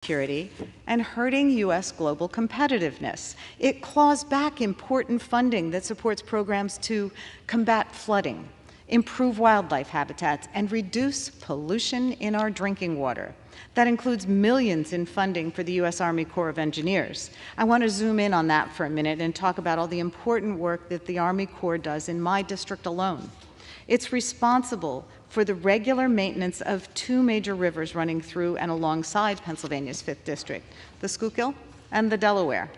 security and hurting U.S. global competitiveness. It claws back important funding that supports programs to combat flooding, improve wildlife habitats, and reduce pollution in our drinking water. That includes millions in funding for the U.S. Army Corps of Engineers. I want to zoom in on that for a minute and talk about all the important work that the Army Corps does in my district alone. It's responsible for the regular maintenance of two major rivers running through and alongside Pennsylvania's 5th District, the Schuylkill and the Delaware.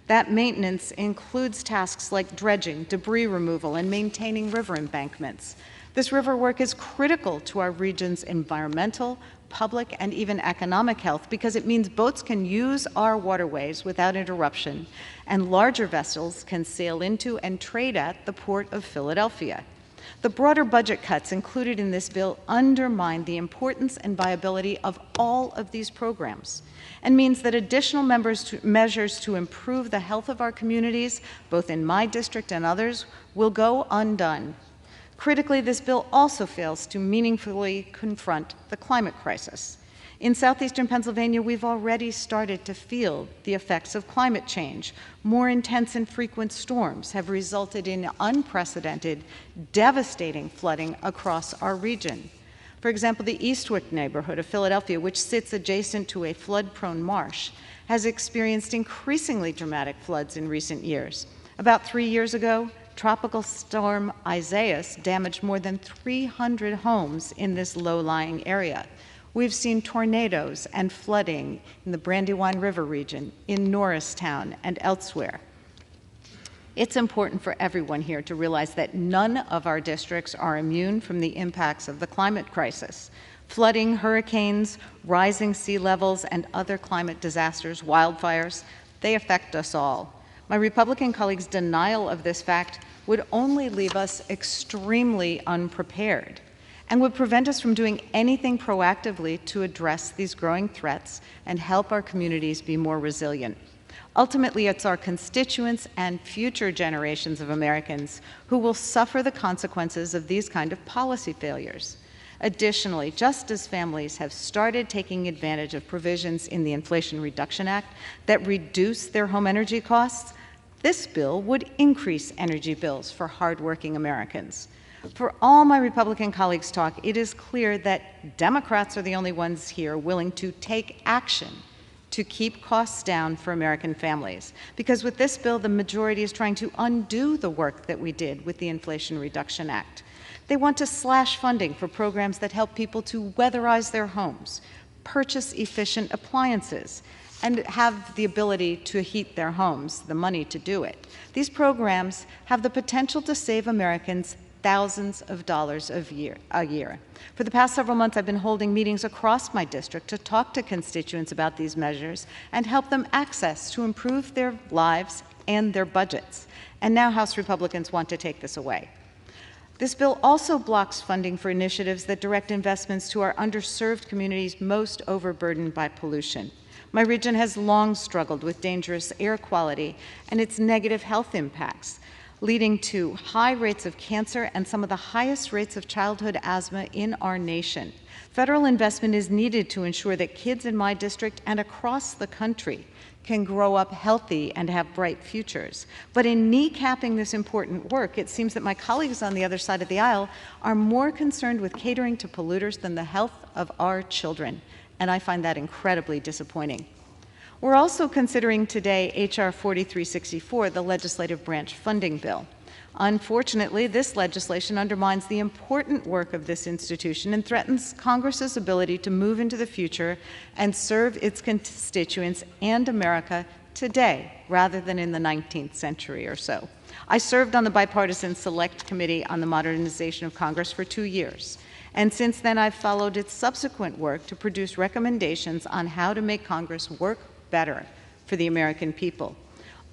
That maintenance includes tasks like dredging, debris removal, and maintaining river embankments. This river work is critical to our region's environmental, public, and even economic health because it means boats can use our waterways without interruption, and larger vessels can sail into and trade at the Port of Philadelphia. The broader budget cuts included in this bill undermine the importance and viability of all of these programs and means that additional measures to improve the health of our communities, both in my district and others, will go undone. Critically, this bill also fails to meaningfully confront the climate crisis. In southeastern Pennsylvania, we've already started to feel the effects of climate change. More intense and frequent storms have resulted in unprecedented, devastating flooding across our region. For example, the Eastwick neighborhood of Philadelphia, which sits adjacent to a flood-prone marsh, has experienced increasingly dramatic floods in recent years. About 3 years ago, Tropical Storm Isaias damaged more than 300 homes in this low-lying area. We've seen tornadoes and flooding in the Brandywine River region, in Norristown, and elsewhere. It's important for everyone here to realize that none of our districts are immune from the impacts of the climate crisis. Flooding, hurricanes, rising sea levels, and other climate disasters, wildfires, they affect us all. My Republican colleagues' denial of this fact would only leave us extremely unprepared and would prevent us from doing anything proactively to address these growing threats and help our communities be more resilient. Ultimately, it's our constituents and future generations of Americans who will suffer the consequences of these kind of policy failures. Additionally, just as families have started taking advantage of provisions in the Inflation Reduction Act that reduce their home energy costs, this bill would increase energy bills for hardworking Americans. For all my Republican colleagues' talk, it is clear that Democrats are the only ones here willing to take action to keep costs down for American families. Because with this bill, the majority is trying to undo the work that we did with the Inflation Reduction Act. They want to slash funding for programs that help people to weatherize their homes, purchase efficient appliances, and have the ability to heat their homes, the money to do it. These programs have the potential to save Americans thousands of dollars a year. For the past several months, I've been holding meetings across my district to talk to constituents about these measures and help them access to improve their lives and their budgets. And now House Republicans want to take this away. This bill also blocks funding for initiatives that direct investments to our underserved communities most overburdened by pollution. My region has long struggled with dangerous air quality and its negative health impacts, leading to high rates of cancer and some of the highest rates of childhood asthma in our nation. Federal investment is needed to ensure that kids in my district and across the country can grow up healthy and have bright futures. But in kneecapping this important work, it seems that my colleagues on the other side of the aisle are more concerned with catering to polluters than the health of our children, and I find that incredibly disappointing. We're also considering today H.R. 4364, the legislative branch funding bill. Unfortunately, this legislation undermines the important work of this institution and threatens Congress's ability to move into the future and serve its constituents and America today, rather than in the 19th century or so. I served on the Bipartisan Select Committee on the Modernization of Congress for 2 years. And since then, I've followed its subsequent work to produce recommendations on how to make Congress work better for the American people.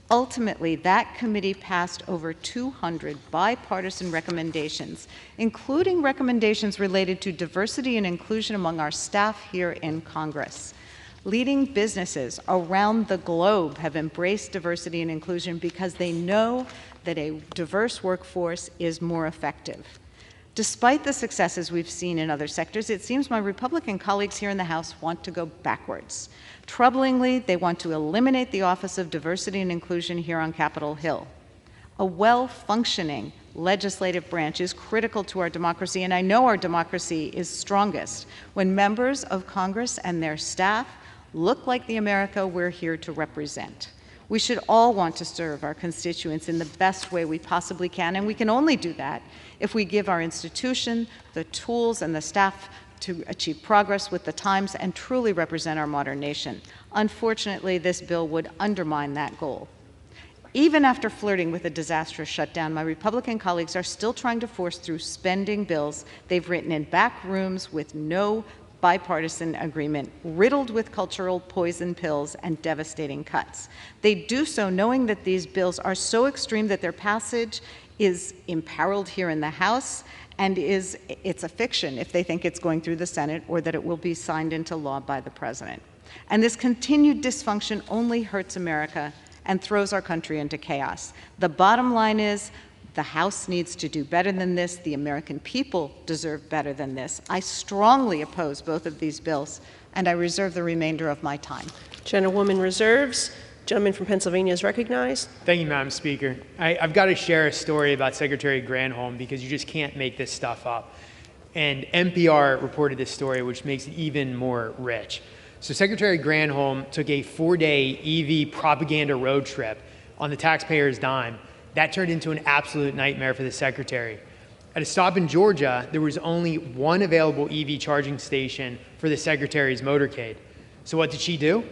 Ultimately, that committee passed over 200 bipartisan recommendations, including recommendations related to diversity and inclusion among our staff here in Congress. Leading businesses around the globe have embraced diversity and inclusion because they know that a diverse workforce is more effective. Despite the successes we've seen in other sectors, it seems my Republican colleagues here in the House want to go backwards. Troublingly, they want to eliminate the Office of Diversity and Inclusion here on Capitol Hill. A well-functioning legislative branch is critical to our democracy, and I know our democracy is strongest when members of Congress and their staff look like the America we're here to represent. We should all want to serve our constituents in the best way we possibly can, and we can only do that if we give our institution the tools and the staff to achieve progress with the times and truly represent our modern nation. Unfortunately, this bill would undermine that goal. Even after flirting with a disastrous shutdown, my Republican colleagues are still trying to force through spending bills they've written in back rooms with no bipartisan agreement, riddled with cultural poison pills and devastating cuts. They do so knowing that these bills are so extreme that their passage is imperiled here in the House, and it's a fiction if they think it's going through the Senate or that it will be signed into law by the President. And this continued dysfunction only hurts America and throws our country into chaos. The bottom line is, the House needs to do better than this. The American people deserve better than this. I strongly oppose both of these bills, and I reserve the remainder of my time. Gentlewoman reserves. Gentleman from Pennsylvania is recognized. Thank you, Madam Speaker. I've got to share a story about Secretary Granholm because you just can't make this stuff up. And NPR reported this story, which makes it even more rich. So Secretary Granholm took a 4-day EV propaganda road trip on the taxpayer's dime. That turned into an absolute nightmare for the secretary. At a stop in Georgia, there was only one available EV charging station for the secretary's motorcade. So what did she do?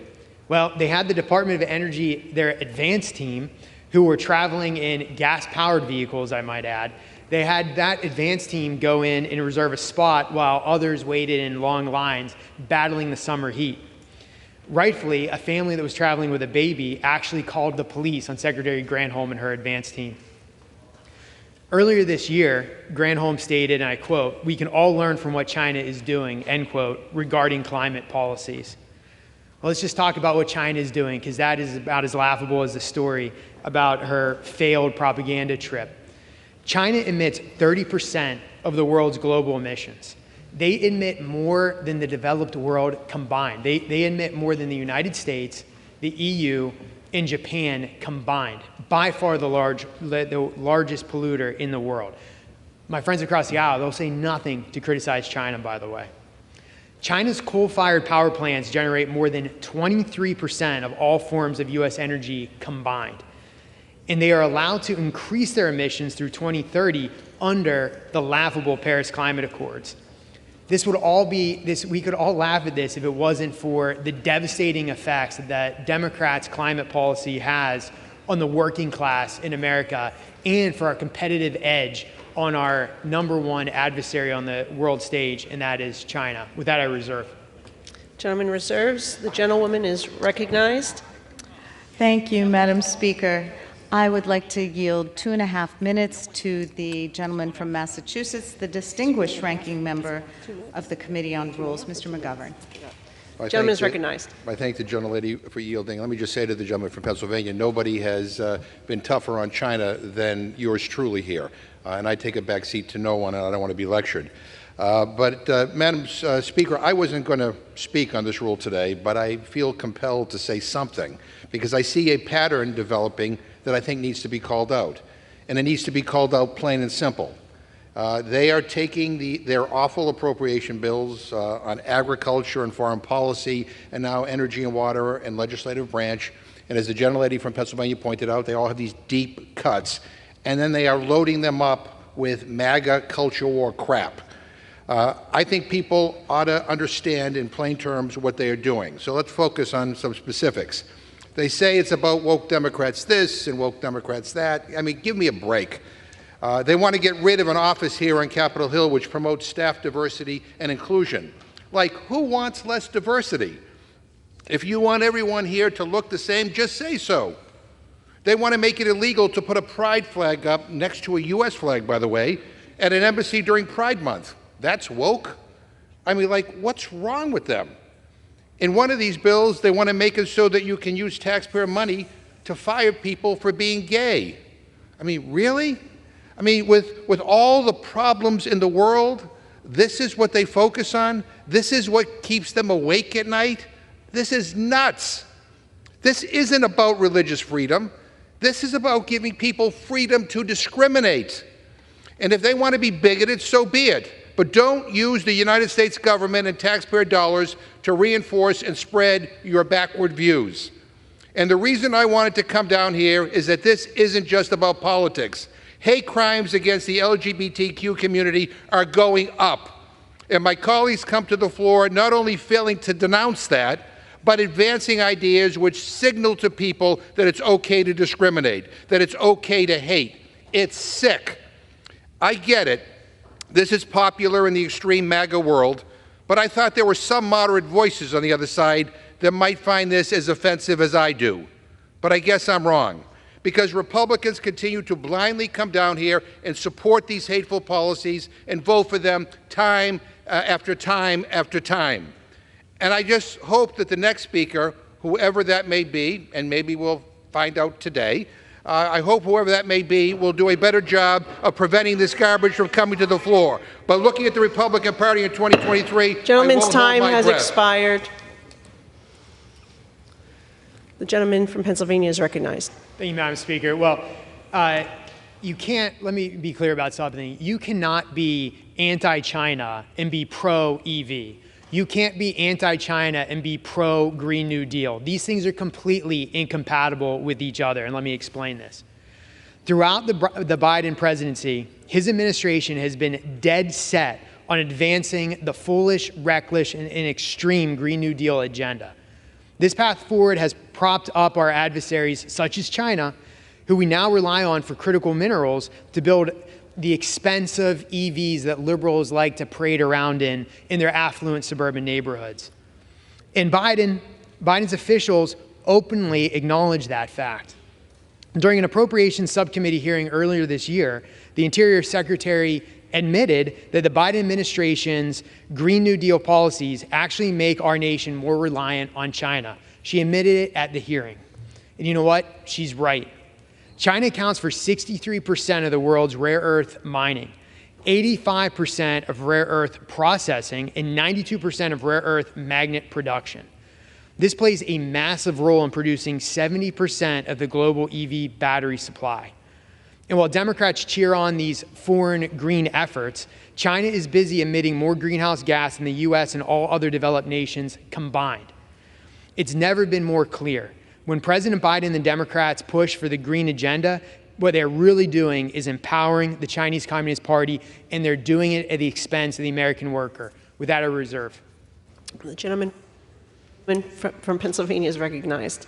Well, they had the Department of Energy, their advance team, who were traveling in gas-powered vehicles, I might add. They had that advance team go in and reserve a spot while others waited in long lines, battling the summer heat. Rightfully, a family that was traveling with a baby actually called the police on Secretary Granholm and her advance team. Earlier this year, Granholm stated, and I quote, "We can all learn from what China is doing," end quote, regarding climate policies. Well, let's just talk about what China is doing, because that is about as laughable as the story about her failed propaganda trip. China emits 30% of the world's global emissions. They emit more than the developed world combined. They emit more than the United States, the EU, and Japan combined. By far the largest polluter in the world. My friends across the aisle, they'll say nothing to criticize China, by the way. China's coal-fired power plants generate more than 23% of all forms of US energy combined. And they are allowed to increase their emissions through 2030 under the laughable Paris Climate Accords. We could all laugh at this if it wasn't for the devastating effects that Democrats' climate policy has on the working class in America and for our competitive edge on our #1 adversary on the world stage, and that is China. With that, I reserve. Gentleman reserves. The gentlewoman is recognized. Thank you, Madam Speaker. I would like to yield 2.5 minutes to the gentleman from Massachusetts, the distinguished ranking member of the Committee on Rules, Mr. McGovern. Gentleman is recognized. I thank the gentlelady for yielding. Let me just say to the gentleman from Pennsylvania, nobody has been tougher on China than yours truly here. And I take a back seat to no one, and I don't want to be lectured. Madam Speaker, I wasn't going to speak on this rule today, but I feel compelled to say something because I see a pattern developing that I think needs to be called out. And it needs to be called out plain and simple. They are taking their awful appropriation bills on agriculture and foreign policy and now energy and water and legislative branch. And as the gentlelady from Pennsylvania pointed out, they all have these deep cuts. And then they are loading them up with MAGA culture war crap. I think people ought to understand in plain terms what they are doing. So let's focus on some specifics. They say it's about woke Democrats this and woke Democrats that. I mean, give me a break. They want to get rid of an office here on Capitol Hill which promotes staff diversity and inclusion. Like, who wants less diversity? If you want everyone here to look the same, just say so. They want to make it illegal to put a pride flag up next to a U.S. flag, by the way, at an embassy during Pride Month. That's woke? I mean, like, what's wrong with them? In one of these bills, they want to make it so that you can use taxpayer money to fire people for being gay. I mean, really? I mean, with all the problems in the world, this is what they focus on? This is what keeps them awake at night? This is nuts. This isn't about religious freedom. This is about giving people freedom to discriminate. And if they want to be bigoted, so be it. But don't use the United States government and taxpayer dollars to reinforce and spread your backward views. And the reason I wanted to come down here is that this isn't just about politics. Hate crimes against the LGBTQ community are going up. And my colleagues come to the floor not only failing to denounce that, but advancing ideas which signal to people that it's okay to discriminate, that it's okay to hate. It's sick. I get it. This is popular in the extreme MAGA world, but I thought there were some moderate voices on the other side that might find this as offensive as I do. But I guess I'm wrong, because Republicans continue to blindly come down here and support these hateful policies and vote for them time after time after time. And I just hope that the next speaker, whoever that may be, and maybe we'll find out today, I hope whoever that may be will do a better job of preventing this garbage from coming to the floor. But looking at the Republican Party in 2023, Gentleman's time has expired. The gentleman from Pennsylvania is recognized. Thank you, Madam Speaker. Well, you can't, let me be clear about something. You cannot be anti-China and be pro-EV. You can't be anti-China and be pro-Green New Deal. These things are completely incompatible with each other, and let me explain this. Throughout the Biden presidency, his administration has been dead set on advancing the foolish, reckless, and extreme Green New Deal agenda. This path forward has propped up our adversaries, such as China, who we now rely on for critical minerals to build the expensive EVs that liberals like to parade around in their affluent suburban neighborhoods. And Biden's officials openly acknowledge that fact. During an appropriations subcommittee hearing earlier this year, the Interior Secretary admitted that the Biden administration's Green New Deal policies actually make our nation more reliant on China. She admitted it at the hearing. And you know what? She's right. China accounts for 63% of the world's rare earth mining, 85% of rare earth processing, and 92% of rare earth magnet production. This plays a massive role in producing 70% of the global EV battery supply. And while Democrats cheer on these foreign green efforts, China is busy emitting more greenhouse gas than the US and all other developed nations combined. It's never been more clear. When President Biden and the Democrats push for the green agenda, what they're really doing is empowering the Chinese Communist Party, and they're doing it at the expense of the American worker. With that, I reserve. The gentleman from Pennsylvania is recognized.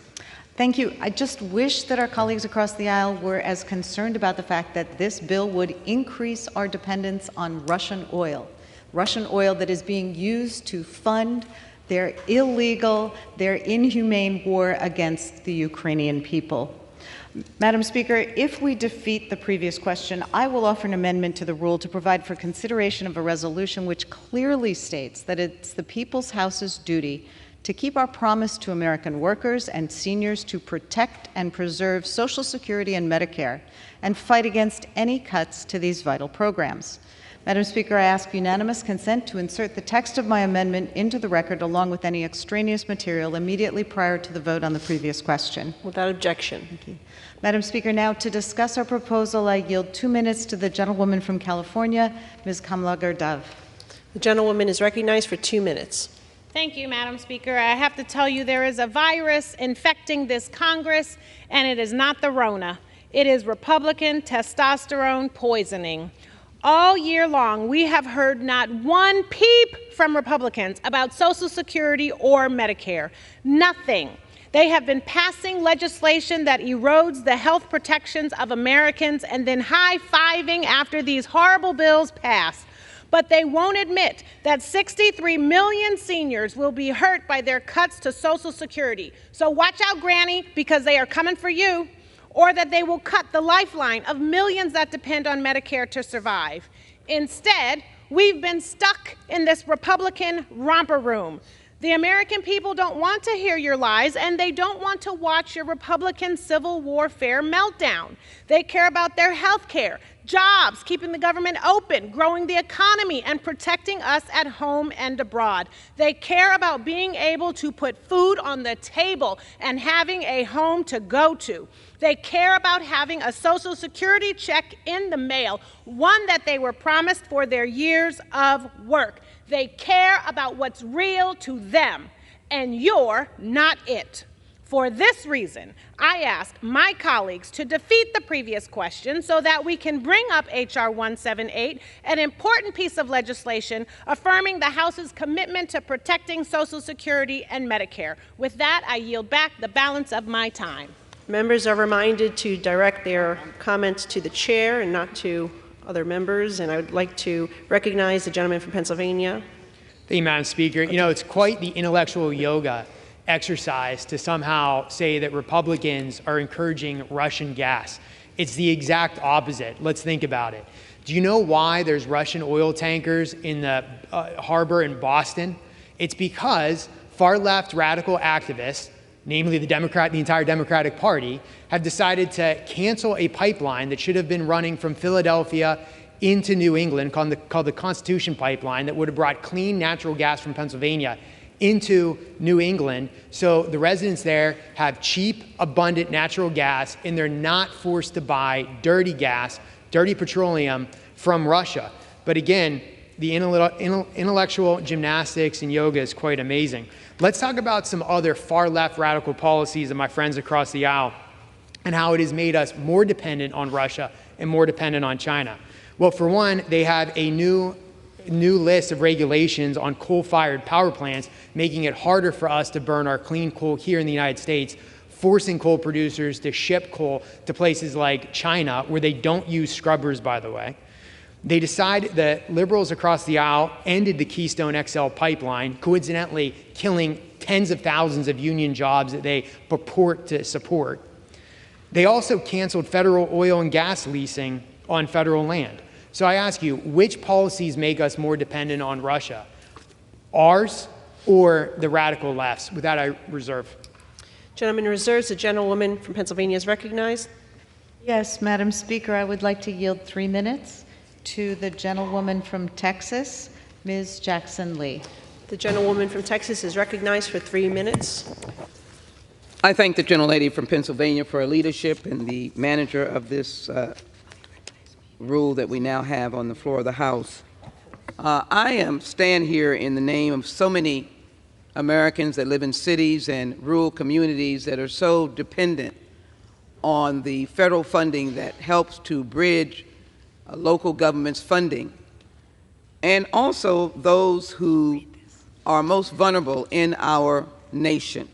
Thank you. I just wish that our colleagues across the aisle were as concerned about the fact that this bill would increase our dependence on Russian oil that is being used to fund their illegal, their inhumane war against the Ukrainian people. Madam Speaker, if we defeat the previous question, I will offer an amendment to the rule to provide for consideration of a resolution which clearly states that it's the People's House's duty to keep our promise to American workers and seniors to protect and preserve Social Security and Medicare and fight against any cuts to these vital programs. Madam Speaker, I ask unanimous consent to insert the text of my amendment into the record along with any extraneous material immediately prior to the vote on the previous question. Without objection. Thank you. Madam Speaker, now to discuss our proposal, I yield 2 minutes to the gentlewoman from California, Ms. Kamla Gardav. The gentlewoman is recognized for 2 minutes. Thank you, Madam Speaker. I have to tell you there is a virus infecting this Congress, and it is not the Rona. It is Republican testosterone poisoning. All year long, we have heard not one peep from Republicans about Social Security or Medicare. Nothing. They have been passing legislation that erodes the health protections of Americans and then high-fiving after these horrible bills pass. But they won't admit that 63 million seniors will be hurt by their cuts to Social Security. So watch out, Granny, because they are coming for you. Or that they will cut the lifeline of millions that depend on Medicare to survive. Instead, we've been stuck in this Republican romper room. The American people don't want to hear your lies, and they don't want to watch your Republican civil warfare meltdown. They care about their health care, jobs, keeping the government open, growing the economy, and protecting us at home and abroad. They care about being able to put food on the table and having a home to go to. They care about having a Social Security check in the mail, one that they were promised for their years of work. They care about what's real to them, and you're not it. For this reason, I ask my colleagues to defeat the previous question so that we can bring up H.R. 178, an important piece of legislation affirming the House's commitment to protecting Social Security and Medicare. With that, I yield back the balance of my time. Members are reminded to direct their comments to the chair and not to other members, and I would like to recognize the gentleman from Pennsylvania. Thank you, Madam Speaker. You know, it's quite the intellectual yoga exercise to somehow say that Republicans are encouraging Russian gas. It's the exact opposite. Let's think about it. Do you know why there's Russian oil tankers in the harbor in Boston? It's because far-left radical activists, namely the entire Democratic Party, have decided to cancel a pipeline that should have been running from Philadelphia into New England called the Constitution Pipeline that would have brought clean natural gas from Pennsylvania into New England, so the residents there have cheap, abundant natural gas, and they're not forced to buy dirty gas, dirty petroleum from Russia. But again, the intellectual gymnastics and yoga is quite amazing. Let's talk about some other far-left radical policies of my friends across the aisle and how it has made us more dependent on Russia and more dependent on China. Well, for one, they have a new list of regulations on coal-fired power plants, making it harder for us to burn our clean coal here in the United States, forcing coal producers to ship coal to places like China, where they don't use scrubbers, by the way. They decided that liberals across the aisle ended the Keystone XL pipeline, coincidentally killing tens of thousands of union jobs that they purport to support. They also canceled federal oil and gas leasing on federal land. So I ask you, which policies make us more dependent on Russia? Ours or the radical left's? With that, I reserve. Gentleman reserves. The gentlewoman from Pennsylvania is recognized. Yes, Madam Speaker, I would like to yield 3 minutes to the gentlewoman from Texas, Ms. Jackson Lee. The gentlewoman from Texas is recognized for 3 minutes. I thank the gentlelady from Pennsylvania for her leadership and the manager of this rule that we now have on the floor of the House. I stand here in the name of so many Americans that live in cities and rural communities that are so dependent on the federal funding that helps to bridge local government's funding, and also those who are most vulnerable in our nation.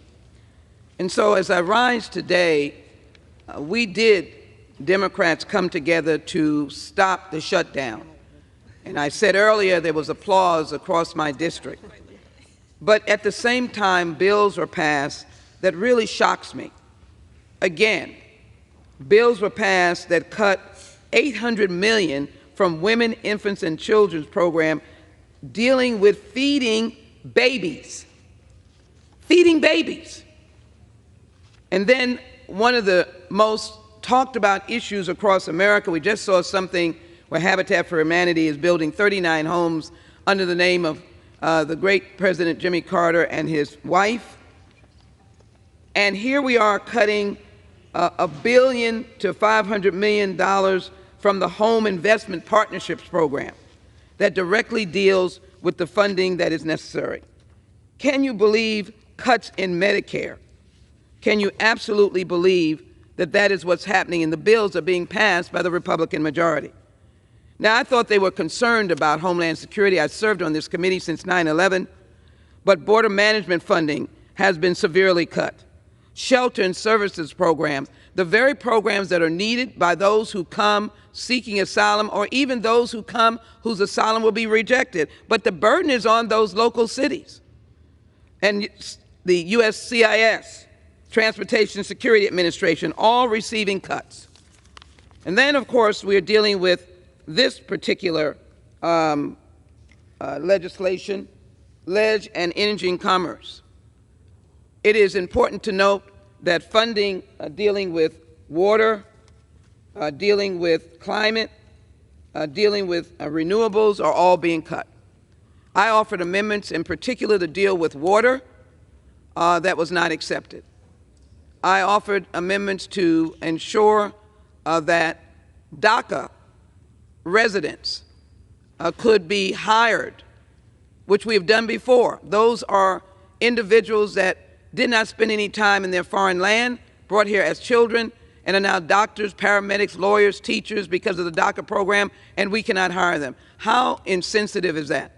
And so as I rise today, Democrats come together to stop the shutdown. And I said earlier there was applause across my district. But at the same time, bills were passed that really shocks me. Again, bills were passed that cut $800 million from Women, Infants, and Children's program dealing with feeding babies. Feeding babies. And then one of the most talked about issues across America, we just saw something where Habitat for Humanity is building 39 homes under the name of the great President Jimmy Carter and his wife. And here we are cutting $1 billion to $500 million from the Home Investment Partnerships Program that directly deals with the funding that is necessary. Can you believe cuts in Medicare? Can you absolutely believe that that is what's happening, and the bills are being passed by the Republican majority? Now, I thought they were concerned about Homeland Security. I served on this committee since 9/11, but border management funding has been severely cut. Shelter and services programs, the very programs that are needed by those who come seeking asylum, or even those who come whose asylum will be rejected. But the burden is on those local cities. And the USCIS, Transportation Security Administration, all receiving cuts. And then, of course, we're dealing with this particular legislation and Energy and Commerce. It is important to note that funding dealing with water, dealing with climate, dealing with renewables are all being cut. I offered amendments in particular to deal with water that was not accepted. I offered amendments to ensure that DACA residents could be hired, which we have done before. Those are individuals that did not spend any time in their foreign land, brought here as children, and are now doctors, paramedics, lawyers, teachers because of the DACA program, and we cannot hire them. How insensitive is that?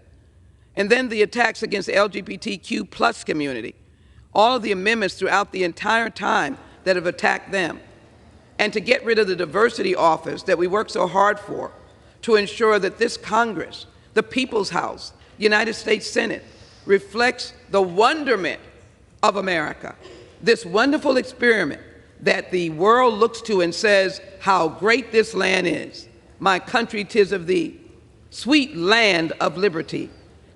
And then the attacks against the LGBTQ plus community, all of the amendments throughout the entire time that have attacked them, and to get rid of the diversity office that we work so hard for, to ensure that this Congress, the People's House, the United States Senate, reflects the wonderment of America, this wonderful experiment that the world looks to and says, how great this land is. My country, 'tis of thee, sweet land of liberty.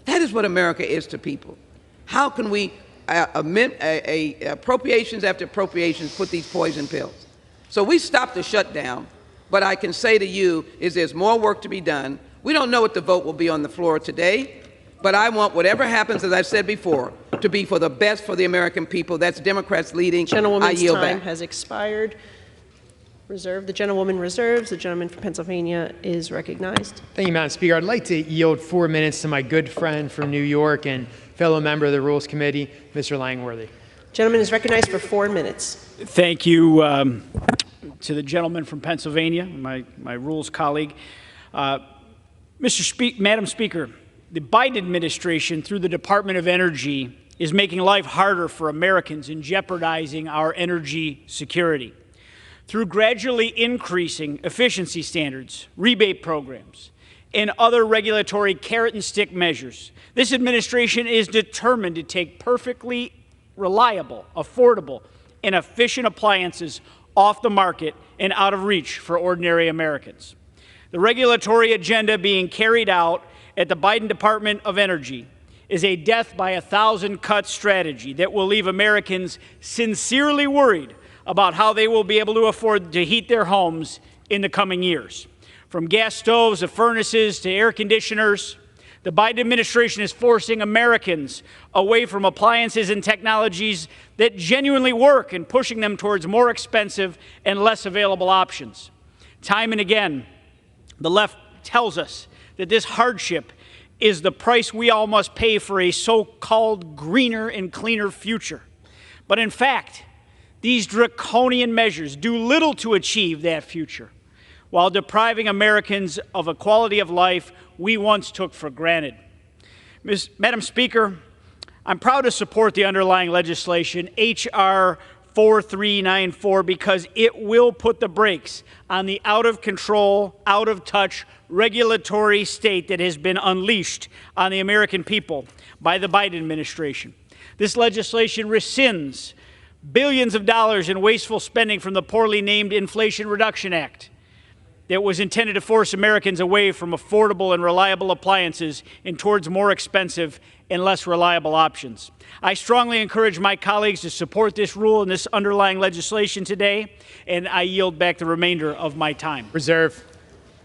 That is what America is to people. How can we, appropriations after appropriations, put these poison pills? So we stopped the shutdown, but I can say to you is there's more work to be done. We don't know what the vote will be on the floor today, but I want whatever happens, as I've said before, to be for the best for the American people. That's Democrats leading. Gentlewoman's I yield time back. has expired. Reserved. The gentlewoman reserves. The gentleman from Pennsylvania is recognized. Thank you, Madam Speaker. I'd like to yield 4 minutes to my good friend from New York and fellow member of the Rules Committee, Mr. Langworthy. Gentleman is recognized for 4 minutes. Thank you to the gentleman from Pennsylvania, my Rules colleague. Madam Speaker, the Biden administration, through the Department of Energy, is making life harder for Americans and jeopardizing our energy security. Through gradually increasing efficiency standards, rebate programs, and other regulatory carrot and stick measures, this administration is determined to take perfectly reliable, affordable, and efficient appliances off the market and out of reach for ordinary Americans. The regulatory agenda being carried out at the Biden Department of Energy is a death by 1,000 cuts strategy that will leave Americans sincerely worried about how they will be able to afford to heat their homes in the coming years. From gas stoves to furnaces to air conditioners, the Biden administration is forcing Americans away from appliances and technologies that genuinely work and pushing them towards more expensive and less available options. Time and again, the left tells us that this hardship is the price we all must pay for a so-called greener and cleaner future. But in fact, these draconian measures do little to achieve that future, while depriving Americans of a quality of life we once took for granted. Madam Speaker, I'm proud to support the underlying legislation, H.R. 4394, because it will put the brakes on the out-of-control, out-of-touch regulatory state that has been unleashed on the American people by the Biden administration. This legislation rescinds billions of dollars in wasteful spending from the poorly named Inflation Reduction Act that was intended to force Americans away from affordable and reliable appliances and towards more expensive and less reliable options. I strongly encourage my colleagues to support this rule and this underlying legislation today, and I yield back the remainder of my time. Reserve.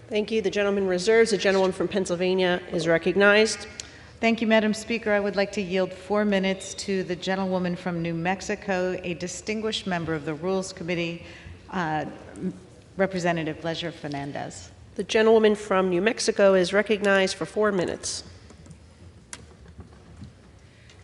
Thank you. The gentleman reserves. The gentleman from Pennsylvania is recognized. Thank you, Madam Speaker. I would like to yield 4 minutes to the gentlewoman from New Mexico, a distinguished member of the Rules Committee, Representative Leisure Fernandez. The gentlewoman from New Mexico is recognized for 4 minutes.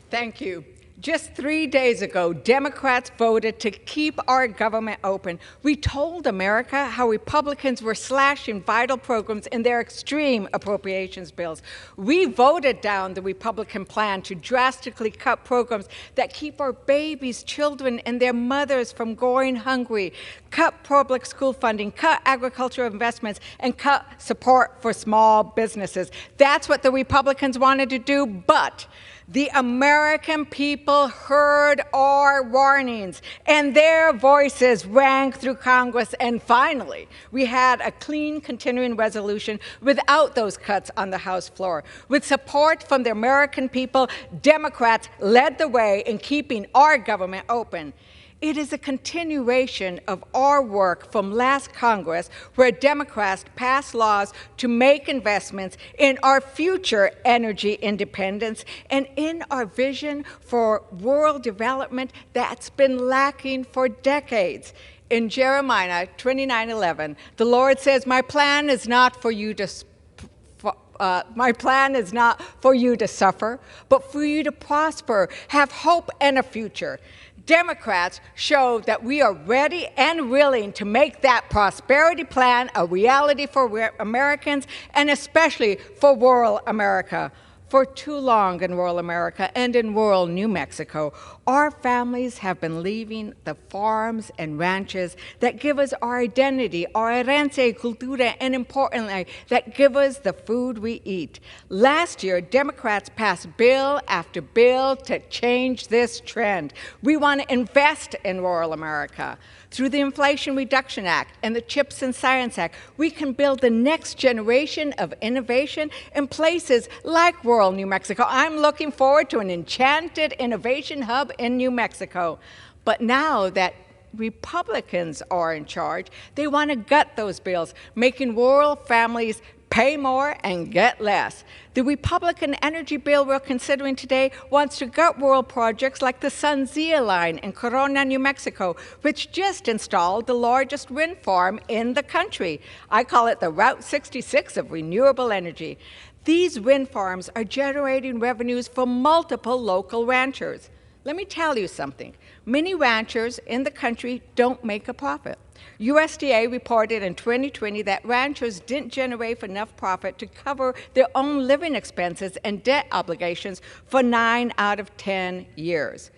Thank you. Just 3 days ago, Democrats voted to keep our government open. We told America how Republicans were slashing vital programs in their extreme appropriations bills. We voted down the Republican plan to drastically cut programs that keep our babies, children, and their mothers from going hungry, cut public school funding, cut agricultural investments, and cut support for small businesses. That's what the Republicans wanted to do, but The American people heard our warnings, and their voices rang through Congress, and finally, we had a clean continuing resolution without those cuts on the House floor. With support from the American people, Democrats led the way in keeping our government open. It is a continuation of our work from last Congress, where Democrats passed laws to make investments in our future energy independence and in our vision for rural development that's been lacking for decades. In Jeremiah 29:11, the Lord says, my plan is not for you to suffer, but for you to prosper, have hope and a future. Democrats show that we are ready and willing to make that prosperity plan a reality for Americans, and especially for rural America. For too long in rural America and in rural New Mexico, our families have been leaving the farms and ranches that give us our identity, our herencia y cultura, and importantly, that give us the food we eat. Last year, Democrats passed bill after bill to change this trend. We want to invest in rural America. Through the Inflation Reduction Act and the CHIPS and Science Act, we can build the next generation of innovation in places like rural New Mexico. I'm looking forward to an enchanted innovation hub in New Mexico. But now that Republicans are in charge, they want to gut those bills, making rural families pay more and get less. The Republican energy bill we're considering today wants to gut rural projects like the Sunzia line in Corona, New Mexico, which just installed the largest wind farm in the country. I call it the Route 66 of renewable energy. These wind farms are generating revenues for multiple local ranchers. Let me tell you something. Many ranchers in the country don't make a profit. USDA reported in 2020 that ranchers didn't generate enough profit to cover their own living expenses and debt obligations for 9 out of 10 years.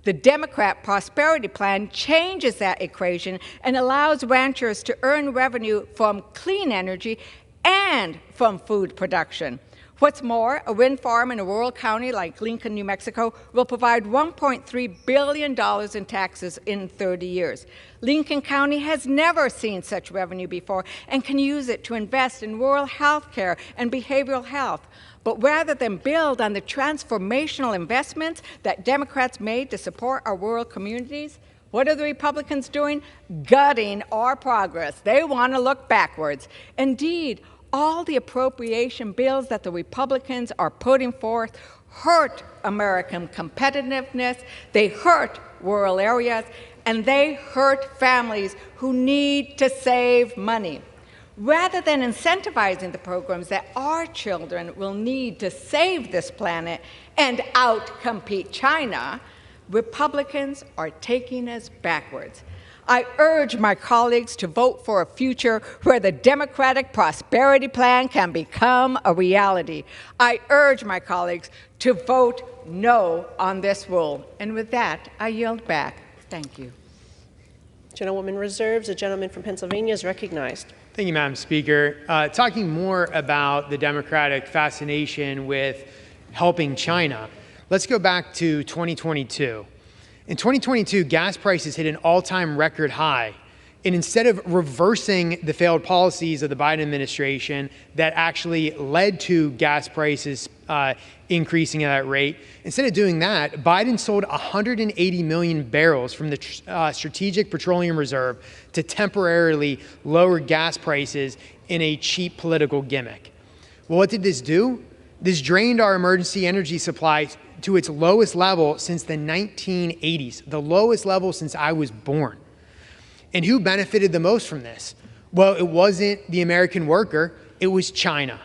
The Democrat Prosperity Plan changes that equation and allows ranchers to earn revenue from clean energy and from food production. What's more, a wind farm in a rural county like Lincoln, New Mexico, will provide $1.3 billion in taxes in 30 years. Lincoln County has never seen such revenue before and can use it to invest in rural health care and behavioral health. But rather than build on the transformational investments that Democrats made to support our rural communities, what are the Republicans doing? Gutting our progress. They want to look backwards. Indeed, all the appropriation bills that the Republicans are putting forth hurt American competitiveness, they hurt rural areas, and they hurt families who need to save money. Rather than incentivizing the programs that our children will need to save this planet and outcompete China, Republicans are taking us backwards. I urge my colleagues to vote for a future where the Democratic Prosperity Plan can become a reality. I urge my colleagues to vote no on this rule. And with that, I yield back. Thank you. Gentlewoman reserves. The gentleman from Pennsylvania is recognized. Thank you, Madam Speaker. Talking more about the Democratic fascination with helping China, let's go back to 2022. In 2022, gas prices hit an all-time record high. And instead of reversing the failed policies of the Biden administration that actually led to gas prices increasing at that rate, instead of doing that, Biden sold 180 million barrels from the Strategic Petroleum Reserve to temporarily lower gas prices in a cheap political gimmick. Well, what did this do? This drained our emergency energy supply to its lowest level since the 1980s, the lowest level since I was born. And who benefited the most from this? Well, it wasn't the American worker, it was China.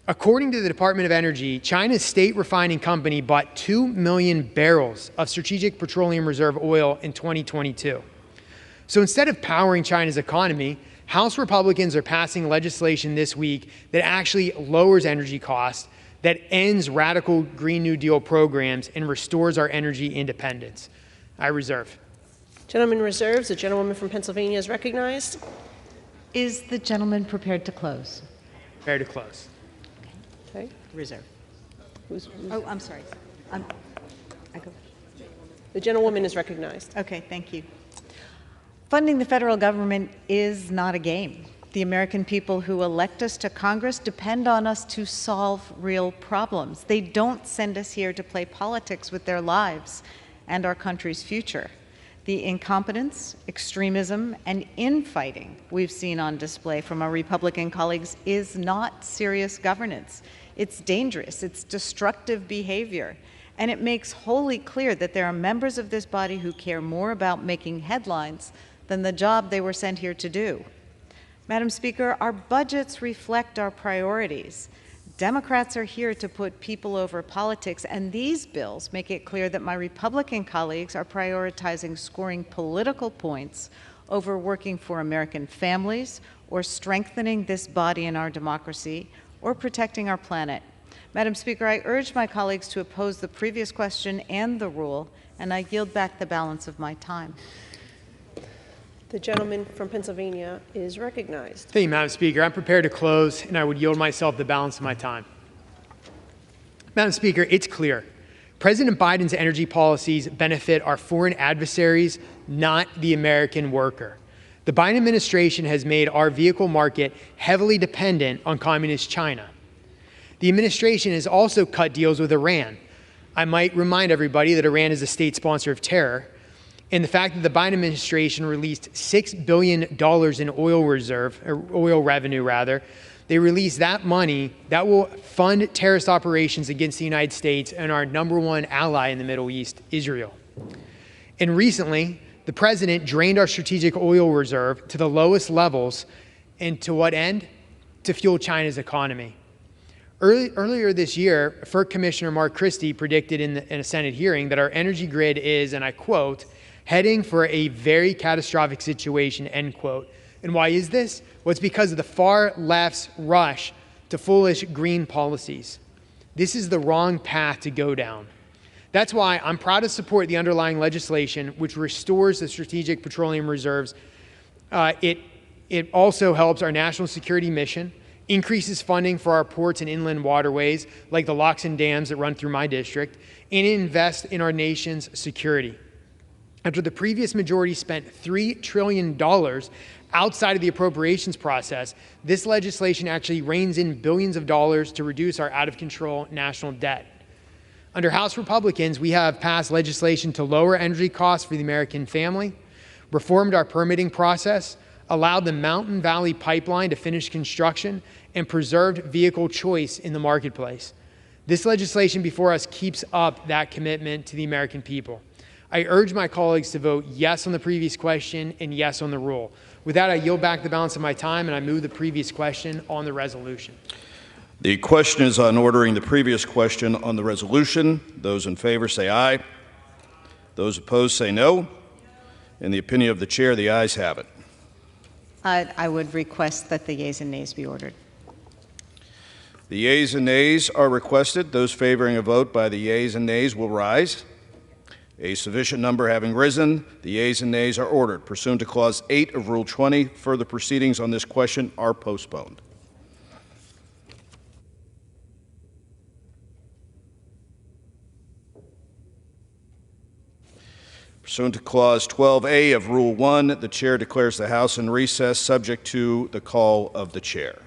According to the Department of Energy, China's state refining company bought 2 million barrels of Strategic Petroleum Reserve oil in 2022. So instead of powering China's economy, House Republicans are passing legislation this week that actually lowers energy costs, that ends radical Green New Deal programs, and restores our energy independence. I reserve. Gentleman reserves. The gentlewoman from Pennsylvania is recognized. Is the gentleman prepared to close? Prepared to close. Okay. Reserve. Oh, I'm sorry. I go. The gentlewoman is recognized. Okay, thank you. Funding the federal government is not a game. The American people who elect us to Congress depend on us to solve real problems. They don't send us here to play politics with their lives and our country's future. The incompetence, extremism, and infighting we've seen on display from our Republican colleagues is not serious governance. It's dangerous, it's destructive behavior, and it makes wholly clear that there are members of this body who care more about making headlines than the job they were sent here to do. Madam Speaker, our budgets reflect our priorities. Democrats are here to put people over politics, and these bills make it clear that my Republican colleagues are prioritizing scoring political points over working for American families or strengthening this body and our democracy or protecting our planet. Madam Speaker, I urge my colleagues to oppose the previous question and the rule, and I yield back the balance of my time. The gentleman from Pennsylvania is recognized. Thank you, Madam Speaker. I'm prepared to close, and I would yield myself the balance of my time. Madam Speaker, it's clear. President Biden's energy policies benefit our foreign adversaries, not the American worker. The Biden administration has made our vehicle market heavily dependent on communist China. The administration has also cut deals with Iran. I might remind everybody that Iran is a state sponsor of terror. And the fact that the Biden administration released $6 billion in oil revenue, they released that money that will fund terrorist operations against the United States and our #1 ally in the Middle East, Israel. And recently, the president drained our strategic oil reserve to the lowest levels, and to what end? To fuel China's economy. Earlier this year, FERC Commissioner Mark Christie predicted in a Senate hearing that our energy grid is, and I quote, heading for a very catastrophic situation, end quote. And why is this? Well, it's because of the far left's rush to foolish green policies. This is the wrong path to go down. That's why I'm proud to support the underlying legislation, which restores the strategic petroleum reserves. It also helps our national security mission, increases funding for our ports and inland waterways, like the locks and dams that run through my district, and invests in our nation's security. After the previous majority spent $3 trillion outside of the appropriations process, this legislation actually reins in billions of dollars to reduce our out-of-control national debt. Under House Republicans, we have passed legislation to lower energy costs for the American family, reformed our permitting process, allowed the Mountain Valley Pipeline to finish construction, and preserved vehicle choice in the marketplace. This legislation before us keeps up that commitment to the American people. I urge my colleagues to vote yes on the previous question and yes on the rule. With that, I yield back the balance of my time, and I move the previous question on the resolution. The question is on ordering the previous question on the resolution. Those in favor say aye. Those opposed say no. In the opinion of the chair, the ayes have it. I would request that the yeas and nays be ordered. The yeas and nays are requested. Those favoring a vote by the yeas and nays will rise. A sufficient number having risen, the yeas and nays are ordered. Pursuant to Clause 8 of Rule 20, further proceedings on this question are postponed. Pursuant to Clause 12A of Rule 1, the Chair declares the House in recess subject to the call of the Chair.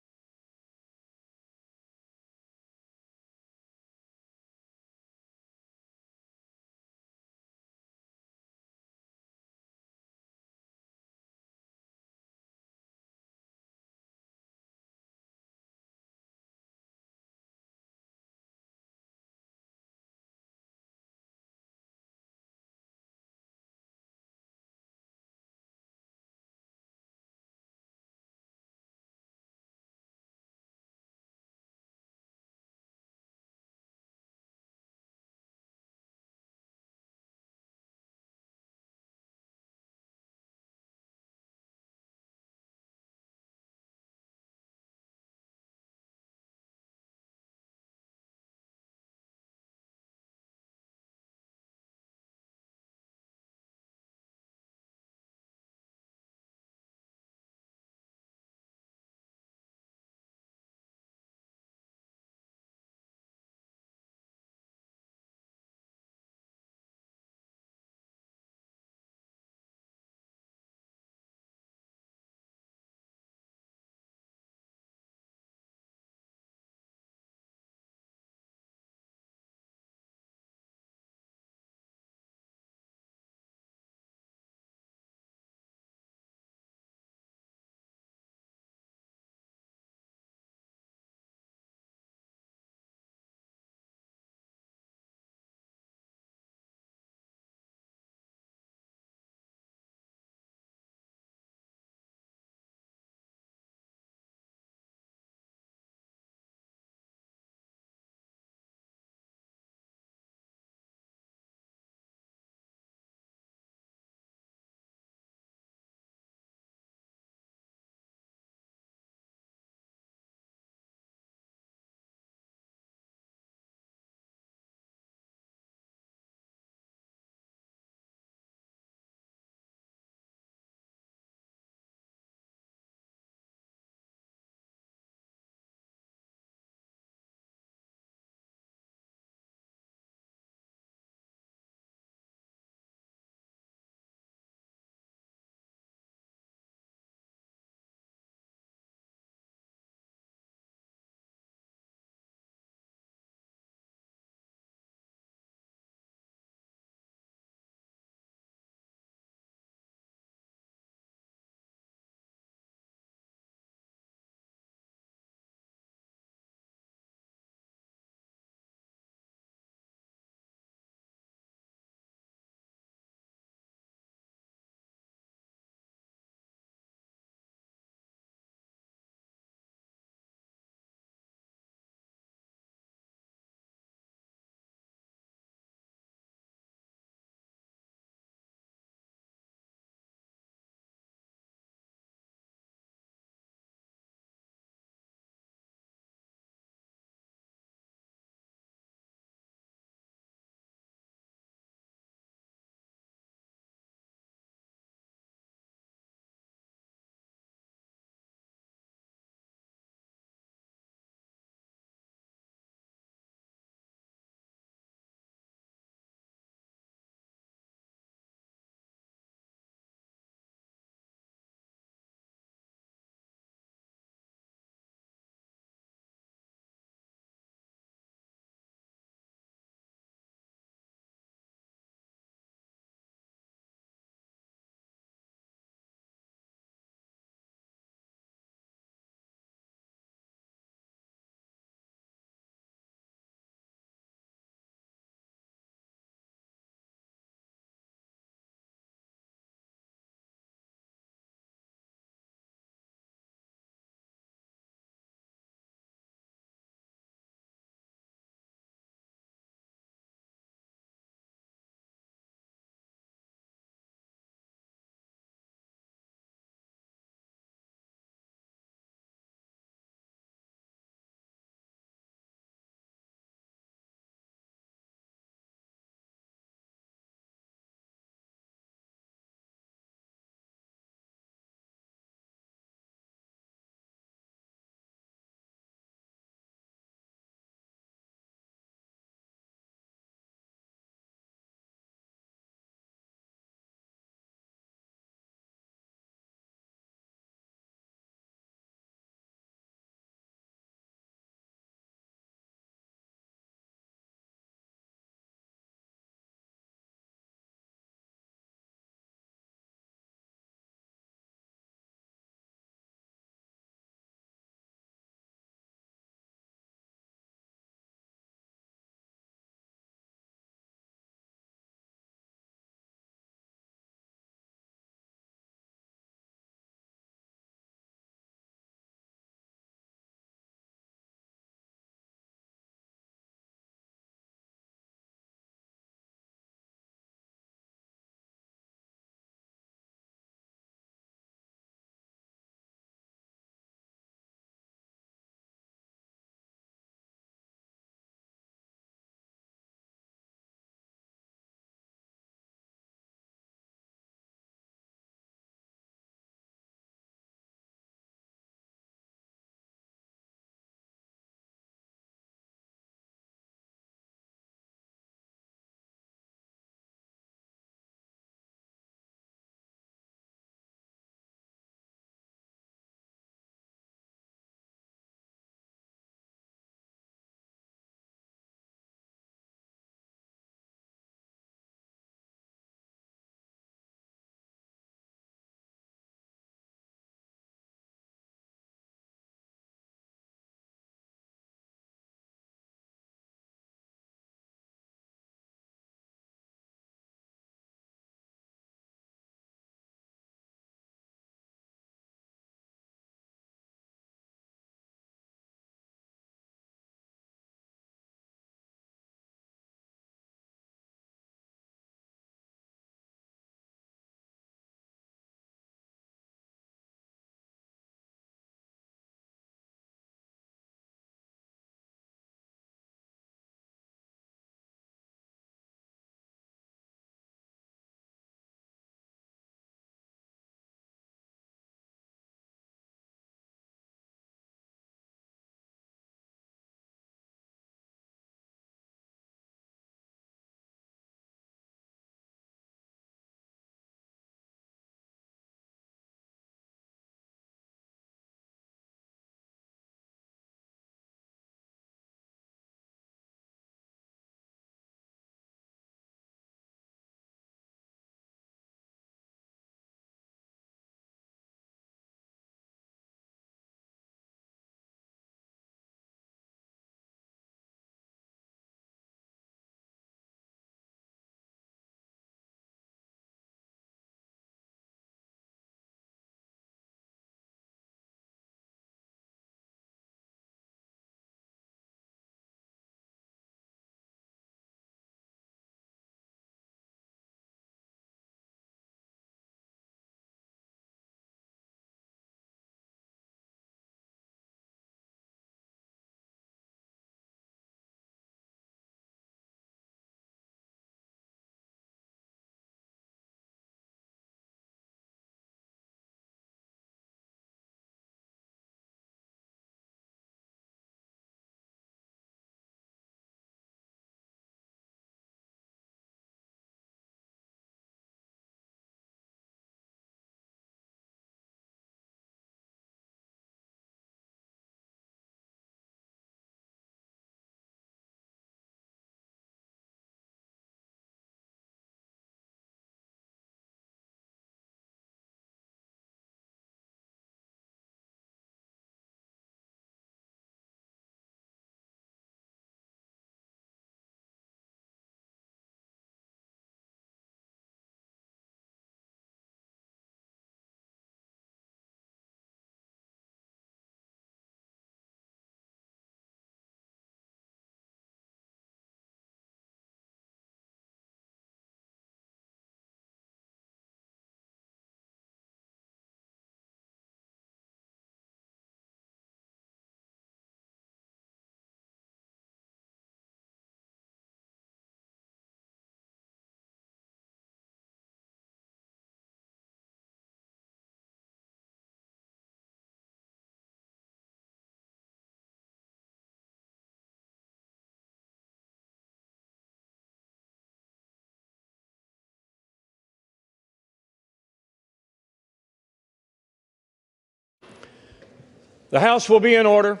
The House will be in order.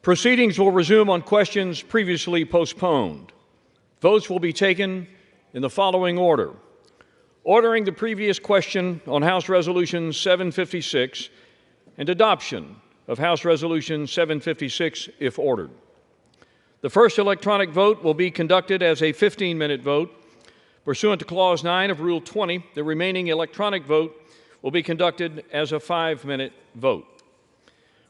Proceedings will resume on questions previously postponed. Votes will be taken in the following order. Ordering the previous question on House Resolution 756 and adoption of House Resolution 756 if ordered. The first electronic vote will be conducted as a 15-minute vote. Pursuant to Clause 9 of Rule 20, the remaining electronic vote will be conducted as a 5-minute vote.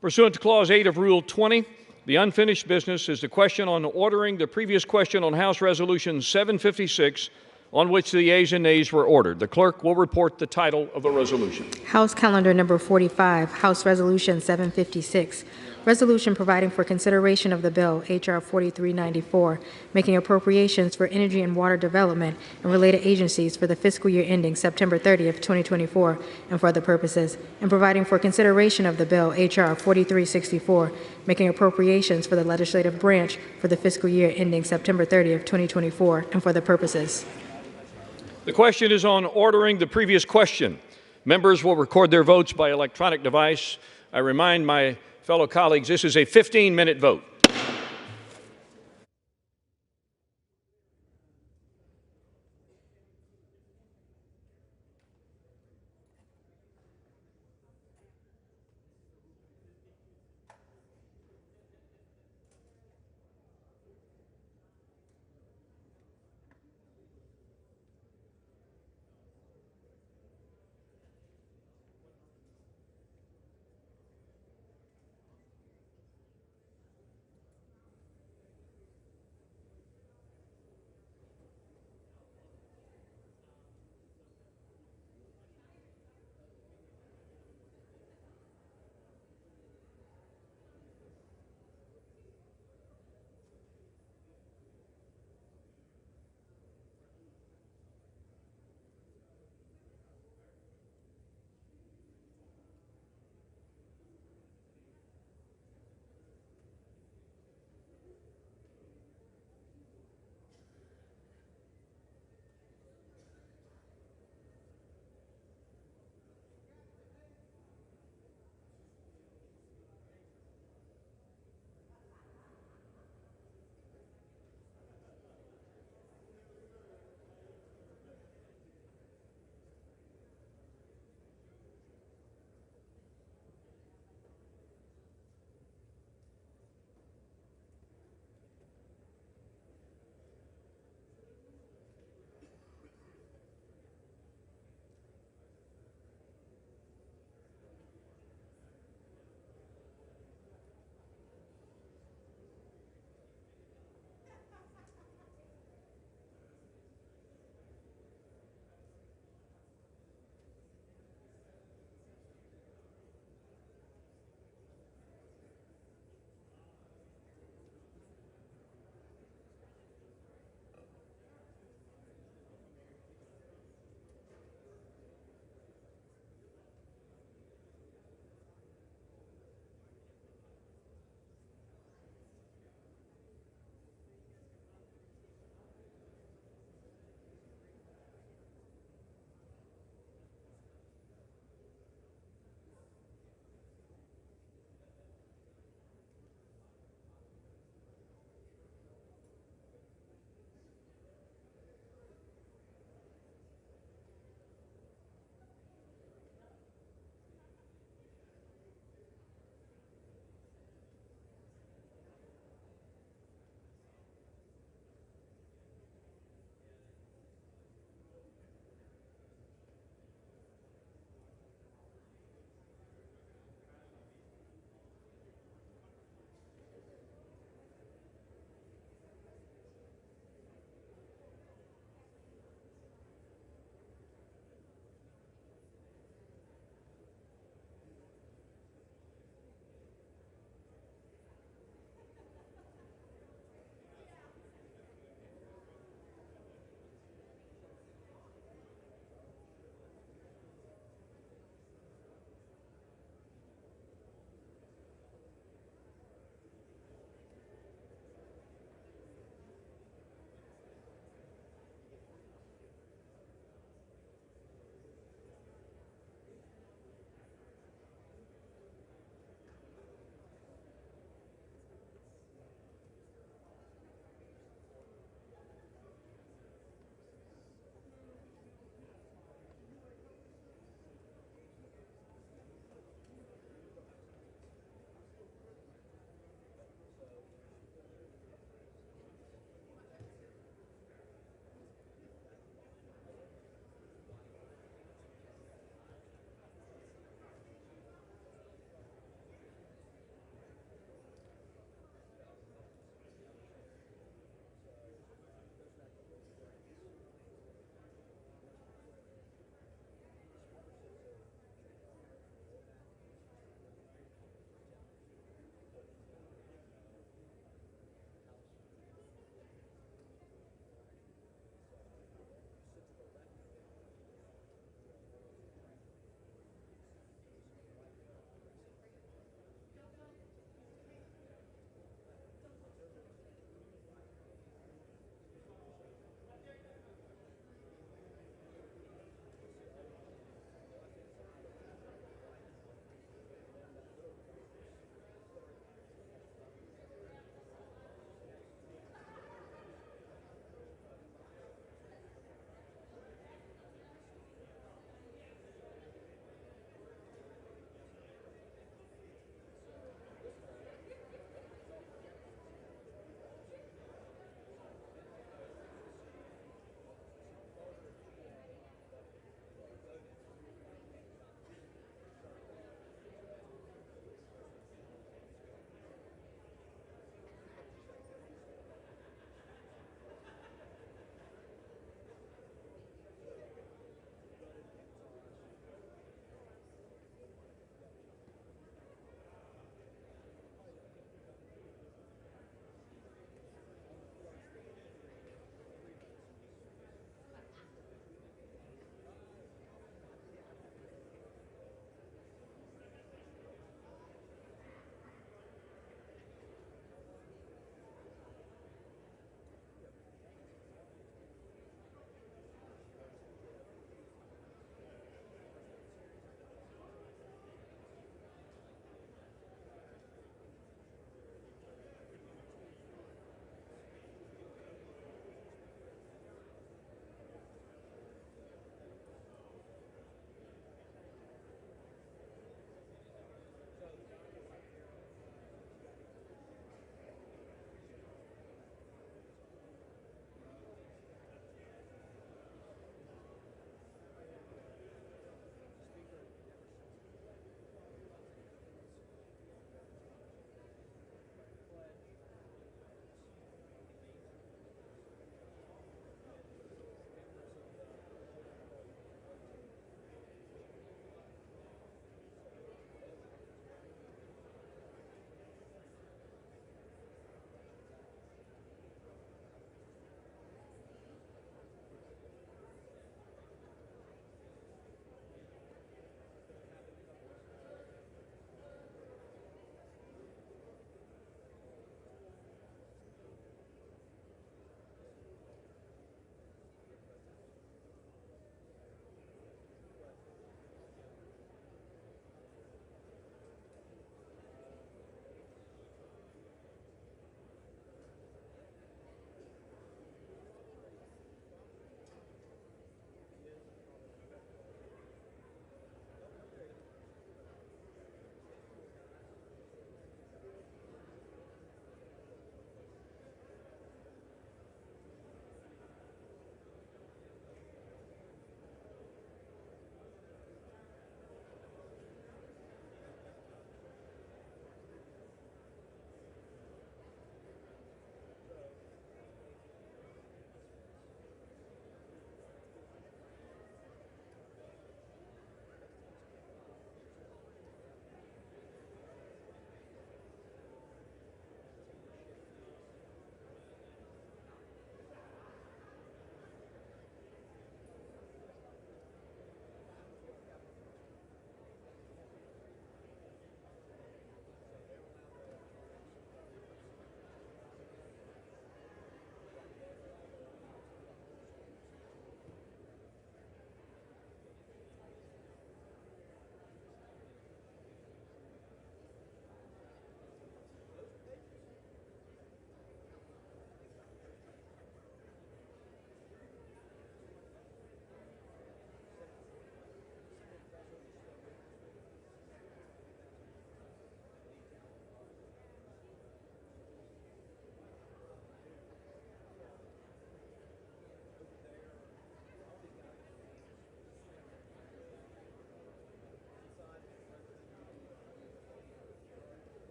Pursuant to Clause 8 of Rule 20, the unfinished business is the question on ordering the previous question on House Resolution 756, on which the yeas and nays were ordered. The clerk will report the title of the resolution. House Calendar Number 45, House Resolution 756, Resolution providing for consideration of the bill, H.R. 4394, making appropriations for energy and water development and related agencies for the fiscal year ending September 30th, 2024, and for other purposes, and providing for consideration of the bill, H.R. 4364, making appropriations for the legislative branch for the fiscal year ending September 30th, 2024, and for other purposes. The question is on ordering the previous question. Members will record their votes by electronic device. I remind my fellow colleagues, this is a 15-minute vote.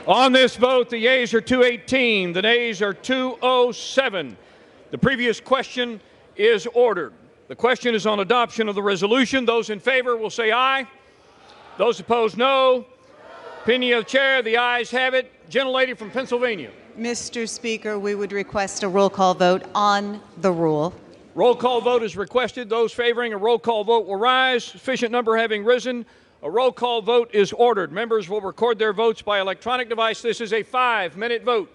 On this vote, the yeas are 218, the nays are 207. The previous question is ordered. The question is on adoption of the resolution. Those in favor will say aye. Those opposed, no. Opinion of the chair, the ayes have it. Gentlelady from Pennsylvania. Mr. Speaker, we would request a roll call vote on the rule. Roll call vote is requested. Those favoring a roll call vote will rise. Sufficient number having risen, a roll call vote is ordered. Members will record their votes by electronic device. This is a 5-minute vote.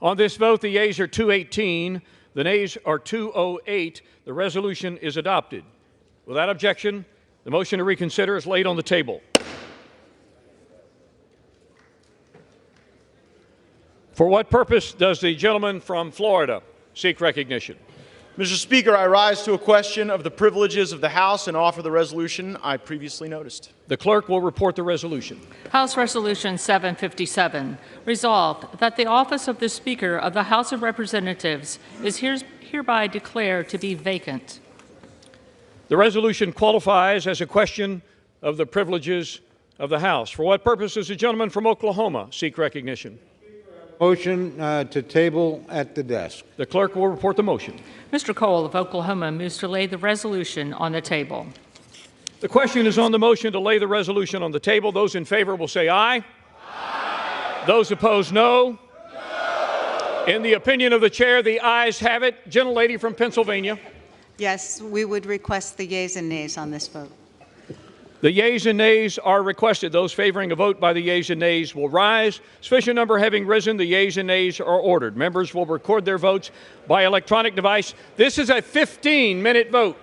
On this vote, the yeas are 218, the nays are 208. The resolution is adopted. Without objection, the motion to reconsider is laid on the table. For what purpose does the gentleman from Florida seek recognition? Mr. Speaker, I rise to a question of the privileges of the House and offer the resolution I previously noticed. The clerk will report the resolution. House Resolution 757, resolved that the office of the Speaker of the House of Representatives is hereby declared to be vacant. The resolution qualifies as a question of the privileges of the House. For what purpose does the gentleman from Oklahoma seek recognition? Motion to table at the desk. The clerk will report the motion. Mr. Cole of Oklahoma moves to lay the resolution on the table. The question is on the motion to lay the resolution on the table. Those in favor will say aye. Aye. Those opposed, no. No. In the opinion of the chair, the ayes have it. Gentlelady from Pennsylvania. Yes, we would request the yeas and nays on this vote. The yeas and nays are requested. Those favoring a vote by the yeas and nays will rise. Sufficient number having risen, the yeas and nays are ordered. Members will record their votes by electronic device. This is a 15-minute vote.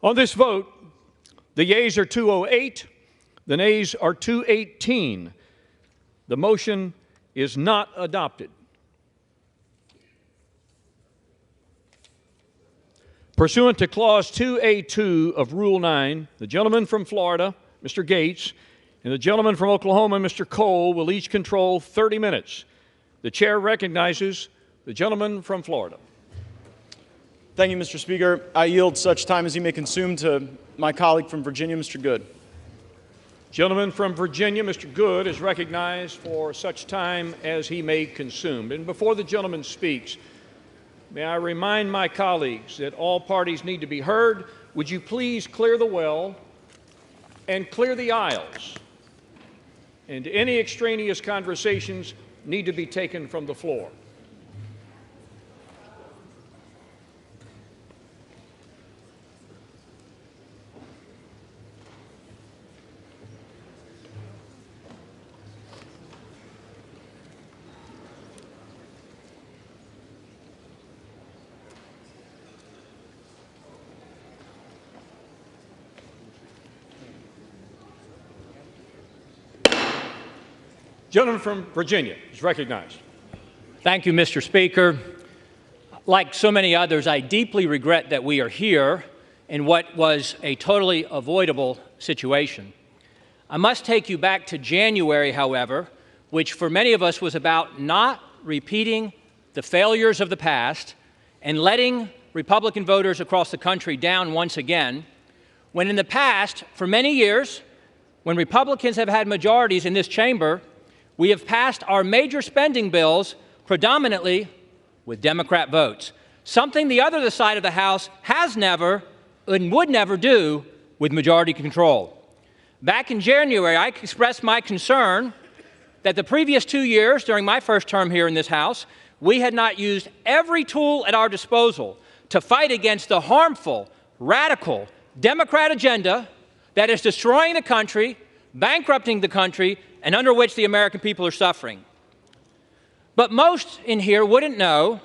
On this vote, the yeas are 208, the nays are 218. The motion is not adopted. Pursuant to Clause 2A2 of Rule 9, the gentleman from Florida, Mr. Gaetz, and the gentleman from Oklahoma, Mr. Cole, will each control 30 minutes. The chair recognizes the gentleman from Florida. Thank you, Mr. Speaker. I yield such time as he may consume to my colleague from Virginia, Mr. Good. Gentleman from Virginia, Mr. Good, is recognized for such time as he may consume. And before the gentleman speaks, may I remind my colleagues that all parties need to be heard. Would you please clear the well and clear the aisles? And any extraneous conversations need to be taken from the floor. Gentleman from Virginia is recognized. Thank you, Mr. Speaker. Like so many others, I deeply regret that we are here in what was a totally avoidable situation. I must take you back to January, however, which for many of us was about not repeating the failures of the past and letting Republican voters across the country down once again, when in the past, for many years, when Republicans have had majorities in this chamber, we have passed our major spending bills predominantly with Democrat votes, something the other side of the House has never and would never do with majority control. Back in January, I expressed my concern that the previous 2 years, during my first term here in this House, we had not used every tool at our disposal to fight against the harmful, radical Democrat agenda that is destroying the country, bankrupting the country, and under which the American people are suffering. But most in here wouldn't know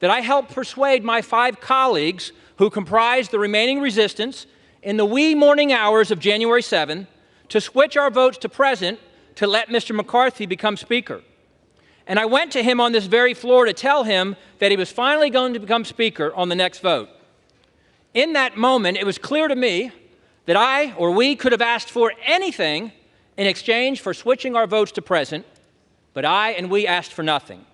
that I helped persuade my 5 colleagues who comprised the remaining resistance in the wee morning hours of January 7 to switch our votes to present to let Mr. McCarthy become Speaker. And I went to him on this very floor to tell him that he was finally going to become Speaker on the next vote. In that moment, it was clear to me that I or we could have asked for anything in exchange for switching our votes to present, but I and we asked for nothing.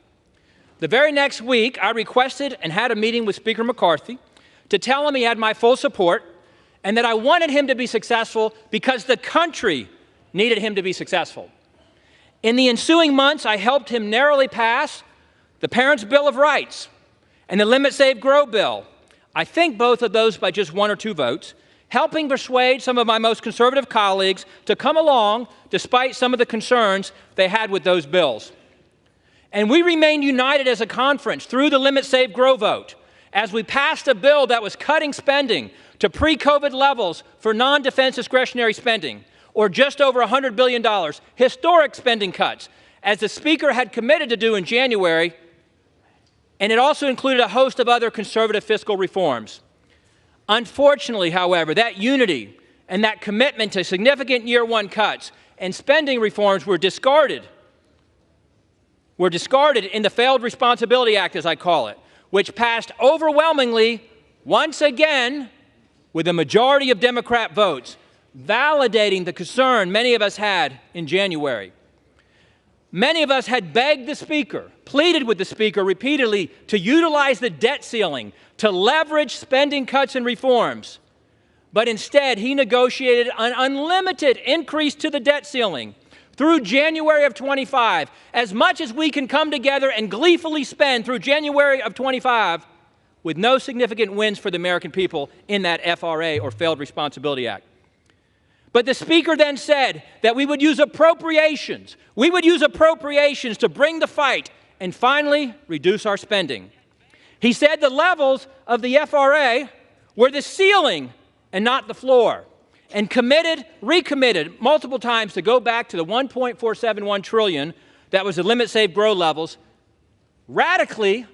The very next week, I requested and had a meeting with Speaker McCarthy to tell him he had my full support and that I wanted him to be successful because the country needed him to be successful. In the ensuing months, I helped him narrowly pass the Parents' Bill of Rights and the Limit, Save, Grow bill. I think both of those by just 1 or 2 votes, helping persuade some of my most conservative colleagues to come along despite some of the concerns they had with those bills. And we remained united as a conference through the Limit, Save, Grow vote as we passed a bill that was cutting spending to pre-COVID levels for non-defense discretionary spending, or just over $100 billion, historic spending cuts, as the Speaker had committed to do in January, and it also included a host of other conservative fiscal reforms. Unfortunately, however, that unity and that commitment to significant year 1 cuts and spending reforms were discarded in the Failed Responsibility Act, as I call it, which passed overwhelmingly, once again, with a majority of Democrat votes, validating the concern many of us had in January. Many of us had begged the Speaker, pleaded with the Speaker repeatedly to utilize the debt ceiling to leverage spending cuts and reforms. But instead, he negotiated an unlimited increase to the debt ceiling through January of 25, as much as we can come together and gleefully spend through January of 25 with no significant wins for the American people in that FRA, or Failed Responsibility Act. But the Speaker then said that we would use appropriations. We would use appropriations to bring the fight and finally reduce our spending. He said the levels of the FRA were the ceiling and not the floor, and recommitted multiple times to go back to the $1.471 trillion that was the Limit, Save, Grow levels, radically,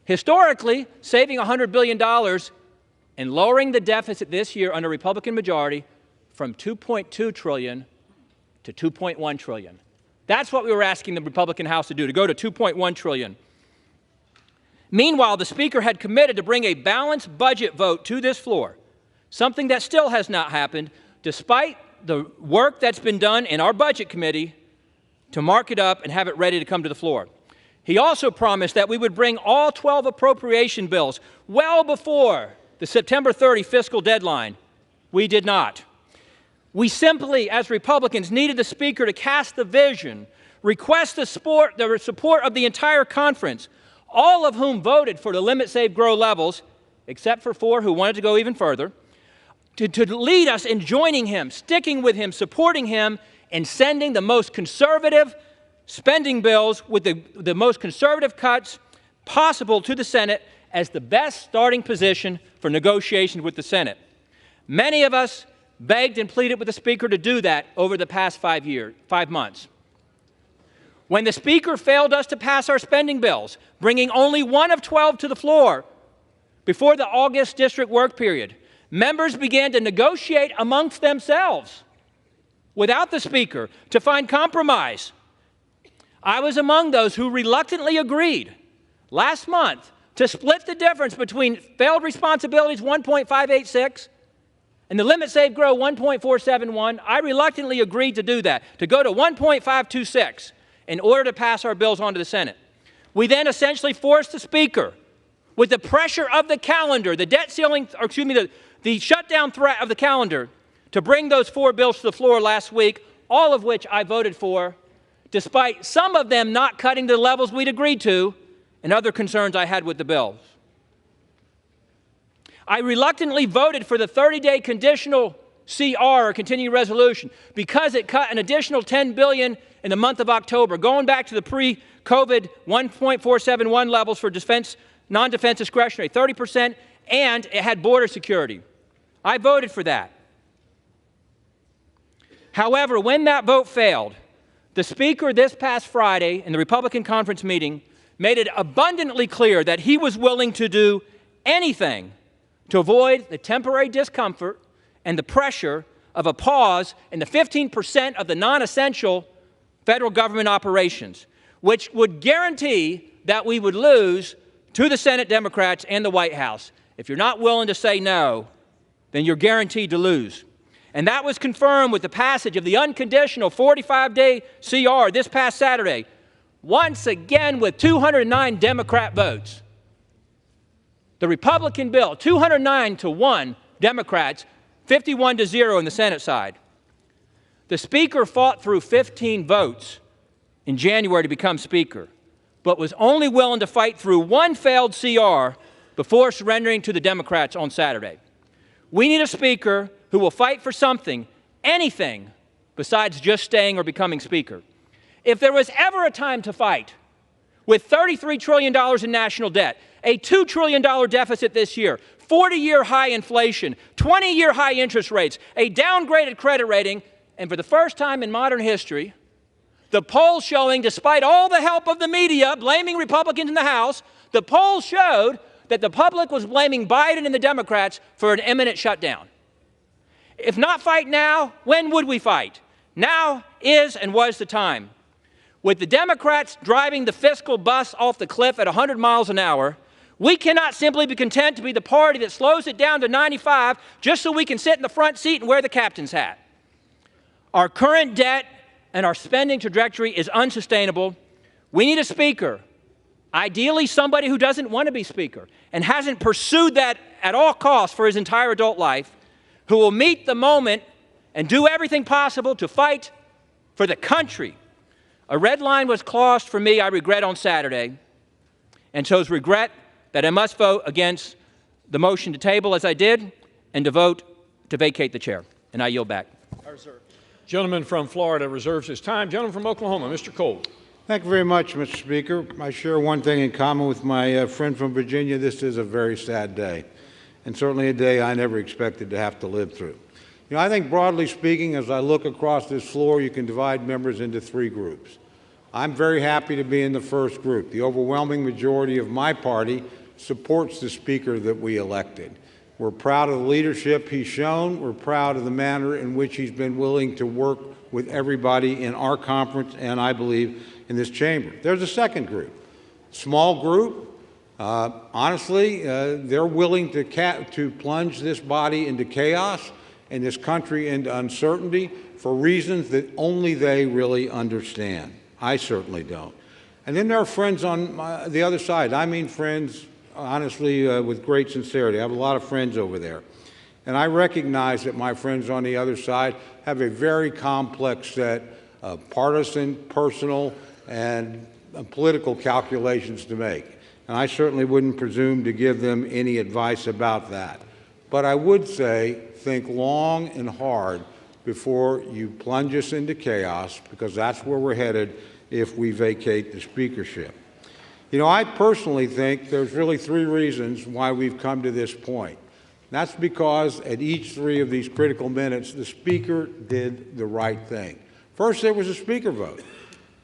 historically, saving $100 billion and lowering the deficit this year under Republican majority from $2.2 trillion to $2.1 trillion. That's what we were asking the Republican House to do, to go to $2.1 trillion. Meanwhile, the Speaker had committed to bring a balanced budget vote to this floor, something that still has not happened, despite the work that's been done in our Budget Committee to mark it up and have it ready to come to the floor. He also promised that we would bring all 12 appropriation bills well before the September 30 fiscal deadline. We did not. We simply, as Republicans, needed the Speaker to cast the vision, request the support of the entire conference, all of whom voted for the limit, save, grow levels, except for 4 who wanted to go even further, to lead us in joining him, sticking with him, supporting him, and sending the most conservative spending bills with the most conservative cuts possible to the Senate as the best starting position for negotiations with the Senate. Many of us begged and pleaded with the Speaker to do that over the past 5 months. When the Speaker failed us to pass our spending bills, bringing only 1 of 12 to the floor before the August district work period, members began to negotiate amongst themselves without the Speaker to find compromise. I was among those who reluctantly agreed last month to split the difference between failed responsibilities 1.586 and the limit, save, grow 1.471. I reluctantly agreed to do that, to go to 1.526 in order to pass our bills on to the Senate. We then essentially forced the Speaker, with the pressure of the calendar, the debt ceiling, or excuse me, the shutdown threat of the calendar, to bring those 4 bills to the floor last week, all of which I voted for, despite some of them not cutting to the levels we'd agreed to and other concerns I had with the bills. I reluctantly voted for the 30-day conditional CR, or continuing resolution, because it cut an additional $10 billion in the month of October, going back to the pre-COVID 1.471 levels for defense, non-defense discretionary, 30%, and it had border security. I voted for that. However, when that vote failed, the Speaker this past Friday in the Republican conference meeting made it abundantly clear that he was willing to do anything to avoid the temporary discomfort and the pressure of a pause in the 15% of the non-essential federal government operations, which would guarantee that we would lose to the Senate Democrats and the White House. If you're not willing to say no, then you're guaranteed to lose. And that was confirmed with the passage of the unconditional 45-day CR this past Saturday, once again with 209 Democrat votes. The Republican bill, 209 to 1 Democrats, 51 to 0 on the Senate side. The Speaker fought through 15 votes in January to become Speaker, but was only willing to fight through 1 failed CR before surrendering to the Democrats on Saturday. We need a Speaker who will fight for something, anything, besides just staying or becoming Speaker. If there was ever a time to fight, with $33 trillion in national debt, a $2 trillion deficit this year, 40-year high inflation, 20-year high interest rates, a downgraded credit rating, and for the first time in modern history, the polls showing, despite all the help of the media blaming Republicans in the House, the polls showed that the public was blaming Biden and the Democrats for an imminent shutdown. If not fight now, when would we fight? Now is and was the time. With the Democrats driving the fiscal bus off the cliff at 100 miles an hour, we cannot simply be content to be the party that slows it down to 95 just so we can sit in the front seat and wear the captain's hat. Our current debt and our spending trajectory is unsustainable. We need a Speaker, ideally somebody who doesn't want to be Speaker and hasn't pursued that at all costs for his entire adult life, who will meet the moment and do everything possible to fight for the country. A red line was crossed for me, I regret, on Saturday, and chose regret that I must vote against the motion to table as I did and to vote to vacate the chair. And I yield back. Gentleman from Florida reserves his time. Gentleman from Oklahoma, Mr. Cole. Thank you very much, Mr. Speaker. I share one thing in common with my friend from Virginia. This is a very sad day, and certainly a day I never expected to have to live through. You know, I think broadly speaking, as I look across this floor, you can divide members into 3 groups. I'm very happy to be in the first group. The overwhelming majority of my party supports the Speaker that we elected. We're proud of the leadership he's shown. We're proud of the manner in which he's been willing to work with everybody in our conference and, I believe, in this chamber. There's a second group, small group. Honestly, they're willing to plunge this body into chaos and this country into uncertainty for reasons that only they really understand. I certainly don't. And then there are friends on the other side. I mean friends, honestly, with great sincerity. I have a lot of friends over there. And I recognize that my friends on the other side have a very complex set of partisan, personal, and political calculations to make. And I certainly wouldn't presume to give them any advice about that. But I would say, think long and hard before you plunge us into chaos, because that's where we're headed if we vacate the speakership. You know, I personally think there's really three reasons why we've come to this point. That's because at each three of these critical minutes, the Speaker did the right thing. First, there was a Speaker vote.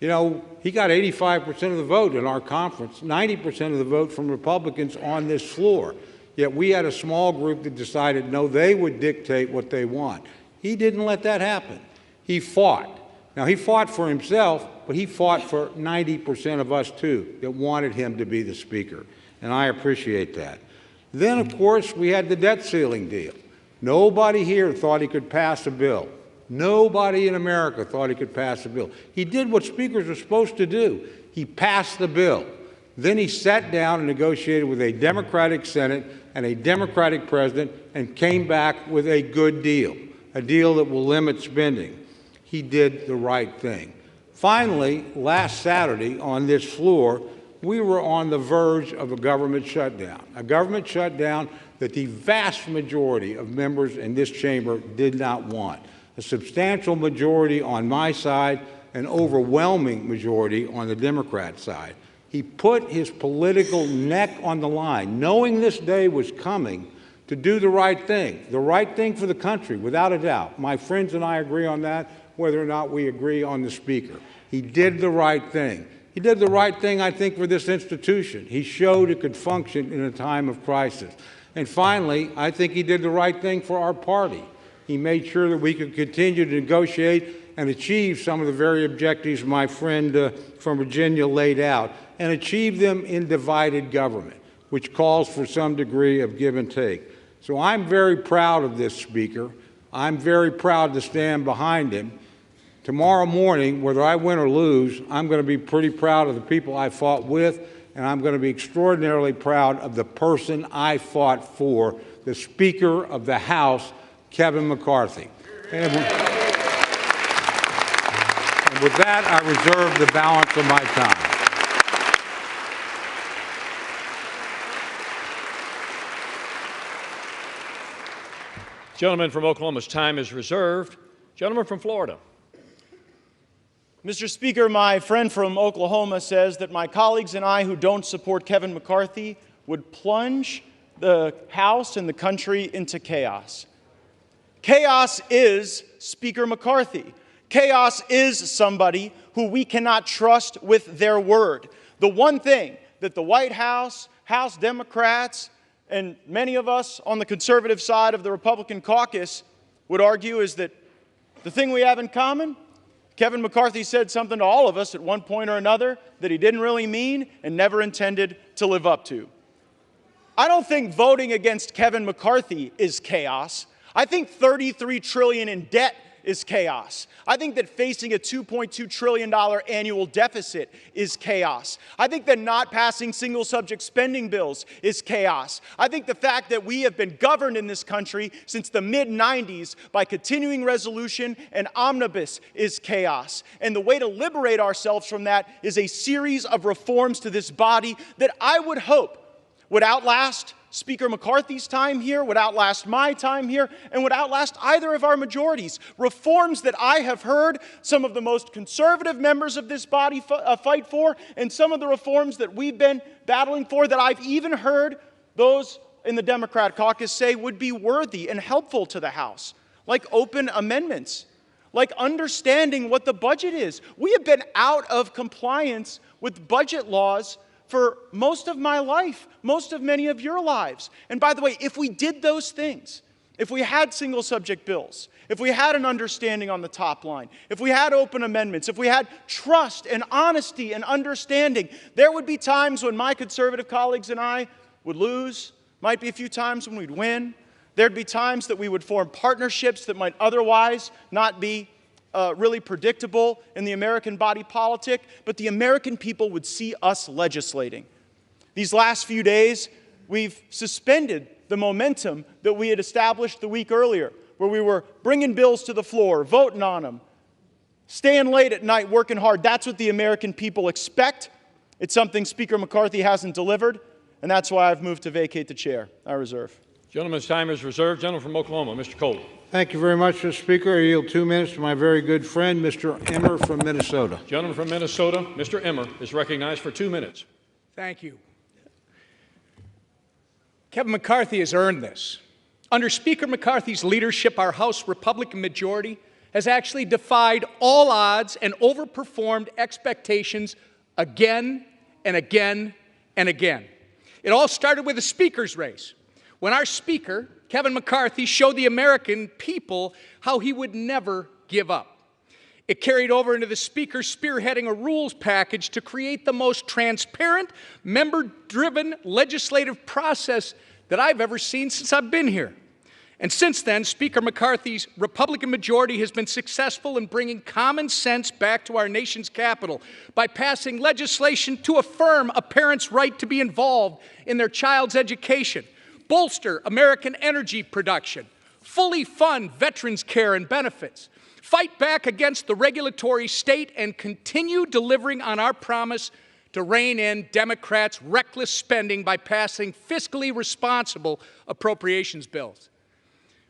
You know, he got 85% of the vote in our conference, 90% of the vote from Republicans on this floor. Yet we had a small group that decided, no, they would dictate what they want. He didn't let that happen. He fought. Now, he fought for himself, but he fought for 90% of us, too, that wanted him to be the Speaker. And I appreciate that. Then, of course, we had the debt ceiling deal. Nobody here thought he could pass a bill. Nobody in America thought he could pass a bill. He did what speakers are supposed to do. He passed the bill. Then he sat down and negotiated with a Democratic Senate and a Democratic president and came back with a good deal, a deal that will limit spending. He did the right thing. Finally, last Saturday on this floor, we were on the verge of a government shutdown that the vast majority of members in this chamber did not want. A substantial majority on my side, an overwhelming majority on the Democrat side. He put his political neck on the line, knowing this day was coming, to do the right thing for the country, without a doubt. My friends and I agree on that, whether or not we agree on the Speaker. He did the right thing. He did the right thing, I think, for this institution. He showed it could function in a time of crisis. And finally, I think he did the right thing for our party. He made sure that we could continue to negotiate and achieve some of the very objectives my friend from Virginia laid out, and achieve them in divided government, which calls for some degree of give and take. So I'm very proud of this Speaker. I'm very proud to stand behind him. Tomorrow morning, whether I win or lose, I'm going to be pretty proud of the people I fought with, and I'm going to be extraordinarily proud of the person I fought for, the Speaker of the House, Kevin McCarthy. And with that, I reserve the balance of my time. Gentleman from Oklahoma's time is reserved. Gentleman from Florida. Mr. Speaker, my friend from Oklahoma says that my colleagues and I who don't support Kevin McCarthy would plunge the House and the country into chaos. Chaos is Speaker McCarthy. Chaos is somebody who we cannot trust with their word. The one thing that the White House, House Democrats, and many of us on the conservative side of the Republican caucus would argue is that the thing we have in common, Kevin McCarthy said something to all of us at one point or another that he didn't really mean and never intended to live up to. I don't think voting against Kevin McCarthy is chaos. I think $33 trillion in debt is chaos. I think that facing a $2.2 trillion annual deficit is chaos. I think that not passing single subject spending bills is chaos. I think the fact that we have been governed in this country since the mid-90s by continuing resolution and omnibus is chaos. And the way to liberate ourselves from that is a series of reforms to this body that I would hope would outlast Speaker McCarthy's time here, would outlast my time here, and would outlast either of our majorities. Reforms that I have heard some of the most conservative members of this body fight for, and some of the reforms that we've been battling for that I've even heard those in the Democrat caucus say would be worthy and helpful to the House, like open amendments, like understanding what the budget is. We have been out of compliance with budget laws for most of my life, most of many of your lives. And by the way, if we did those things, if we had single subject bills, if we had an understanding on the top line, if we had open amendments, if we had trust and honesty and understanding, there would be times when my conservative colleagues and I would lose, might be a few times when we'd win. There'd be times that we would form partnerships that might otherwise not be really predictable in the American body politic, but the American people would see us legislating. These last few days, we've suspended the momentum that we had established the week earlier, where we were bringing bills to the floor, voting on them, staying late at night, working hard. That's what the American people expect. It's something Speaker McCarthy hasn't delivered, and that's why I've moved to vacate the chair. I reserve. Gentleman's time is reserved. Gentleman from Oklahoma, Mr. Cole. Thank you very much, Mr. Speaker. I yield 2 minutes to my very good friend, Mr. Emmer from Minnesota. Gentleman from Minnesota, Mr. Emmer, is recognized for 2 minutes. Thank you. Kevin McCarthy has earned this. Under Speaker McCarthy's leadership, our House Republican majority has actually defied all odds and overperformed expectations again and again and again. It all started with the Speaker's race, when our Speaker, Kevin McCarthy, showed the American people how he would never give up. It carried over into the Speaker spearheading a rules package to create the most transparent, member-driven legislative process that I've ever seen since I've been here. And since then, Speaker McCarthy's Republican majority has been successful in bringing common sense back to our nation's capital by passing legislation to affirm a parent's right to be involved in their child's education, bolster American energy production, fully fund veterans' care and benefits, fight back against the regulatory state, and continue delivering on our promise to rein in Democrats' reckless spending by passing fiscally responsible appropriations bills.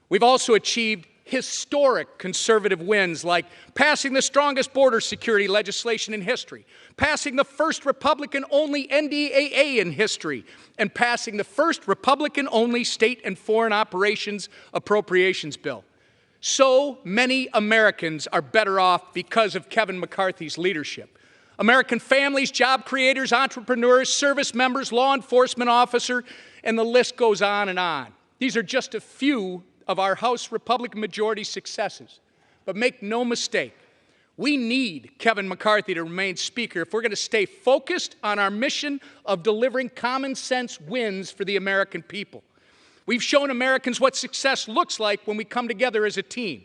We've also achieved historic conservative wins, like passing the strongest border security legislation in history, passing the first Republican-only NDAA in history, and passing the first Republican-only state and foreign operations appropriations bill. So many Americans are better off because of Kevin McCarthy's leadership. American families, job creators, entrepreneurs, service members, law enforcement officers, and the list goes on and on. These are just a few of our House Republican majority successes. But make no mistake, we need Kevin McCarthy to remain Speaker if we're going to stay focused on our mission of delivering common sense wins for the American people. We've shown Americans what success looks like when we come together as a team.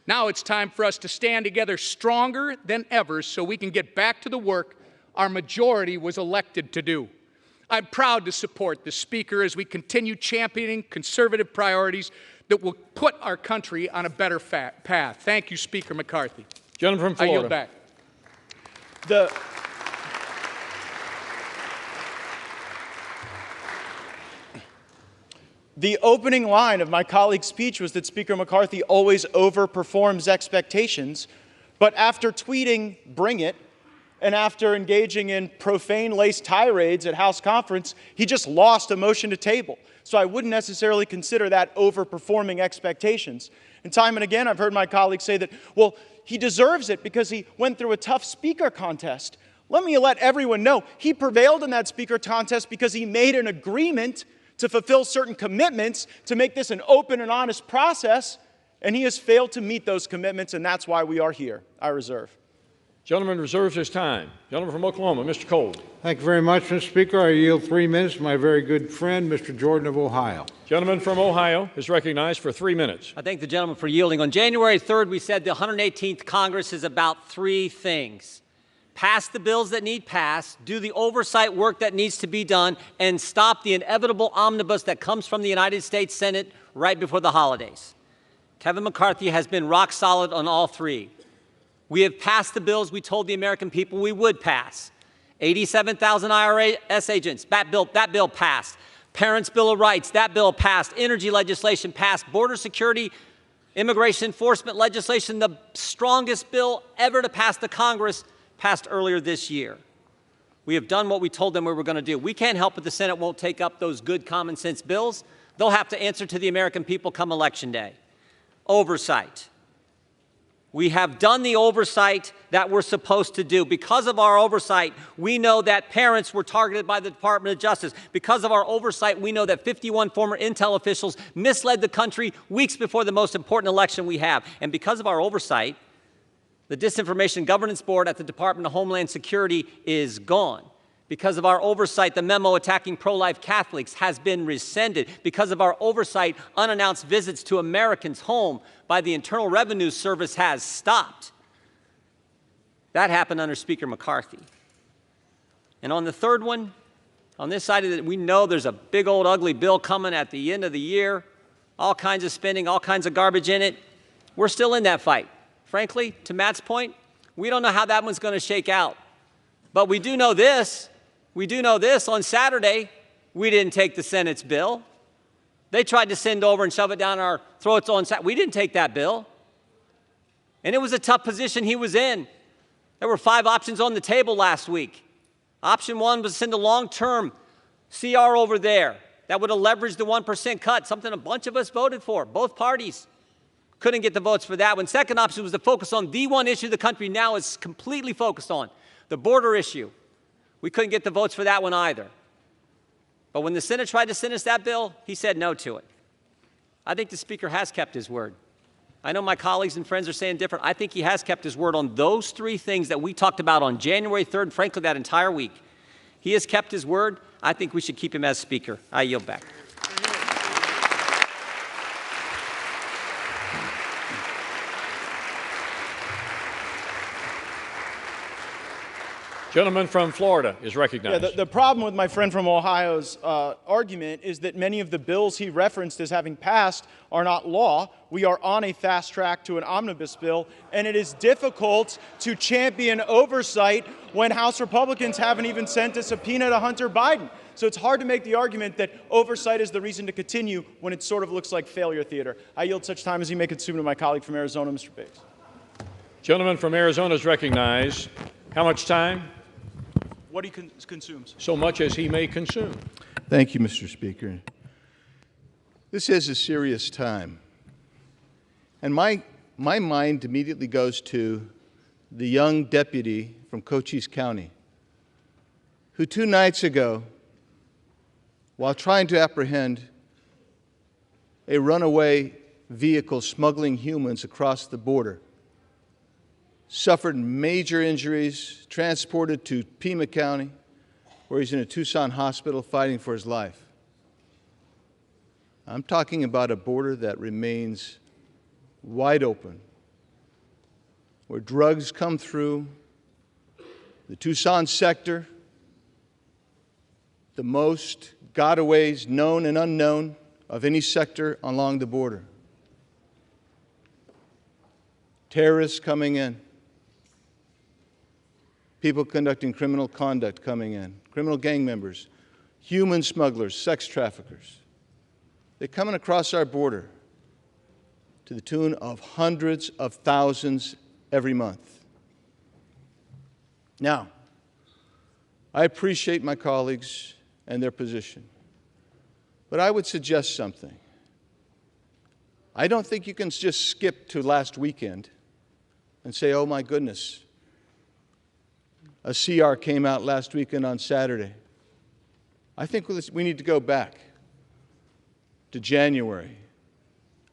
Now it's time for us to stand together stronger than ever so we can get back to the work our majority was elected to do. I'm proud to support the Speaker as we continue championing conservative priorities that will put our country on a better path. Thank you, Speaker McCarthy. Gentleman from Florida. I yield back. The opening line of my colleague's speech was that Speaker McCarthy always overperforms expectations, but after tweeting, "Bring it," and after engaging in profane-laced tirades at House conference, he just lost a motion to table. So I wouldn't necessarily consider that overperforming expectations. And time and again, I've heard my colleagues say that, well, he deserves it because he went through a tough speaker contest. Let me let everyone know, he prevailed in that speaker contest because he made an agreement to fulfill certain commitments to make this an open and honest process, and he has failed to meet those commitments, and that's why we are here. I reserve. Gentleman reserves his time. Gentleman from Oklahoma, Mr. Cole. Thank you very much, Mr. Speaker. I yield 3 minutes to my very good friend, Mr. Jordan of Ohio. Gentleman from Ohio is recognized for 3 minutes. I thank the gentleman for yielding. On January 3rd, we said the 118th Congress is about 3 things. Pass the bills that need passed, do the oversight work that needs to be done, and stop the inevitable omnibus that comes from the United States Senate right before the holidays. Kevin McCarthy has been rock solid on all 3. We have passed the bills we told the American people we would pass. 87,000 IRS agents, that bill passed. Parents' Bill of Rights, that bill passed. Energy legislation passed. Border security, immigration enforcement legislation, the strongest bill ever to pass the Congress, passed earlier this year. We have done what we told them we were going to do. We can't help it the Senate won't take up those good common sense bills. They'll have to answer to the American people come Election Day. Oversight. We have done the oversight that we're supposed to do. Because of our oversight, we know that parents were targeted by the Department of Justice. Because of our oversight, we know that 51 former Intel officials misled the country weeks before the most important election we have. And because of our oversight, the Disinformation Governance Board at the Department of Homeland Security is gone. Because of our oversight, the memo attacking pro-life Catholics has been rescinded. Because of our oversight, unannounced visits to Americans' home by the Internal Revenue Service has stopped. That happened under Speaker McCarthy. And on the third one, on this side of it, we know there's a big old ugly bill coming at the end of the year, all kinds of spending, all kinds of garbage in it. We're still in that fight. Frankly, to Matt's point, we don't know how that one's going to shake out. But we do know this. We do know this. On Saturday, we didn't take the Senate's bill. They tried to send over and shove it down our throats on Saturday. We didn't take that bill. And it was a tough position he was in. There were 5 options on the table last week. Option 1 was to send a long-term CR over there that would have leveraged the 1% cut, something a bunch of us voted for, both parties. Couldn't get the votes for that one. Second option was to focus on the one issue the country now is completely focused on, the border issue. We couldn't get the votes for that one either. But when the Senate tried to send us that bill, he said no to it. I think the Speaker has kept his word. I know my colleagues and friends are saying different. I think he has kept his word on those 3 things that we talked about on January 3rd, and frankly, that entire week. He has kept his word. I think we should keep him as Speaker. I yield back. Gentleman from Florida is recognized. Yeah, the problem with my friend from Ohio's argument is that many of the bills he referenced as having passed are not law. We are on a fast track to an omnibus bill, and it is difficult to champion oversight when House Republicans haven't even sent a subpoena to Hunter Biden. So it's hard to make the argument that oversight is the reason to continue when it sort of looks like failure theater. I yield such time as you may consume to my colleague from Arizona, Mr. Bates. Gentleman from Arizona is recognized. How much time? What he consumes. So much as he may consume. Thank you, Mr. Speaker. This is a serious time. And my mind immediately goes to the young deputy from Cochise County who 2 nights ago, while trying to apprehend a runaway vehicle smuggling humans across the border, suffered major injuries, transported to Pima County, where he's in a Tucson hospital fighting for his life. I'm talking about a border that remains wide open, where drugs come through the Tucson sector, the most gotaways known and unknown of any sector along the border. Terrorists coming in. People conducting criminal conduct coming in, criminal gang members, human smugglers, sex traffickers. They're coming across our border to the tune of hundreds of thousands every month. Now, I appreciate my colleagues and their position, but I would suggest something. I don't think you can just skip to last weekend and say, oh my goodness, a CR came out last weekend on Saturday. I think we need to go back to January.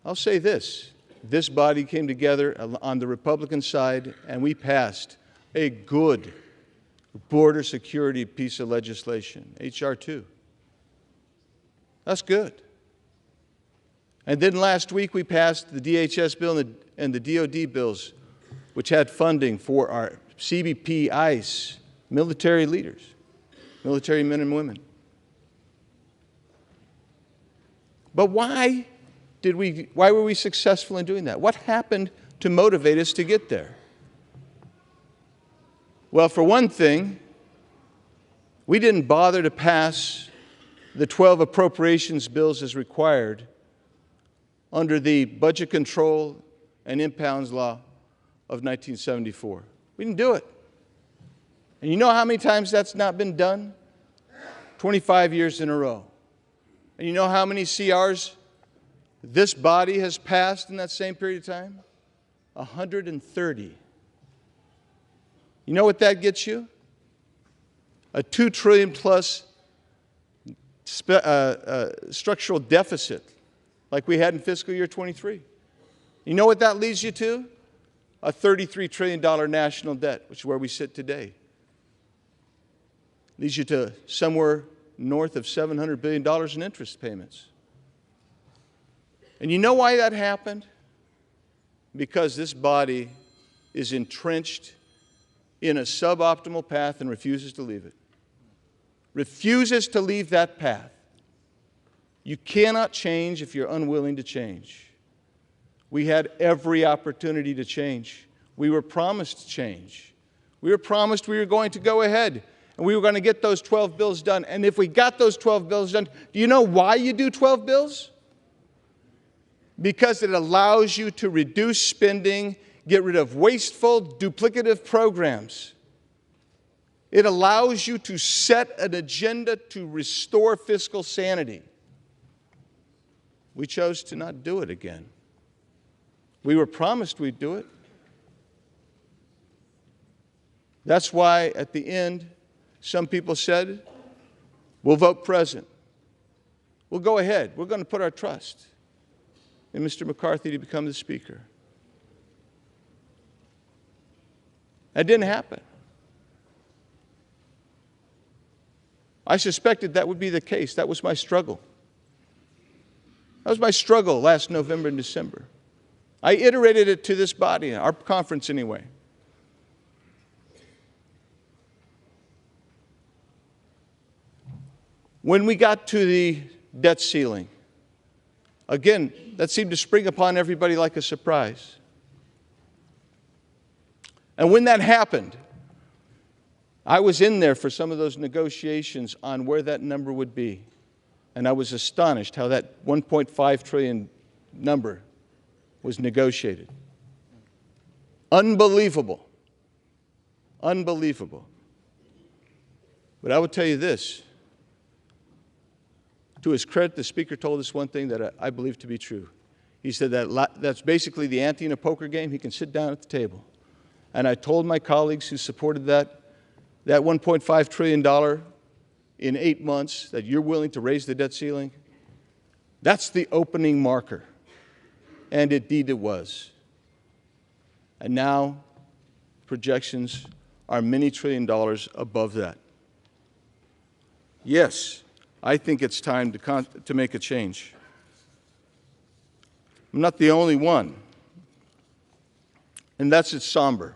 I'll say this. This body came together on the Republican side, and we passed a good border security piece of legislation, H.R. 2. That's good. And then last week we passed the DHS bill and the DOD bills, which had funding for our CBP, ICE, military leaders, military men and women. But why were we successful in doing that? What happened to motivate us to get there? Well, for one thing, we didn't bother to pass the 12 appropriations bills as required under the Budget Control and Impounds Law of 1974. We didn't do it. And you know how many times that's not been done? 25 years in a row. And you know how many CRs this body has passed in that same period of time? 130. You know what that gets you? A $2 trillion plus structural deficit like we had in fiscal year 23. You know what that leads you to? A $33 trillion national debt, which is where we sit today. Leads you to somewhere north of $700 billion in interest payments. And you know why that happened? Because this body is entrenched in a suboptimal path and refuses to leave it. Refuses to leave that path. You cannot change if you're unwilling to change. We had every opportunity to change. We were promised change. We were promised we were going to go ahead and we were going to get those 12 bills done. And if we got those 12 bills done, do you know why you do 12 bills? Because it allows you to reduce spending, get rid of wasteful, duplicative programs. It allows you to set an agenda to restore fiscal sanity. We chose to not do it again. We were promised we'd do it. That's why at the end, some people said, we'll vote present. We'll go ahead. We're going to put our trust in Mr. McCarthy to become the Speaker. That didn't happen. I suspected that would be the case. That was my struggle. That was my struggle last November and December. I iterated it to this body, our conference anyway. When we got to the debt ceiling, again, that seemed to spring upon everybody like a surprise. And when that happened, I was in there for some of those negotiations on where that number would be. And I was astonished how that $1.5 trillion number was negotiated. Unbelievable. Unbelievable. But I will tell you this. To his credit, the Speaker told us one thing that I believe to be true. He said that's basically the ante in a poker game. He can sit down at the table. And I told my colleagues who supported that $1.5 trillion in 8 months, that you're willing to raise the debt ceiling, that's the opening marker. And indeed it was. And now projections are many $1 trillion above that. Yes, I think it's time to make a change. I'm not the only one. And that's it's somber.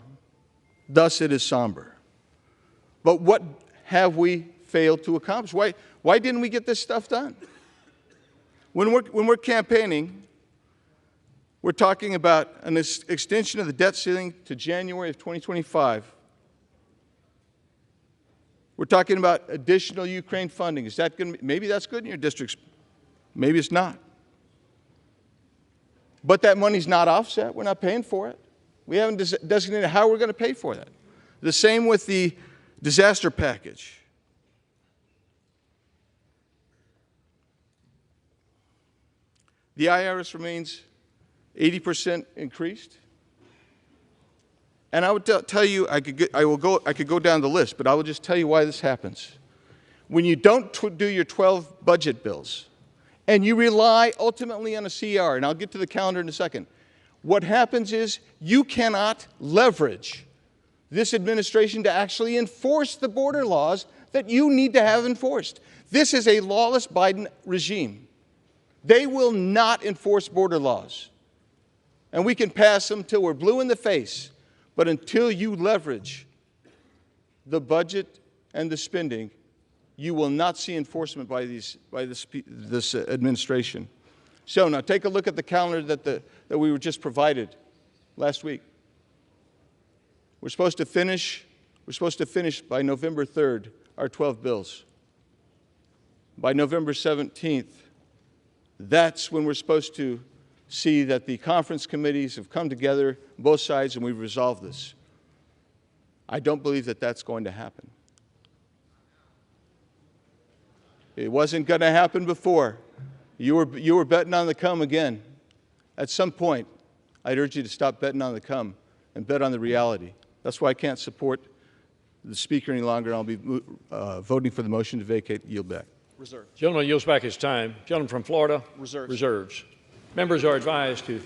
Thus it is somber. But what have we failed to accomplish? Why didn't we get this stuff done? When we're campaigning, we're talking about an extension of the debt ceiling to January of 2025. We're talking about additional Ukraine funding. Is that going to be, maybe that's good in your districts. Maybe it's not. But that money's not offset. We're not paying for it. We haven't designated how we're going to pay for that. The same with the disaster package. The IRS remains 80% increased. And I would tell you, I could go down the list, but I will just tell you why this happens. When you don't do your 12 budget bills, and you rely ultimately on a CR, and I'll get to the calendar in a second, what happens is you cannot leverage this administration to actually enforce the border laws that you need to have enforced. This is a lawless Biden regime. They will not enforce border laws. And we can pass them till we're blue in the face. But until you leverage the budget and the spending, you will not see enforcement by this administration. So now take a look at the calendar that we were just provided last week. We're supposed to finish by November 3rd our 12 bills. By November 17th, that's when we're supposed to see that the conference committees have come together, both sides, and we've resolved this. I don't believe that that's going to happen. It wasn't going to happen before. You were betting on the come again. At some point, I'd urge you to stop betting on the come and bet on the reality. That's why I can't support the Speaker any longer, and I'll be voting for the motion to vacate. Yield back. Reserve. Gentleman yields back his time. Gentleman from Florida. Reserves. Reserves. Members are advised to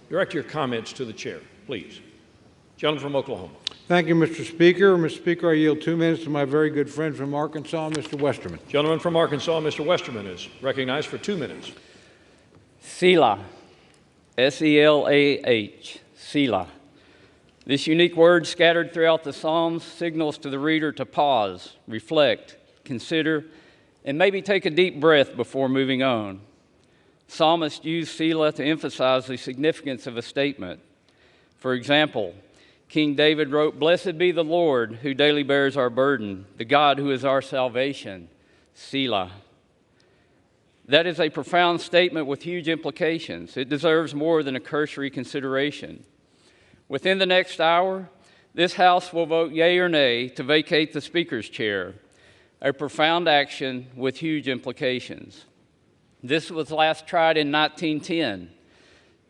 direct your comments to the chair, please. Gentleman from Oklahoma. Thank you, Mr. Speaker. Mr. Speaker, I yield 2 minutes to my very good friend from Arkansas, Mr. Westerman. Gentleman from Arkansas, Mr. Westerman, is recognized for 2 minutes. Selah, S-E-L-A-H, Selah. This unique word scattered throughout the Psalms signals to the reader to pause, reflect, consider, and maybe take a deep breath before moving on. Psalmists use Selah to emphasize the significance of a statement. For example, King David wrote, "Blessed be the Lord who daily bears our burden, the God who is our salvation, Selah." That is a profound statement with huge implications. It deserves more than a cursory consideration. Within the next hour, this House will vote yea or nay to vacate the Speaker's chair, a profound action with huge implications. This was last tried in 1910.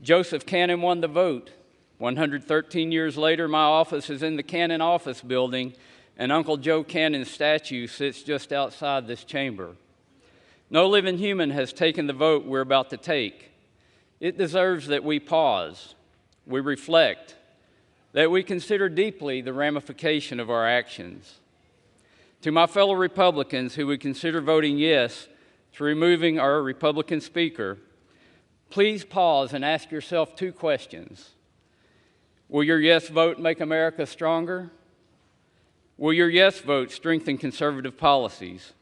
Joseph Cannon won the vote. 113 years later, my office is in the Cannon Office Building, and Uncle Joe Cannon's statue sits just outside this chamber. No living human has taken the vote we're about to take. It deserves that we pause, we reflect, that we consider deeply the ramification of our actions. To my fellow Republicans who would consider voting yes to removing our Republican Speaker, please pause and ask yourself 2 questions. Will your yes vote make America stronger? Will your yes vote strengthen conservative policies?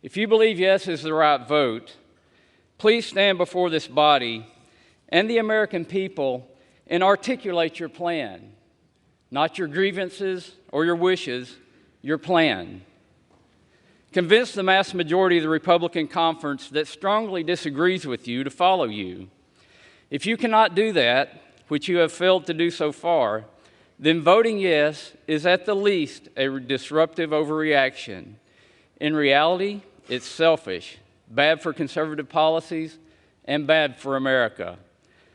If you believe yes is the right vote, please stand before this body and the American people and articulate your plan, not your grievances or your wishes, your plan. Convince the mass majority of the Republican conference that strongly disagrees with you to follow you. If you cannot do that, which you have failed to do so far, then voting yes is at the least a disruptive overreaction. In reality, it's selfish, bad for conservative policies, and bad for America.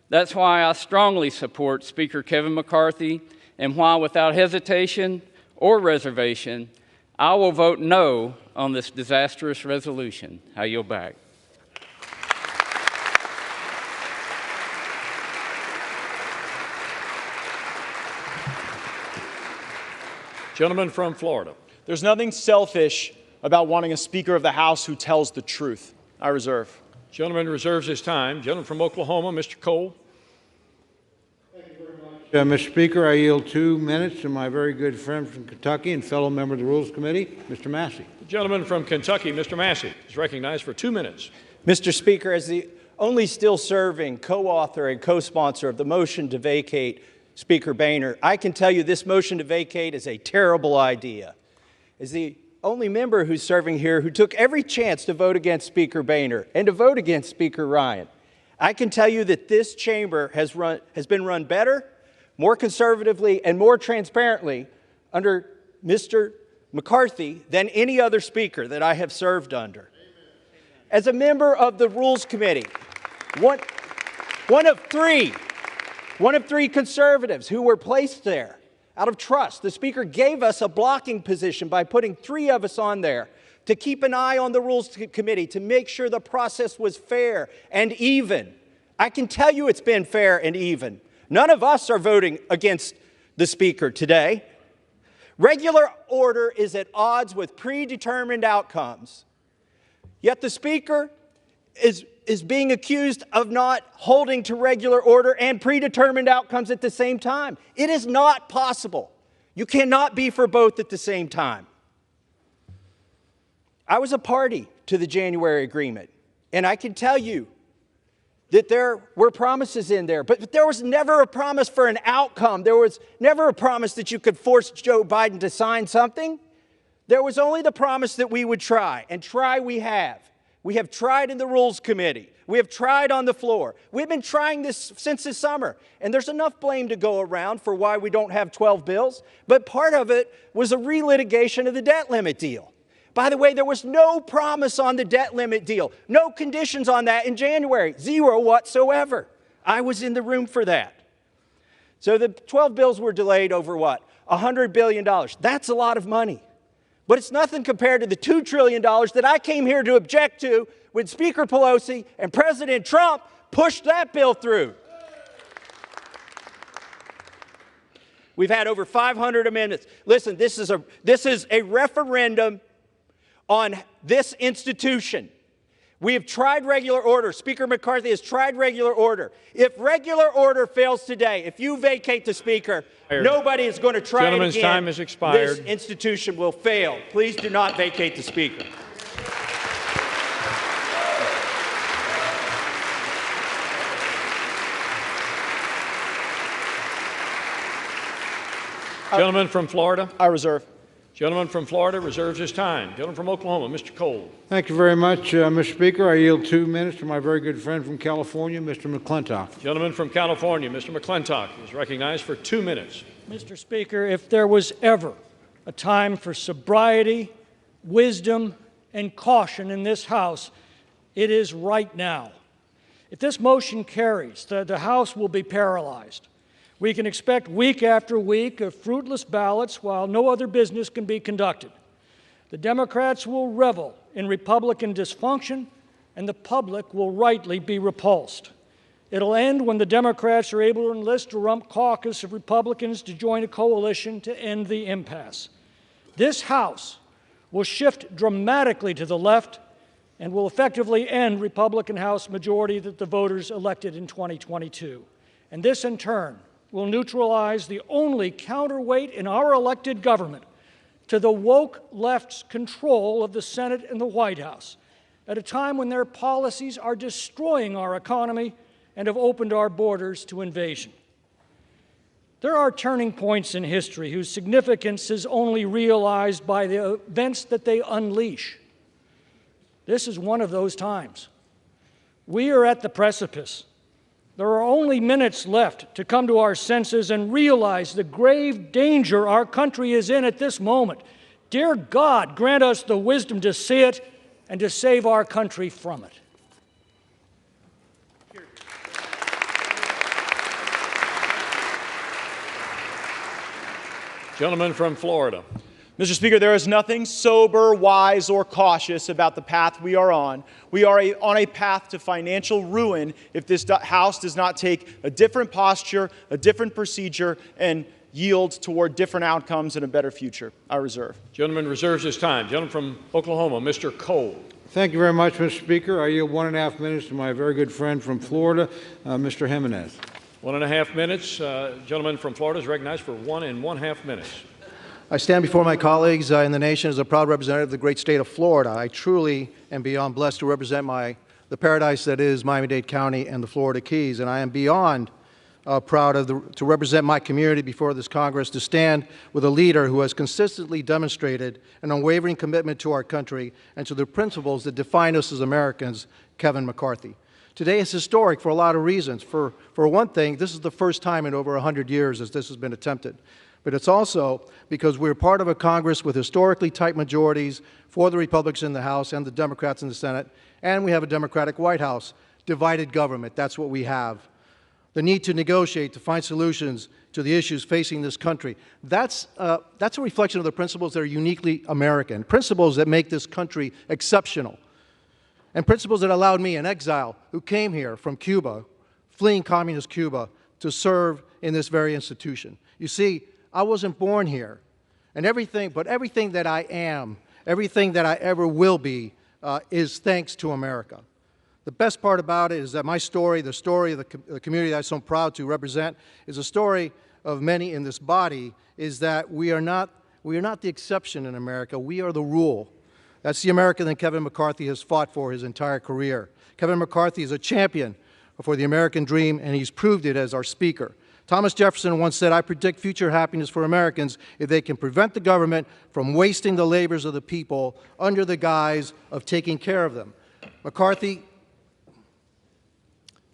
That's why I strongly support Speaker Kevin McCarthy, and why, without hesitation or reservation, I will vote no on this disastrous resolution. I yield back. Gentleman from Florida. There's nothing selfish about wanting a Speaker of the House who tells the truth. I reserve. Gentleman reserves his time. Gentleman from Oklahoma, Mr. Cole. Mr. Speaker, I yield 2 minutes to my very good friend from Kentucky and fellow member of the Rules Committee, Mr. Massey. The gentleman from Kentucky, Mr. Massey, is recognized for 2 minutes. Mr. Speaker, as the only still serving co-author and co-sponsor of the motion to vacate Speaker Boehner, I can tell you this motion to vacate is a terrible idea. As the only member who's serving here who took every chance to vote against Speaker Boehner and to vote against Speaker Ryan, I can tell you that this chamber has been run better, more conservatively, and more transparently under Mr. McCarthy than any other speaker that I have served under. As a member of the Rules Committee, one of three conservatives who were placed there out of trust, the Speaker gave us a blocking position by putting 3 of us on there to keep an eye on the Rules Committee to make sure the process was fair and even. I can tell you it's been fair and even. None of us are voting against the Speaker today. Regular order is at odds with predetermined outcomes. Yet the Speaker is being accused of not holding to regular order and predetermined outcomes at the same time. It is not possible. You cannot be for both at the same time. I was a party to the January agreement, and I can tell you that there were promises in there, but there was never a promise for an outcome. There was never a promise that you could force Joe Biden to sign something. There was only the promise that we would try, and try we have. We have tried in the Rules Committee. We have tried on the floor. We've been trying this since the summer, and there's enough blame to go around for why we don't have 12 bills, but part of it was a relitigation of the debt limit deal. By the way, there was no promise on the debt limit deal, no conditions on that in January, 0 whatsoever. I was in the room for that. So the 12 bills were delayed over what? $100 billion. That's a lot of money. But it's nothing compared to the $2 trillion that I came here to object to when Speaker Pelosi and President Trump pushed that bill through. We've had over 500 amendments. Listen, this is a referendum on this institution. We have tried regular order. Speaker McCarthy has tried regular order. If regular order fails today, if you vacate the Speaker, nobody is going to try it again. Gentleman's time has expired. This institution will fail. Please do not vacate the Speaker. Gentleman from Florida. I reserve. Gentleman from Florida reserves his time. Gentleman from Oklahoma, Mr. Cole. Thank you very much, Mr. Speaker. I yield 2 minutes to my very good friend from California, Mr. McClintock. Gentleman from California, Mr. McClintock, is recognized for 2 minutes. Mr. Speaker, if there was ever a time for sobriety, wisdom, and caution in this House, it is right now. If this motion carries, the House will be paralyzed. We can expect week after week of fruitless ballots while no other business can be conducted. The Democrats will revel in Republican dysfunction, and the public will rightly be repulsed. It'll end when the Democrats are able to enlist a rump caucus of Republicans to join a coalition to end the impasse. This House will shift dramatically to the left and will effectively end Republican House majority that the voters elected in 2022. And this, in turn, will neutralize the only counterweight in our elected government to the woke left's control of the Senate and the White House at a time when their policies are destroying our economy and have opened our borders to invasion. There are turning points in history whose significance is only realized by the events that they unleash. This is one of those times. We are at the precipice. There are only minutes left to come to our senses and realize the grave danger our country is in at this moment. Dear God, grant us the wisdom to see it and to save our country from it. Gentleman from Florida. Mr. Speaker, there is nothing sober, wise, or cautious about the path we are on. We are on a path to financial ruin if this House does not take a different posture, a different procedure, and yield toward different outcomes and a better future. I reserve. Gentleman reserves his time. Gentleman from Oklahoma, Mr. Cole. Thank you very much, Mr. Speaker. I yield 1.5 minutes to my very good friend from Florida, Mr. Jimenez. 1.5 minutes. Gentleman from Florida is recognized for 1.5 minutes. I stand before my colleagues in the nation as a proud representative of the great state of Florida. I truly am beyond blessed to represent the paradise that is Miami-Dade County and the Florida Keys, and I am beyond proud to represent my community before this Congress, to stand with a leader who has consistently demonstrated an unwavering commitment to our country and to the principles that define us as Americans, Kevin McCarthy. Today is historic for a lot of reasons. For one thing, this is the first time in over 100 years that this has been attempted. But it's also because we're part of a Congress with historically tight majorities for the Republicans in the House and the Democrats in the Senate, and we have a Democratic White House. Divided government, that's what we have. The need to negotiate, to find solutions to the issues facing this country. That's a reflection of the principles that are uniquely American, principles that make this country exceptional, and principles that allowed me, an exile who came here from Cuba, fleeing communist Cuba, to serve in this very institution. You see, I wasn't born here, and everything that I am, everything that I ever will be, is thanks to America. The best part about it is that my story, the story of the community that I'm so proud to represent, is a story of many in this body, is that we are not the exception in America, we are the rule. That's the America that Kevin McCarthy has fought for his entire career. Kevin McCarthy is a champion for the American dream, and he's proved it as our Speaker. Thomas Jefferson once said, "I predict future happiness for Americans if they can prevent the government from wasting the labors of the people under the guise of taking care of them." McCarthy.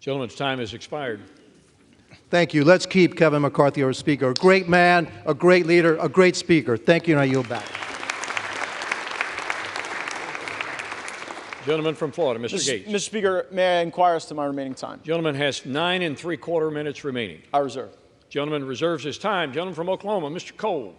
Gentleman's time has expired. Thank you. Let's keep Kevin McCarthy our Speaker. A great man, a great leader, a great Speaker. Thank you, and I yield back. Gentleman from Florida, Mr. Gaetz. Mr. Speaker, may I inquire as to my remaining time? Gentleman has 9 3/4 minutes remaining. I reserve. Gentleman reserves his time. Gentleman from Oklahoma, Mr. Cole.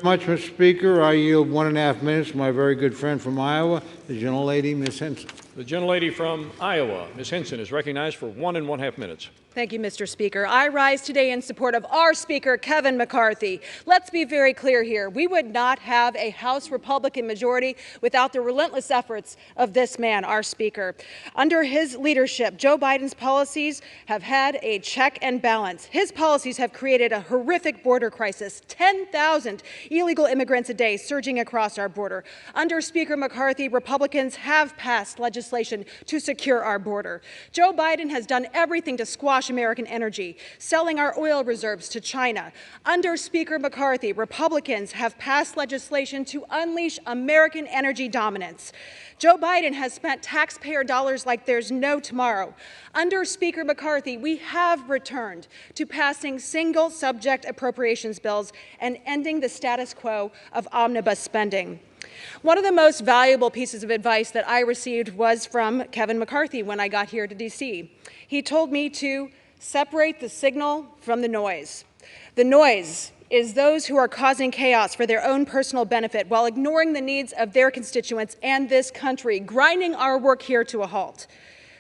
Much, Mr. Speaker. I yield 1.5 minutes to my very good friend from Iowa, the gentlelady, Ms. Henson. The gentlelady from Iowa, Ms. Henson, is recognized for 1.5 minutes. Thank you, Mr. Speaker. I rise today in support of our Speaker, Kevin McCarthy. Let's be very clear here. We would not have a House Republican majority without the relentless efforts of this man, our Speaker. Under his leadership, Joe Biden's policies have had a check and balance. His policies have created a horrific border crisis, 10,000 illegal immigrants a day surging across our border. Under Speaker McCarthy, Republicans have passed legislation to secure our border. Joe Biden has done everything to squash American energy, selling our oil reserves to China. Under Speaker McCarthy, Republicans have passed legislation to unleash American energy dominance. Joe Biden has spent taxpayer dollars like there's no tomorrow. Under Speaker McCarthy, we have returned to passing single-subject appropriations bills and ending the status quo of omnibus spending. One of the most valuable pieces of advice that I received was from Kevin McCarthy when I got here to D.C. He told me to separate the signal from the noise. The noise is those who are causing chaos for their own personal benefit while ignoring the needs of their constituents and this country, grinding our work here to a halt.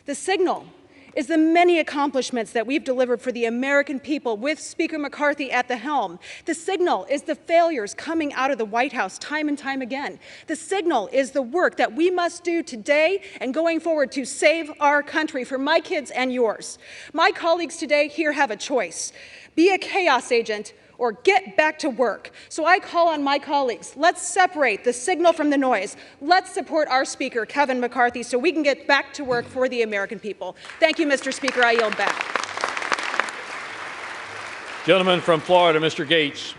The signal is the many accomplishments that we've delivered for the American people with Speaker McCarthy at the helm. The signal is the failures coming out of the White House time and time again. The signal is the work that we must do today and going forward to save our country for my kids and yours. My colleagues today here have a choice. Be a chaos agent or get back to work. So I call on my colleagues, let's separate the signal from the noise. Let's support our Speaker, Kevin McCarthy, so we can get back to work for the American people. Thank you, Mr. Speaker. I yield back. Gentleman from Florida, Mr. Gaetz.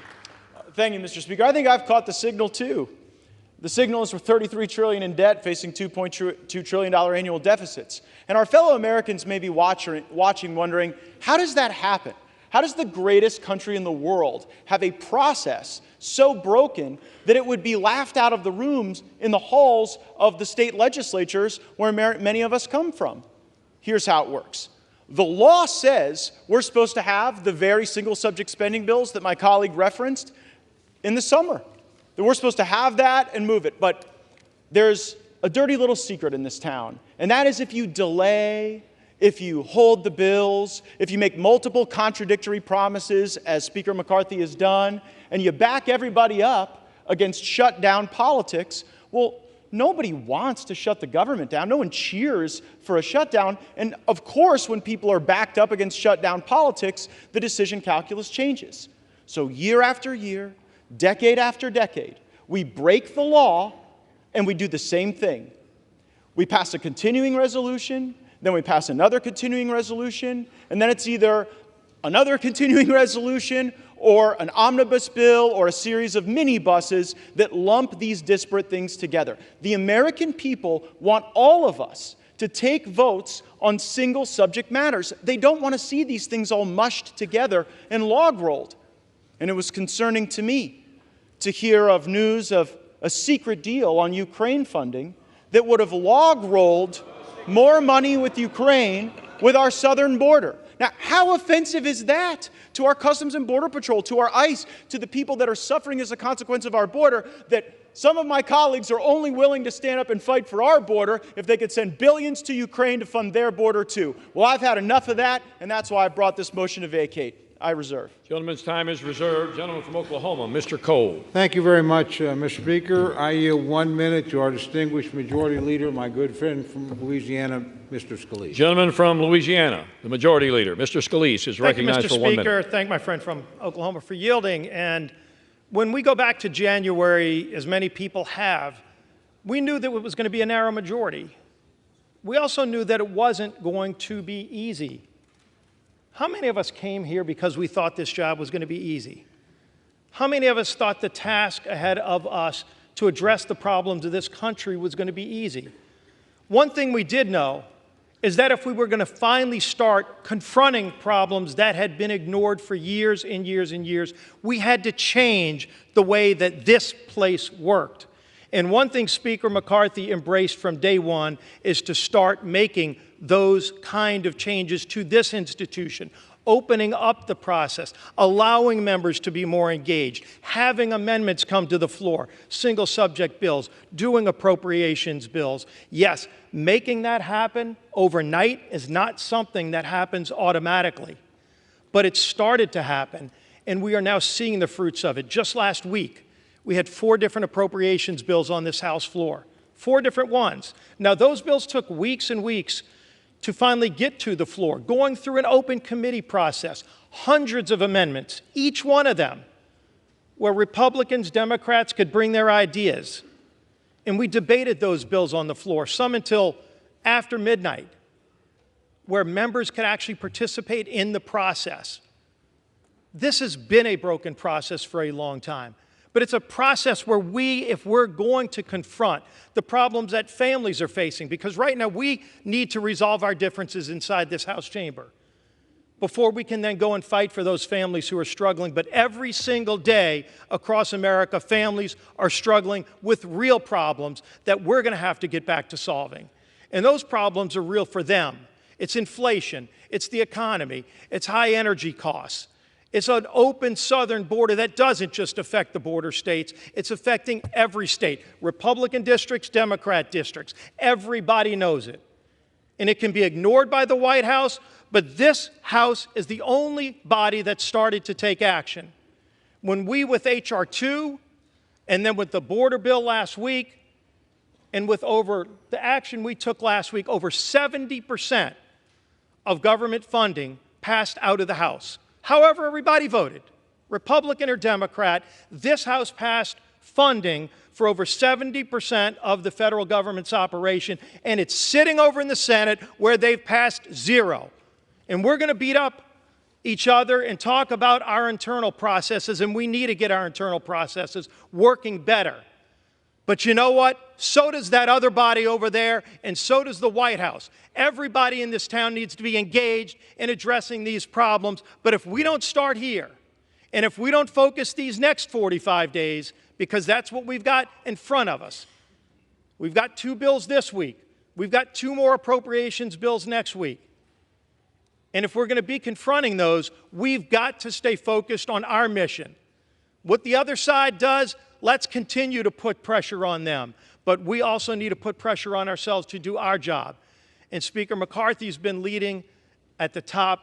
Thank you, Mr. Speaker. I think I've caught the signal, too. The signal is for $33 trillion in debt, facing $2.2 trillion annual deficits. And our fellow Americans may be watching, wondering, how does that happen? How does the greatest country in the world have a process so broken that it would be laughed out of the rooms in the halls of the state legislatures where many of us come from? Here's how it works. The law says we're supposed to have the very single-subject spending bills that my colleague referenced in the summer. That we're supposed to have that and move it. But there's a dirty little secret in this town, and that is if you delay, if you hold the bills, if you make multiple contradictory promises, as Speaker McCarthy has done, and you back everybody up against shutdown politics, well, nobody wants to shut the government down. No one cheers for a shutdown. And of course, when people are backed up against shutdown politics, the decision calculus changes. So year after year, decade after decade, we break the law and we do the same thing. We pass a continuing resolution, then we pass another continuing resolution, and then it's either another continuing resolution or an omnibus bill or a series of minibuses that lump these disparate things together. The American people want all of us to take votes on single subject matters. They don't want to see these things all mushed together and log-rolled. And it was concerning to me to hear of news of a secret deal on Ukraine funding that would have log-rolled more money with Ukraine with our southern border. Now, how offensive is that to our Customs and Border Patrol, to our ICE, to the people that are suffering as a consequence of our border, that some of my colleagues are only willing to stand up and fight for our border if they could send billions to Ukraine to fund their border too? Well, I've had enough of that, and that's why I brought this motion to vacate. I reserve. Gentleman's time is reserved. Gentleman from Oklahoma, Mr. Cole. Thank you very much, Mr. Speaker. I yield 1 minute to our distinguished Majority Leader, my good friend from Louisiana, Mr. Scalise. Gentleman from Louisiana, the Majority Leader, Mr. Scalise, is recognized for 1 minute. Thank you, Mr. Speaker. Thank my friend from Oklahoma for yielding. And when we go back to January, as many people have, we knew that it was going to be a narrow majority. We also knew that it wasn't going to be easy. How many of us came here because we thought this job was going to be easy? How many of us thought the task ahead of us to address the problems of this country was going to be easy? One thing we did know is that if we were going to finally start confronting problems that had been ignored for years and years and years, we had to change the way that this place worked. And one thing Speaker McCarthy embraced from day one is to start making those kind of changes to this institution, opening up the process, allowing members to be more engaged, having amendments come to the floor, single subject bills, doing appropriations bills. Yes, making that happen overnight is not something that happens automatically, but it started to happen, and we are now seeing the fruits of it. Just last week, we had 4 different appropriations bills on this House floor, 4 different ones. Now, those bills took weeks and weeks to finally get to the floor, going through an open committee process, hundreds of amendments, each one of them, where Republicans, Democrats could bring their ideas. And we debated those bills on the floor, some until after midnight, where members could actually participate in the process. This has been a broken process for a long time. But it's a process where if we're going to confront the problems that families are facing, because right now we need to resolve our differences inside this House chamber before we can then go and fight for those families who are struggling. But every single day across America, families are struggling with real problems that we're going to have to get back to solving. And those problems are real for them. It's inflation, it's the economy, it's high energy costs. It's an open southern border that doesn't just affect the border states. It's affecting every state, Republican districts, Democrat districts. Everybody knows it. And it can be ignored by the White House, but this House is the only body that started to take action. When we, with H.R. 2, and then with the border bill last week, and with the action we took last week, over 70% of government funding passed out of the House. However everybody voted, Republican or Democrat, this House passed funding for over 70% of the federal government's operation, and it's sitting over in the Senate where they've passed 0. And we're going to beat up each other and talk about our internal processes, and we need to get our internal processes working better. But you know what? So does that other body over there, and so does the White House. Everybody in this town needs to be engaged in addressing these problems. But if we don't start here, and if we don't focus these next 45 days, because that's what we've got in front of us. We've got 2 bills this week. We've got 2 more appropriations bills next week. And if we're going to be confronting those, we've got to stay focused on our mission. What the other side does, let's continue to put pressure on them. But we also need to put pressure on ourselves to do our job. And Speaker McCarthy's been leading at the top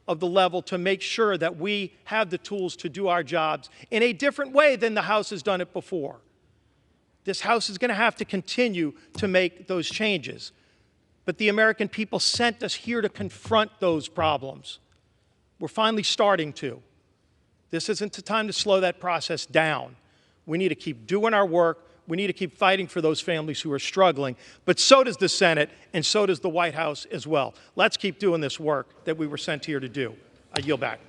of the level to make sure that we have the tools to do our jobs in a different way than the House has done it before. This House is going to have to continue to make those changes. But the American people sent us here to confront those problems. We're finally starting to. This isn't the time to slow that process down. We need to keep doing our work. We need to keep fighting for those families who are struggling. But so does the Senate, and so does the White House as well. Let's keep doing this work that we were sent here to do. I yield back.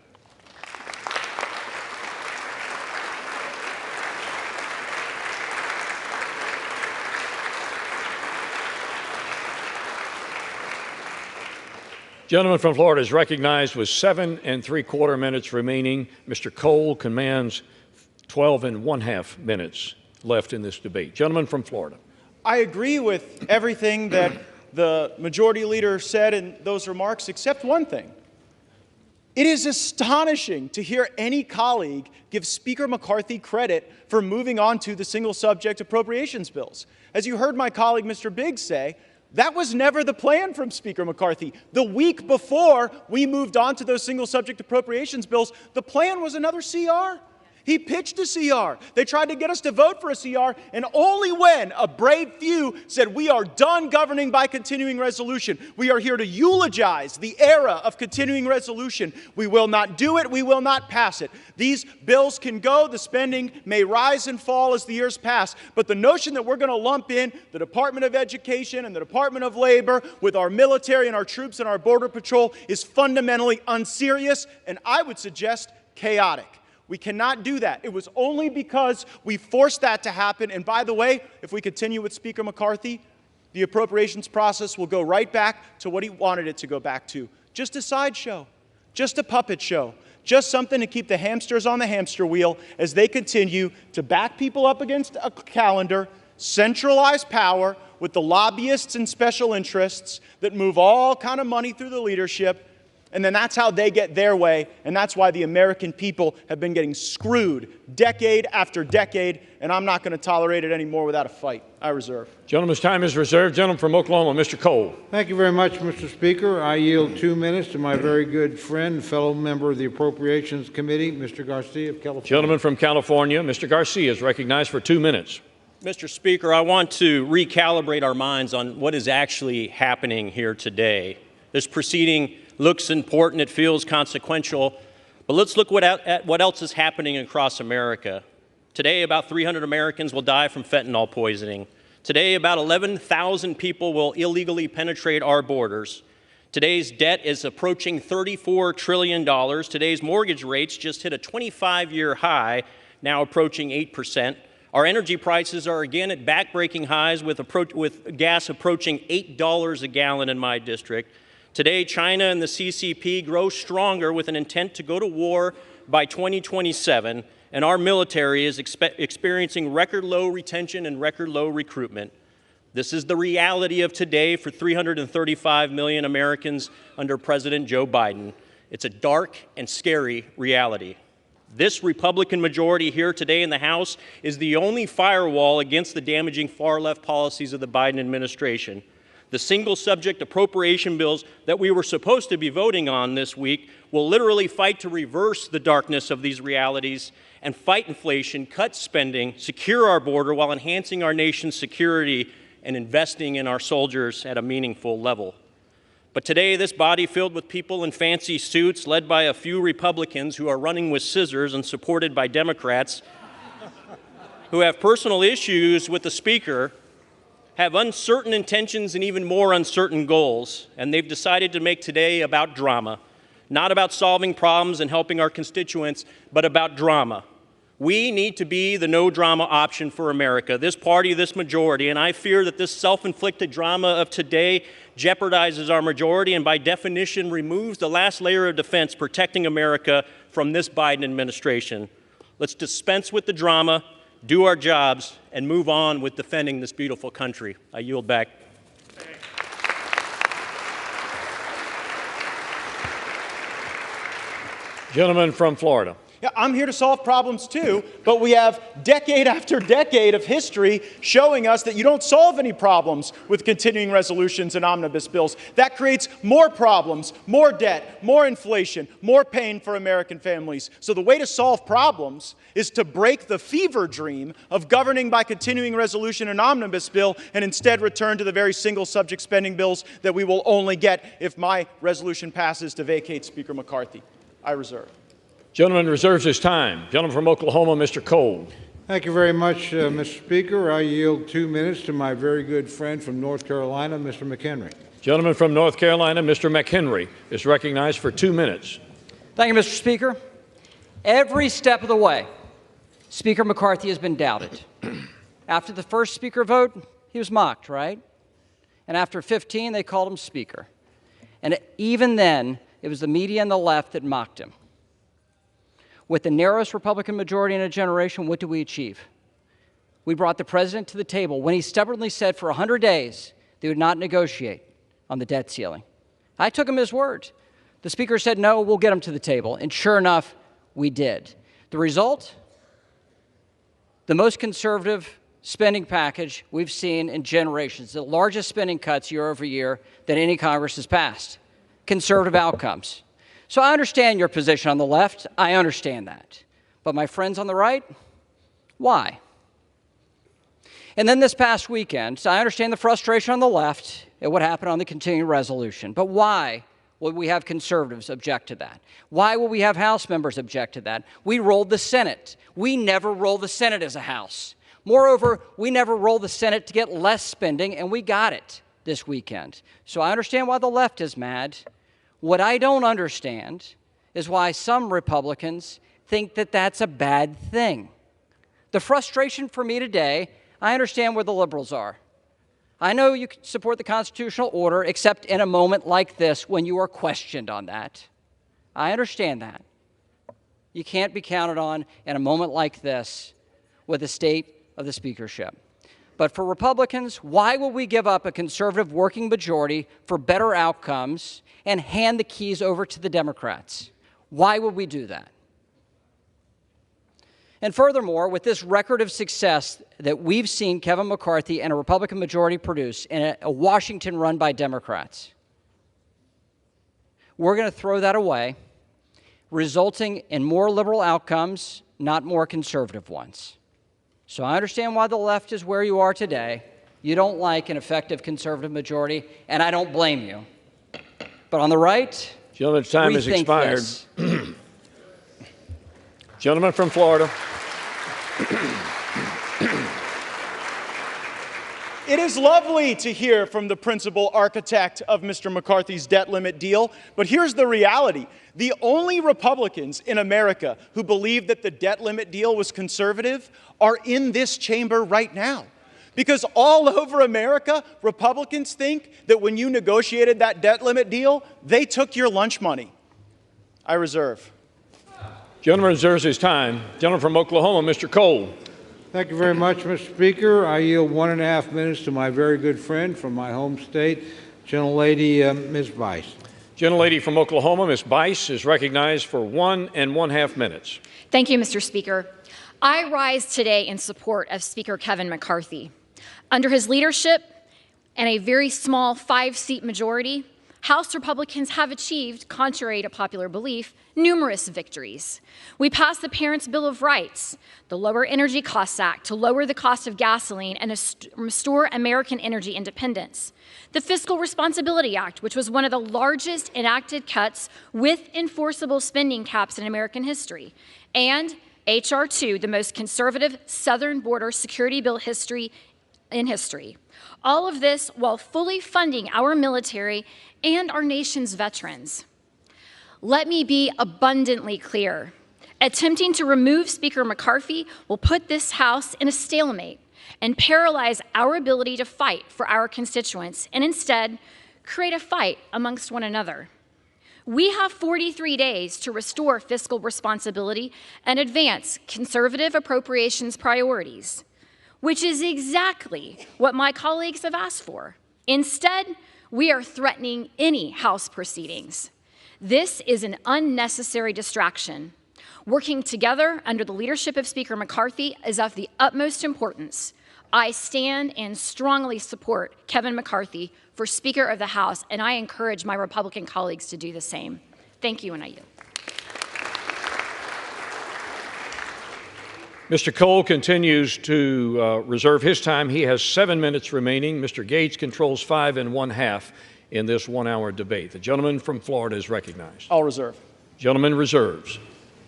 Gentleman from Florida is recognized with 7 3/4 minutes remaining. Mr. Cole commands 12 1/2 minutes left in this debate. Gentleman from Florida. I agree with everything that the majority leader said in those remarks, except one thing. It is astonishing to hear any colleague give Speaker McCarthy credit for moving on to the single subject appropriations bills. As you heard my colleague Mr. Biggs say, that was never the plan from Speaker McCarthy. The week before we moved on to those single subject appropriations bills, the plan was another CR. He pitched a CR. They tried to get us to vote for a CR, and only when a brave few said, we are done governing by continuing resolution. We are here to eulogize the era of continuing resolution. We will not do it. We will not pass it. These bills can go. The spending may rise and fall as the years pass, but the notion that we're going to lump in the Department of Education and the Department of Labor with our military and our troops and our Border Patrol is fundamentally unserious, and I would suggest chaotic. We cannot do that. It was only because we forced that to happen. And by the way, if we continue with Speaker McCarthy, the appropriations process will go right back to what he wanted it to go back to. Just a sideshow, just a puppet show, just something to keep the hamsters on the hamster wheel as they continue to back people up against a calendar, centralized power with the lobbyists and special interests that move all kind of money through the leadership, and then that's how they get their way, and that's why the American people have been getting screwed decade after decade, and I'm not going to tolerate it anymore without a fight. I reserve. Gentleman's time is reserved. Gentleman from Oklahoma, Mr. Cole. Thank you very much, Mr. Speaker. I yield 2 minutes to my very good friend, fellow member of the Appropriations Committee, Mr. Garcia of California. Gentleman from California, Mr. Garcia, is recognized for 2 minutes. Mr. Speaker, I want to recalibrate our minds on what is actually happening here today. This proceeding looks important, it feels consequential, but let's look at what else is happening across America. Today, about 300 Americans will die from fentanyl poisoning. Today, about 11,000 people will illegally penetrate our borders. Today's debt is approaching $34 trillion. Today's mortgage rates just hit a 25-year high, now approaching 8%. Our energy prices are again at back-breaking highs with gas approaching $8 a gallon in my district. Today, China and the CCP grow stronger with an intent to go to war by 2027, and our military is experiencing record low retention and record low recruitment. This is the reality of today for 335 million Americans under President Joe Biden. It's a dark and scary reality. This Republican majority here today in the House is the only firewall against the damaging far-left policies of the Biden administration. The single-subject appropriation bills that we were supposed to be voting on this week will literally fight to reverse the darkness of these realities and fight inflation, cut spending, secure our border while enhancing our nation's security and investing in our soldiers at a meaningful level. But today, this body filled with people in fancy suits, led by a few Republicans who are running with scissors and supported by Democrats, who have personal issues with the Speaker, have uncertain intentions and even more uncertain goals, and they've decided to make today about drama, not about solving problems and helping our constituents, but about drama. We need to be the no-drama option for America, this party, this majority, and I fear that this self-inflicted drama of today jeopardizes our majority and by definition removes the last layer of defense protecting America from this Biden administration. Let's dispense with the drama, do our jobs, and move on with defending this beautiful country. I yield back. Gentleman from Florida. Yeah, I'm here to solve problems too, but we have decade after decade of history showing us that you don't solve any problems with continuing resolutions and omnibus bills. That creates more problems, more debt, more inflation, more pain for American families. So the way to solve problems is to break the fever dream of governing by continuing resolution and omnibus bill and instead return to the very single subject spending bills that we will only get if my resolution passes to vacate Speaker McCarthy. I reserve. Gentleman reserves his time. Gentleman from Oklahoma, Mr. Cole. Thank you very much, Mr. Speaker. I yield 2 minutes to my very good friend from North Carolina, Mr. McHenry. Gentleman from North Carolina, Mr. McHenry, is recognized for 2 minutes. Thank you, Mr. Speaker. Every step of the way, Speaker McCarthy has been doubted. After the first Speaker vote, he was mocked, right? And after 15, they called him Speaker. And even then, it was the media and the left that mocked him. With the narrowest Republican majority in a generation, what did we achieve? We brought the president to the table when he stubbornly said for 100 days they would not negotiate on the debt ceiling. I took him at his word. The Speaker said, no, we'll get him to the table. And sure enough, we did. The result? The most conservative spending package we've seen in generations, the largest spending cuts year over year that any Congress has passed. Conservative outcomes. So I understand your position on the left. I understand that. But my friends on the right, why? And then this past weekend, so I understand the frustration on the left at what happened on the continuing resolution. But why would we have conservatives object to that? Why will we have House members object to that? We rolled the Senate. We never roll the Senate as a House. Moreover, we never roll the Senate to get less spending, and we got it this weekend. So I understand why the left is mad. What I don't understand is why some Republicans think that that's a bad thing. The frustration for me today, I understand where the liberals are. I know you support the constitutional order, except in a moment like this when you are questioned on that. I understand that. You can't be counted on in a moment like this with the state of the speakership. But for Republicans, why will we give up a conservative working majority for better outcomes and hand the keys over to the Democrats? Why would we do that? And furthermore, with this record of success that we've seen Kevin McCarthy and a Republican majority produce in a Washington run by Democrats, we're going to throw that away, resulting in more liberal outcomes, not more conservative ones. So I understand why the left is where you are today. You don't like an effective conservative majority, and I don't blame you. But on the right, gentleman's time has expired. Gentleman from Florida. It is lovely to hear from the principal architect of Mr. McCarthy's debt limit deal, but here's the reality. The only Republicans in America who believe that the debt limit deal was conservative are in this chamber right now. Because all over America, Republicans think that when you negotiated that debt limit deal, they took your lunch money. I reserve. Gentleman reserves his time. Gentleman from Oklahoma, Mr. Cole. Thank you very much, Mr. Speaker. I yield 1.5 minutes to my very good friend from my home state, gentlelady Ms. Bice. Gentlelady from Oklahoma, Ms. Bice, is recognized for 1.5 minutes. Thank you, Mr. Speaker. I rise today in support of Speaker Kevin McCarthy. Under his leadership and a very small 5-seat majority, House Republicans have achieved, contrary to popular belief, numerous victories. We passed the Parents' Bill of Rights, the Lower Energy Costs Act to lower the cost of gasoline and restore American energy independence, the Fiscal Responsibility Act, which was one of the largest enacted cuts with enforceable spending caps in American history, and H.R. 2, the most conservative southern border security bill in history. All of this while fully funding our military and our nation's veterans. Let me be abundantly clear. Attempting to remove Speaker McCarthy will put this House in a stalemate and paralyze our ability to fight for our constituents and instead create a fight amongst one another. We have 43 days to restore fiscal responsibility and advance conservative appropriations priorities, which is exactly what my colleagues have asked for. Instead, we are threatening any House proceedings. This is an unnecessary distraction. Working together under the leadership of Speaker McCarthy is of the utmost importance. I stand and strongly support Kevin McCarthy for Speaker of the House, and I encourage my Republican colleagues to do the same. Thank you, and I yield. Mr. Cole continues to reserve his time. He has 7 minutes remaining. Mr. Gaetz controls 5 1/2 in this 1-hour debate. The gentleman from Florida is recognized. I'll reserve. Gentleman reserves.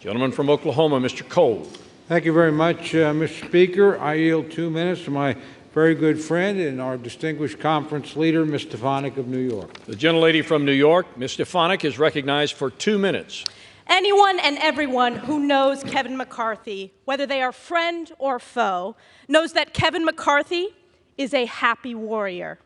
Gentleman from Oklahoma, Mr. Cole. Thank you very much, Mr. Speaker. I yield 2 minutes to my very good friend and our distinguished conference leader, Ms. Stefanik of New York. The gentlelady from New York, Ms. Stefanik, is recognized for 2 minutes. Anyone and everyone who knows Kevin McCarthy, whether they are friend or foe, knows that Kevin McCarthy is a happy warrior.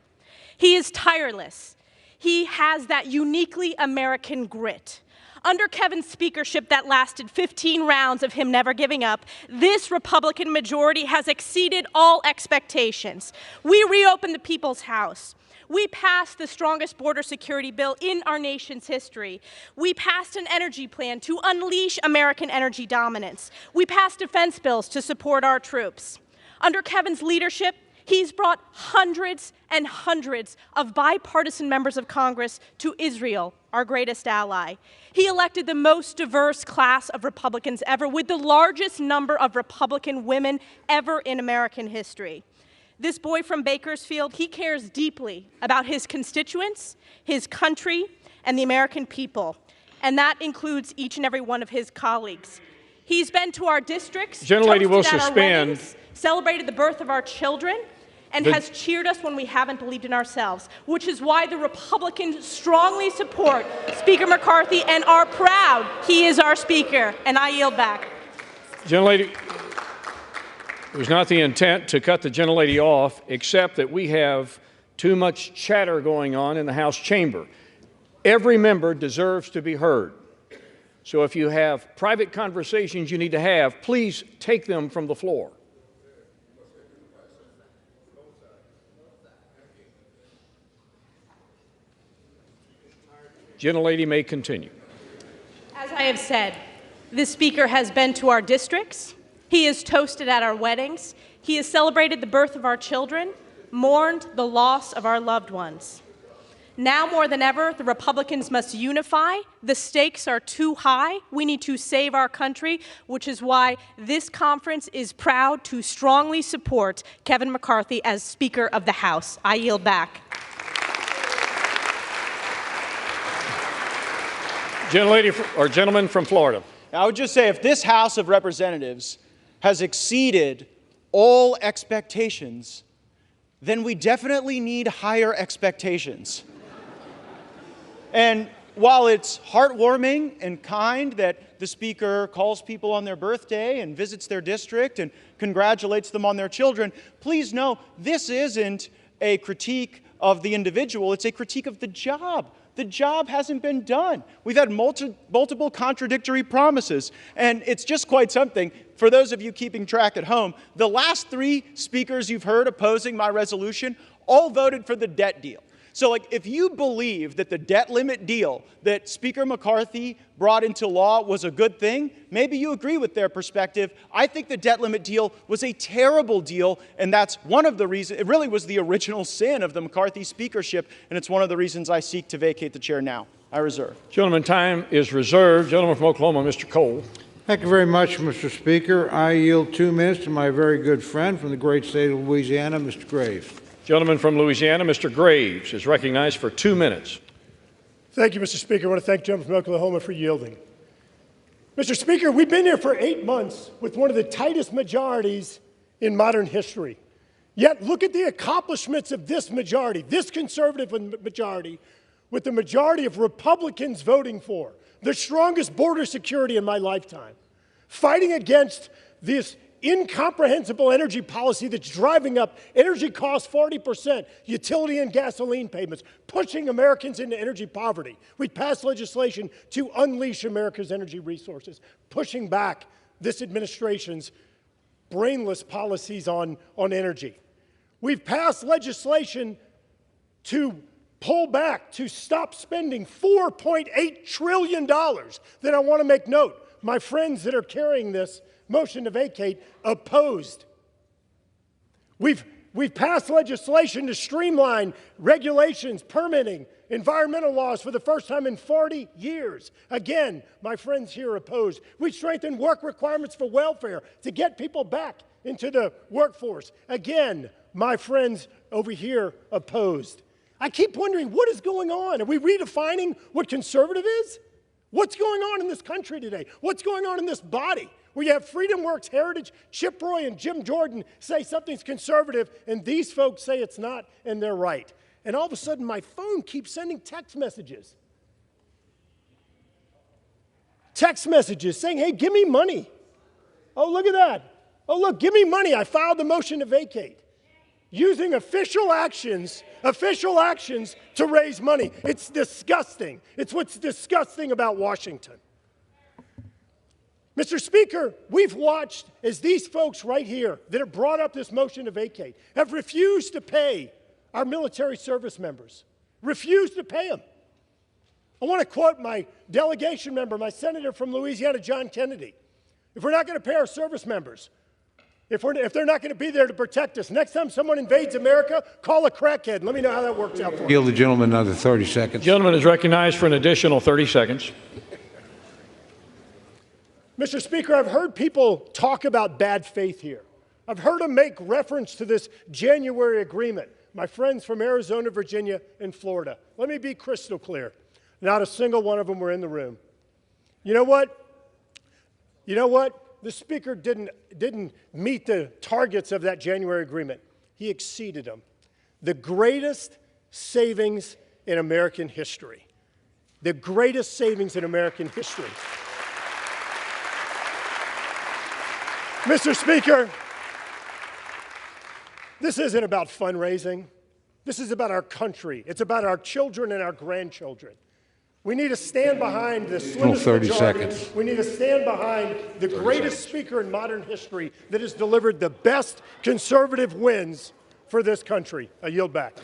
He is tireless. He has that uniquely American grit. Under Kevin's speakership that lasted 15 rounds of him never giving up, this Republican majority has exceeded all expectations. We reopened the People's House. We passed the strongest border security bill in our nation's history. We passed an energy plan to unleash American energy dominance. We passed defense bills to support our troops. Under Kevin's leadership, he's brought hundreds and hundreds of bipartisan members of Congress to Israel, our greatest ally. He elected the most diverse class of Republicans ever, with the largest number of Republican women ever in American history. This boy from Bakersfield, he cares deeply about his constituents, his country, and the American people. And that includes each and every one of his colleagues. He's been to our districts, Gentlelady will toasted at our suspend. weddings, celebrated the birth of our children, and has cheered us when we haven't believed in ourselves, which is why the Republicans strongly support Speaker McCarthy and are proud he is our Speaker. And I yield back. Gentlelady, it was not the intent to cut the gentlelady off, except that we have too much chatter going on in the House chamber. Every member deserves to be heard. So if you have private conversations you need to have, please take them from the floor. Gentlelady may continue. As I have said, this Speaker has been to our districts. He has toasted at our weddings. He has celebrated the birth of our children, mourned the loss of our loved ones. Now more than ever, the Republicans must unify. The stakes are too high. We need to save our country, which is why this conference is proud to strongly support Kevin McCarthy as Speaker of the House. I yield back. Gentleman from Florida. I would just say, if this House of Representatives has exceeded all expectations, then we definitely need higher expectations. And while it's heartwarming and kind that the Speaker calls people on their birthday and visits their district and congratulates them on their children, please know this isn't a critique of the individual, it's a critique of the job. The job hasn't been done. We've had multiple contradictory promises, and it's just quite something. For those of you keeping track at home, the last 3 speakers you've heard opposing my resolution all voted for the debt deal. So, if you believe that the debt limit deal that Speaker McCarthy brought into law was a good thing, maybe you agree with their perspective. I think the debt limit deal was a terrible deal, and that's one of the reasons. It really was the original sin of the McCarthy speakership, and it's one of the reasons I seek to vacate the chair now. I reserve. Gentleman, time is reserved. Gentleman from Oklahoma, Mr. Cole. Thank you very much, Mr. Speaker. I yield 2 minutes to my very good friend from the great state of Louisiana, Mr. Graves. Gentleman from Louisiana, Mr. Graves, is recognized for 2 minutes. Thank you, Mr. Speaker. I want to thank the gentleman from Oklahoma for yielding. Mr. Speaker, we've been here for 8 months with one of the tightest majorities in modern history. Yet look at the accomplishments of this majority, this conservative majority, with the majority of Republicans voting for the strongest border security in my lifetime, fighting against this incomprehensible energy policy that's driving up energy costs 40%, utility and gasoline payments, pushing Americans into energy poverty. We passed legislation to unleash America's energy resources, pushing back this administration's brainless policies on energy. We've passed legislation to pull back, to stop spending $4.8 trillion that I want to make note. My friends that are carrying this motion to vacate opposed. We've passed legislation to streamline regulations, permitting, environmental laws for the first time in 40 years. Again, my friends here opposed. We strengthened work requirements for welfare to get people back into the workforce. Again, my friends over here opposed. I keep wondering, what is going on? Are we redefining what conservative is? What's going on in this country today? What's going on in this body? Where you have Freedom Works, Heritage, Chip Roy, and Jim Jordan say something's conservative, and these folks say it's not, and they're right. And all of a sudden, my phone keeps sending text messages. Text messages saying, hey, give me money. Oh, look at that. Oh, look, give me money. I filed the motion to vacate. Using official actions to raise money. It's disgusting. It's what's disgusting about Washington. Mr. Speaker, we've watched as these folks right here that have brought up this motion to vacate have refused to pay our military service members, refused to pay them. I want to quote my delegation member, my senator from Louisiana, John Kennedy. If we're not going to pay our service members, if they're not going to be there to protect us, next time someone invades America, call a crackhead and let me know how that works out for you. Yield the gentleman another 30 seconds. Gentleman is recognized for an additional 30 seconds. Mr. Speaker, I've heard people talk about bad faith here. I've heard them make reference to this January agreement. My friends from Arizona, Virginia, and Florida. Let me be crystal clear. Not a single one of them were in the room. You know what? The Speaker didn't meet the targets of that January agreement. He exceeded them. The greatest savings in American history. The greatest savings in American history. Mr. Speaker, this isn't about fundraising. This is about our country. It's about our children and our grandchildren. We need to stand behind the slimmest 30 majority. seconds. We need to stand behind the greatest speaker in modern history that has delivered the best conservative wins for this country. I yield back.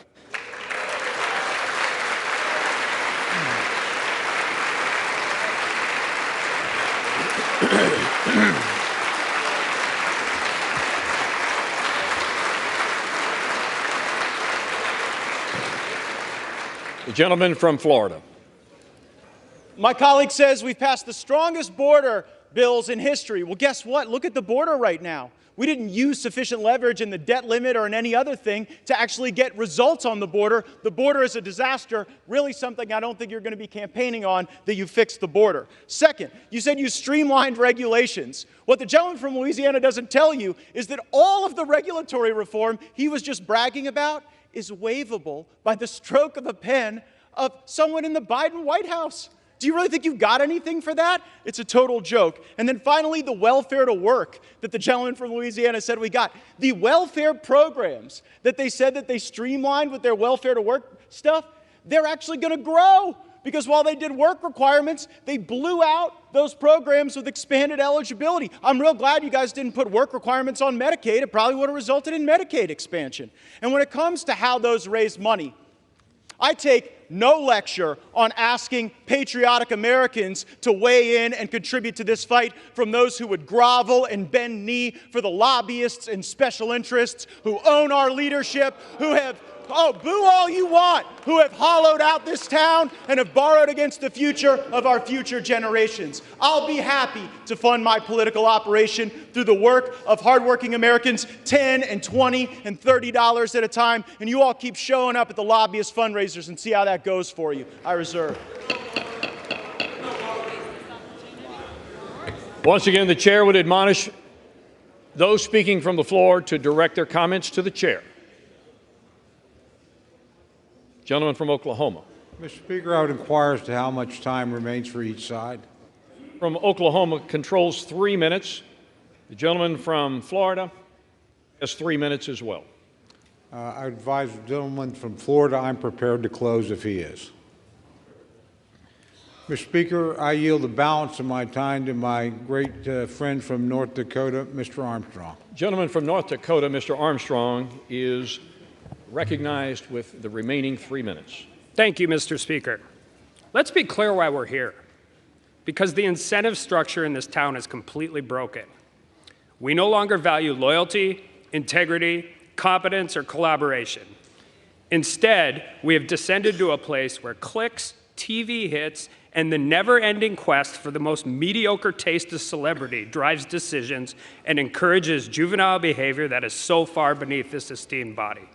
The gentleman from Florida. My colleague says we've passed the strongest border bills in history. Well, guess what? Look at the border right now. We didn't use sufficient leverage in the debt limit or in any other thing to actually get results on the border. The border is a disaster, really something I don't think you're going to be campaigning on, that you fixed the border. Second, you said you streamlined regulations. What the gentleman from Louisiana doesn't tell you is that all of the regulatory reform he was just bragging about is waivable by the stroke of a pen of someone in the Biden White House. Do you really think you've got anything for that? It's a total joke. And then finally, the welfare to work that the gentleman from Louisiana said we got. The welfare programs that they said that they streamlined with their welfare to work stuff, they're actually going to grow. Because while they did work requirements, they blew out those programs with expanded eligibility. I'm real glad you guys didn't put work requirements on Medicaid. It probably would have resulted in Medicaid expansion. And when it comes to how those raise money, I take no lecture on asking patriotic Americans to weigh in and contribute to this fight from those who would grovel and bend knee for the lobbyists and special interests who own our leadership, who have, oh, boo all you want, who have hollowed out this town and have borrowed against the future of our future generations. I'll be happy to fund my political operation through the work of hardworking Americans, $10 and $20 and $30 at a time, and you all keep showing up at the lobbyist fundraisers and see how that goes for you. I reserve. Once again, the chair would admonish those speaking from the floor to direct their comments to the chair. Gentleman from Oklahoma. Mr. Speaker, I would inquire as to how much time remains for each side. From Oklahoma controls 3 minutes. The gentleman from Florida has 3 minutes as well. I advise the gentleman from Florida I'm prepared to close if he is. Mr. Speaker, I yield the balance of my time to my great friend from North Dakota, Mr. Armstrong. Gentleman from North Dakota, Mr. Armstrong, is recognized with the remaining 3 minutes. Thank you, Mr. Speaker. Let's be clear why we're here. Because the incentive structure in this town is completely broken. We no longer value loyalty, integrity, competence, or collaboration. Instead, we have descended to a place where clicks, TV hits, and the never-ending quest for the most mediocre taste of celebrity drives decisions and encourages juvenile behavior that is so far beneath this esteemed body.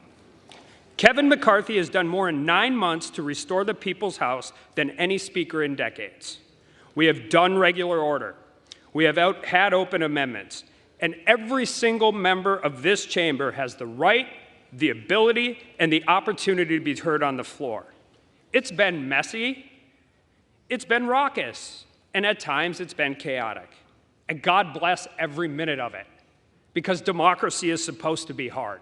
Kevin McCarthy has done more in 9 months to restore the people's house than any speaker in decades. We have done regular order. We have had open amendments. And every single member of this chamber has the right, the ability, and the opportunity to be heard on the floor. It's been messy. It's been raucous. And at times, it's been chaotic. And God bless every minute of it. Because democracy is supposed to be hard.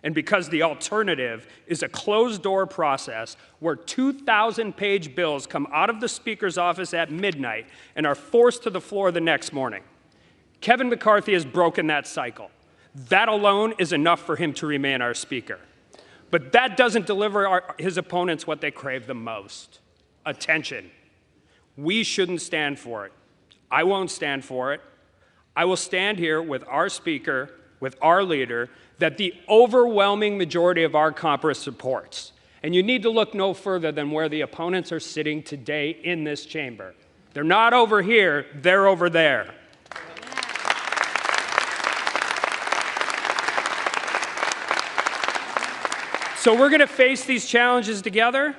And because the alternative is a closed-door process where 2,000-page bills come out of the Speaker's office at midnight and are forced to the floor the next morning. Kevin McCarthy has broken that cycle. That alone is enough for him to remain our Speaker. But that doesn't deliver his opponents what they crave the most: attention. We shouldn't stand for it. I won't stand for it. I will stand here with our Speaker, with our leader, that the overwhelming majority of our Congress supports. And you need to look no further than where the opponents are sitting today in this chamber. They're not over here, they're over there. So we're going to face these challenges together,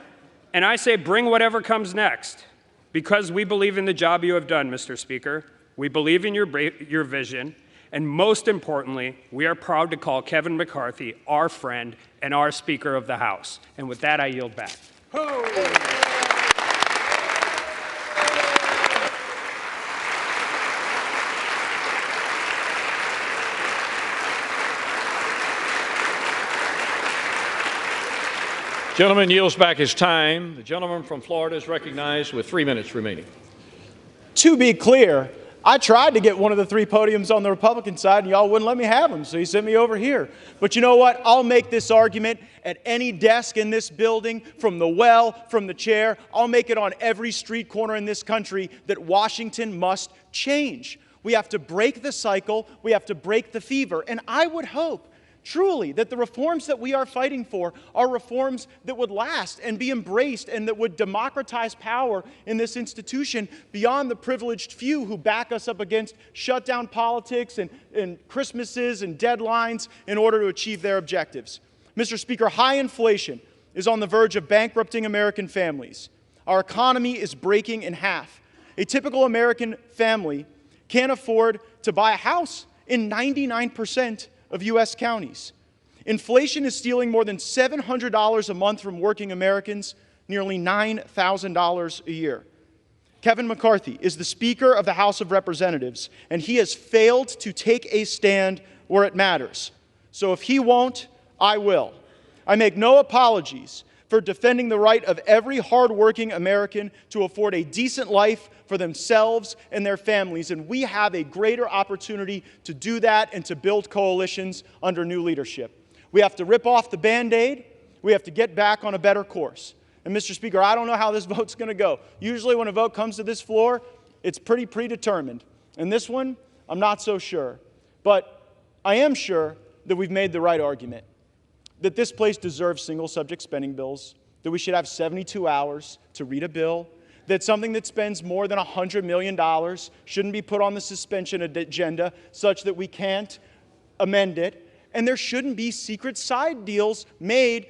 and I say bring whatever comes next, because we believe in the job you have done, Mr. Speaker. We believe in your vision. And most importantly, we are proud to call Kevin McCarthy our friend and our Speaker of the House. And with that, I yield back. Gentleman yields back his time. The gentleman from Florida is recognized with 3 minutes remaining. To be clear, I tried to get one of the 3 podiums on the Republican side, and y'all wouldn't let me have them, so you sent me over here. But you know what? I'll make this argument at any desk in this building, from the well, from the chair. I'll make it on every street corner in this country that Washington must change. We have to break the cycle. We have to break the fever. And I would hope, truly, that the reforms that we are fighting for are reforms that would last and be embraced and that would democratize power in this institution beyond the privileged few who back us up against shutdown politics and Christmases and deadlines in order to achieve their objectives. Mr. Speaker, high inflation is on the verge of bankrupting American families. Our economy is breaking in half. A typical American family can't afford to buy a house in 99% of U.S. counties. Inflation is stealing more than $700 a month from working Americans, nearly $9,000 a year. Kevin McCarthy is the Speaker of the House of Representatives, and he has failed to take a stand where it matters. So if he won't, I will. I make no apologies for defending the right of every hardworking American to afford a decent life for themselves and their families, and we have a greater opportunity to do that and to build coalitions under new leadership. We have to rip off the Band-Aid. We have to get back on a better course. And Mr. Speaker, I don't know how this vote's going to go. Usually when a vote comes to this floor, it's pretty predetermined. And this one, I'm not so sure. But I am sure that we've made the right argument, that this place deserves single-subject spending bills, that we should have 72 hours to read a bill, that something that spends more than $100 million shouldn't be put on the suspension agenda such that we can't amend it, and there shouldn't be secret side deals made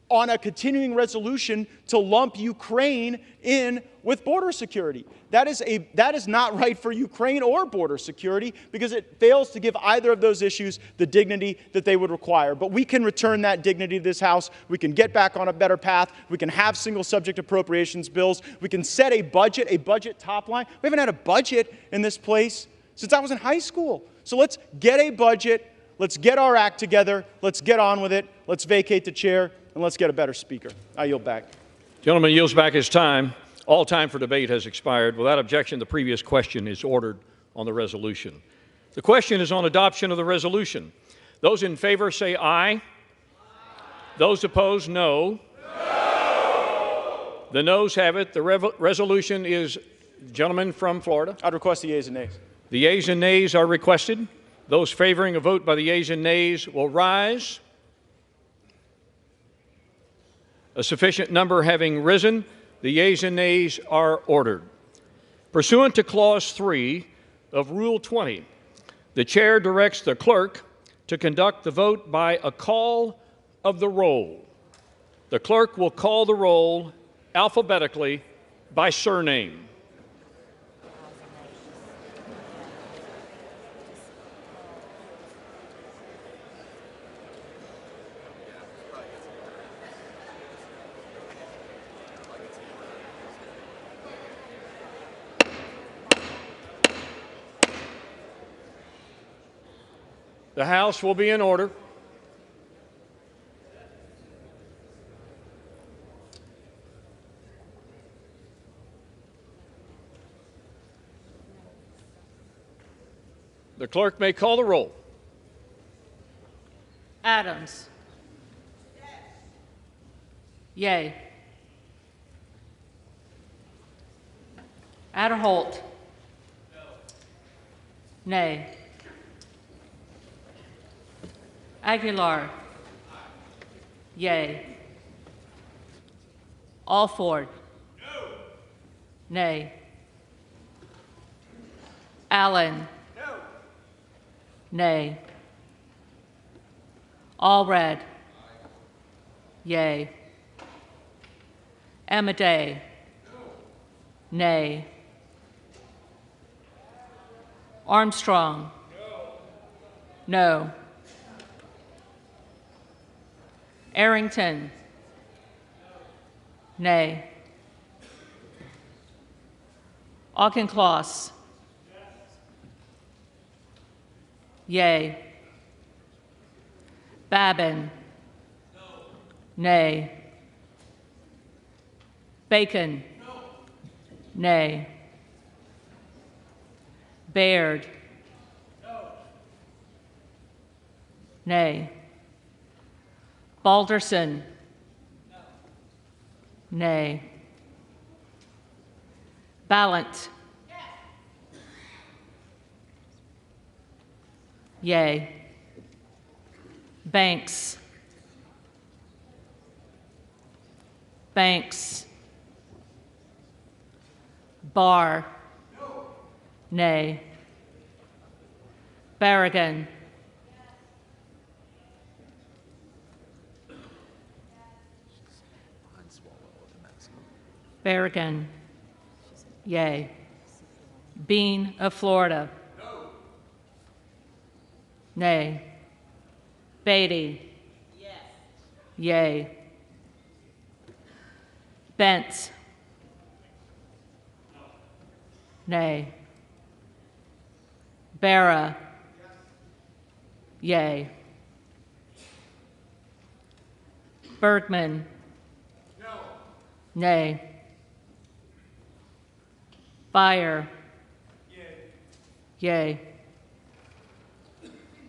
on a continuing resolution to lump Ukraine in with border security. That is not right for Ukraine or border security because it fails to give either of those issues the dignity that they would require. But we can return that dignity to this House. We can get back on a better path. We can have single subject appropriations bills. We can set a budget top line. We haven't had a budget in this place since I was in high school. So let's get a budget. Let's get our act together. Let's get on with it. Let's vacate the chair. And let's get a better speaker. I yield back. Gentleman yields back his time. All time for debate has expired. Without objection, the previous question is ordered on the resolution. The question is on adoption of the resolution. Those in favor say aye. Aye. Those opposed, no. No. The noes have it. The resolution is, gentleman from Florida. I'd request the yeas and nays. The yeas and nays are requested. Those favoring a vote by the yeas and nays will rise. A sufficient number having risen, the yeas and nays are ordered. Pursuant to Clause 3 of Rule 20, the chair directs the clerk to conduct the vote by a call of the roll. The clerk will call the roll alphabetically by surname. The House will be in order. The clerk may call the roll. Adams. Yay. Adderholt. Nay. Aguilar. Yay. Alford. No. Nay. Allen. No. Nay. Allred. Yay. Amadei. No. Nay. Armstrong. No. Arrington. Nay. Auchincloss. Yay. Babin. Nay. Bacon. Nay. Baird. Nay. Balderson. Nay. Ballant. Yay. Banks. Banks. Barr. Nay. Berrigan. Berrigan. Yay. Bean of Florida. Nay. Beatty. Yay. Bentz. Nay. Barra. Yay. Bergman. Nay. Beyer. Yay.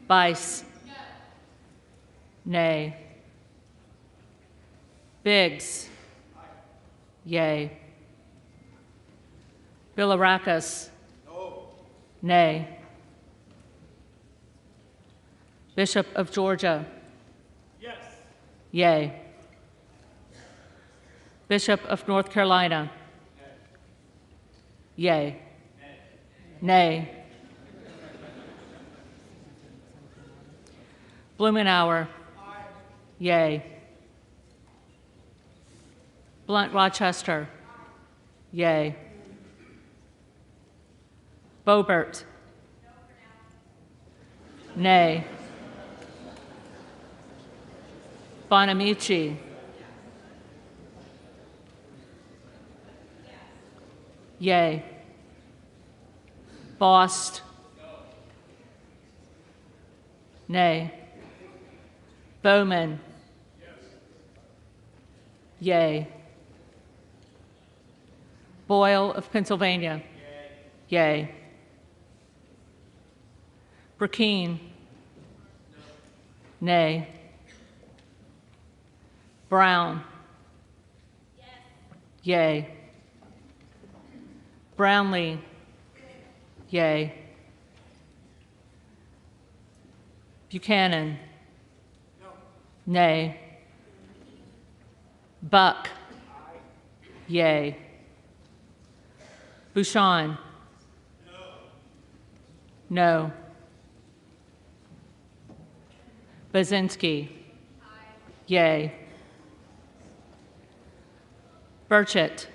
Bice. Nay. Biggs. Yay. Bilirakis. Nay. Bishop of Georgia. Yes. Yay. Bishop of North Carolina. Yay. Nay. Blumenauer. Yay. Blunt Rochester. Yay. Boebert. Nay. Bonamici. Yay. Bost. Nay. Bowman. Yay. Boyle of Pennsylvania. Yay. Burkine. Nay. Brown. Yay. Brownlee. Yay. Buchanan. Nay. Buck. Yay. Bouchon. No. Bazinski. Yay. Burchett.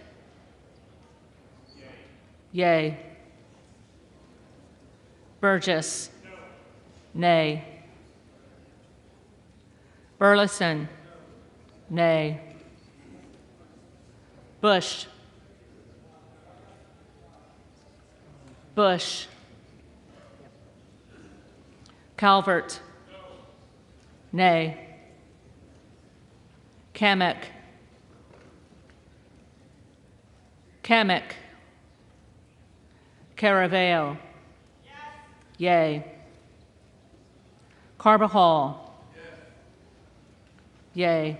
Yay. Burgess. Nay. Burleson. Nay. Bush. Bush. Calvert. Nay. Kamek. Kamek. Caraveo. Yay. Carbajal. Yay.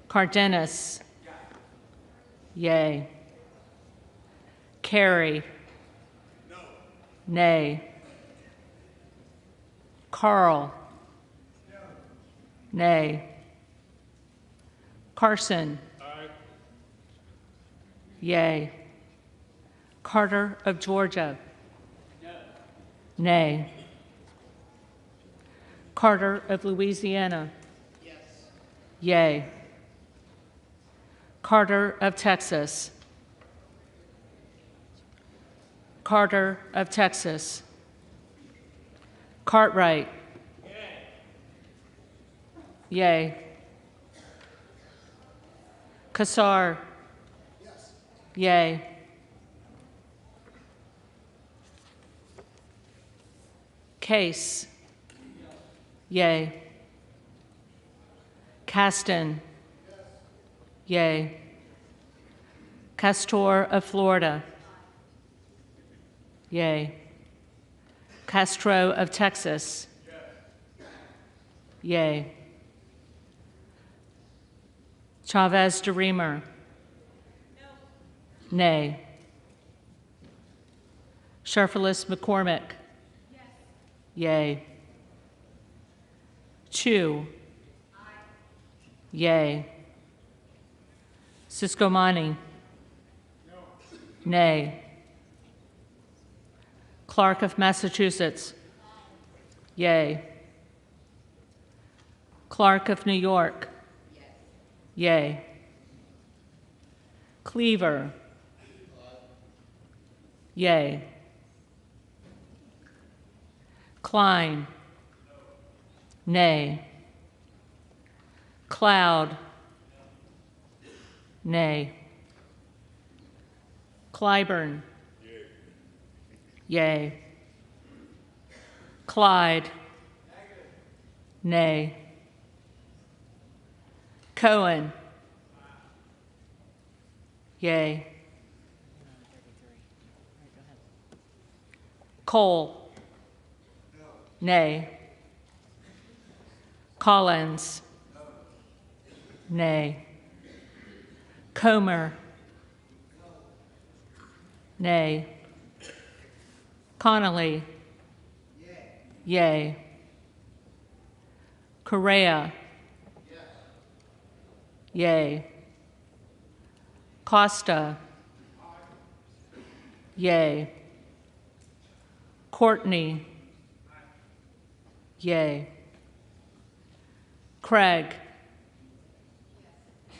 Cardenas. Yay. Carey. Nay. Carl. Nay. Carson. Yay. Carter of Georgia. Nay. Carter of Louisiana. Yay. Carter of Texas. Carter of Texas. Cartwright. Yay. Kassar. Yay. Case. Yay. Caston. Yay. Castor of Florida. Yay. Castro of Texas. Yay. Chavez de Reamer. Nay. Sharfelis McCormick. Yay. Chu. Yay. Siscomani. Nay. Clark of Massachusetts. Yay. Clark of New York. Yay. Cleaver. Yay. Klein. Nay. Cloud. Nay. Clyburn. Yay. Clyde. Nay. Cohen. Yay. Cole. Nay. Collins. Nay. Comer. Nay. Connolly. Yay. Correa. Yay. Costa. Yay. Courtney. Yay. Craig.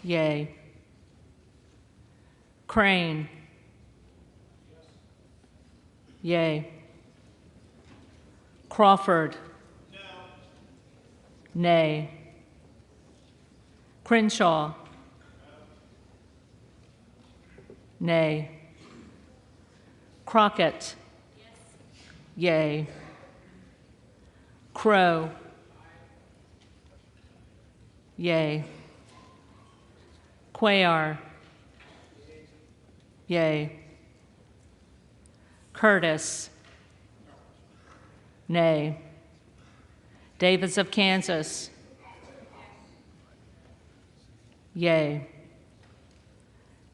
Yay. Crane. Yay. Crawford. Nay. Crenshaw. Nay. Crockett. Yay. Crow. Yay. Cuellar. Yay. Curtis. Nay. Davids of Kansas. Yay.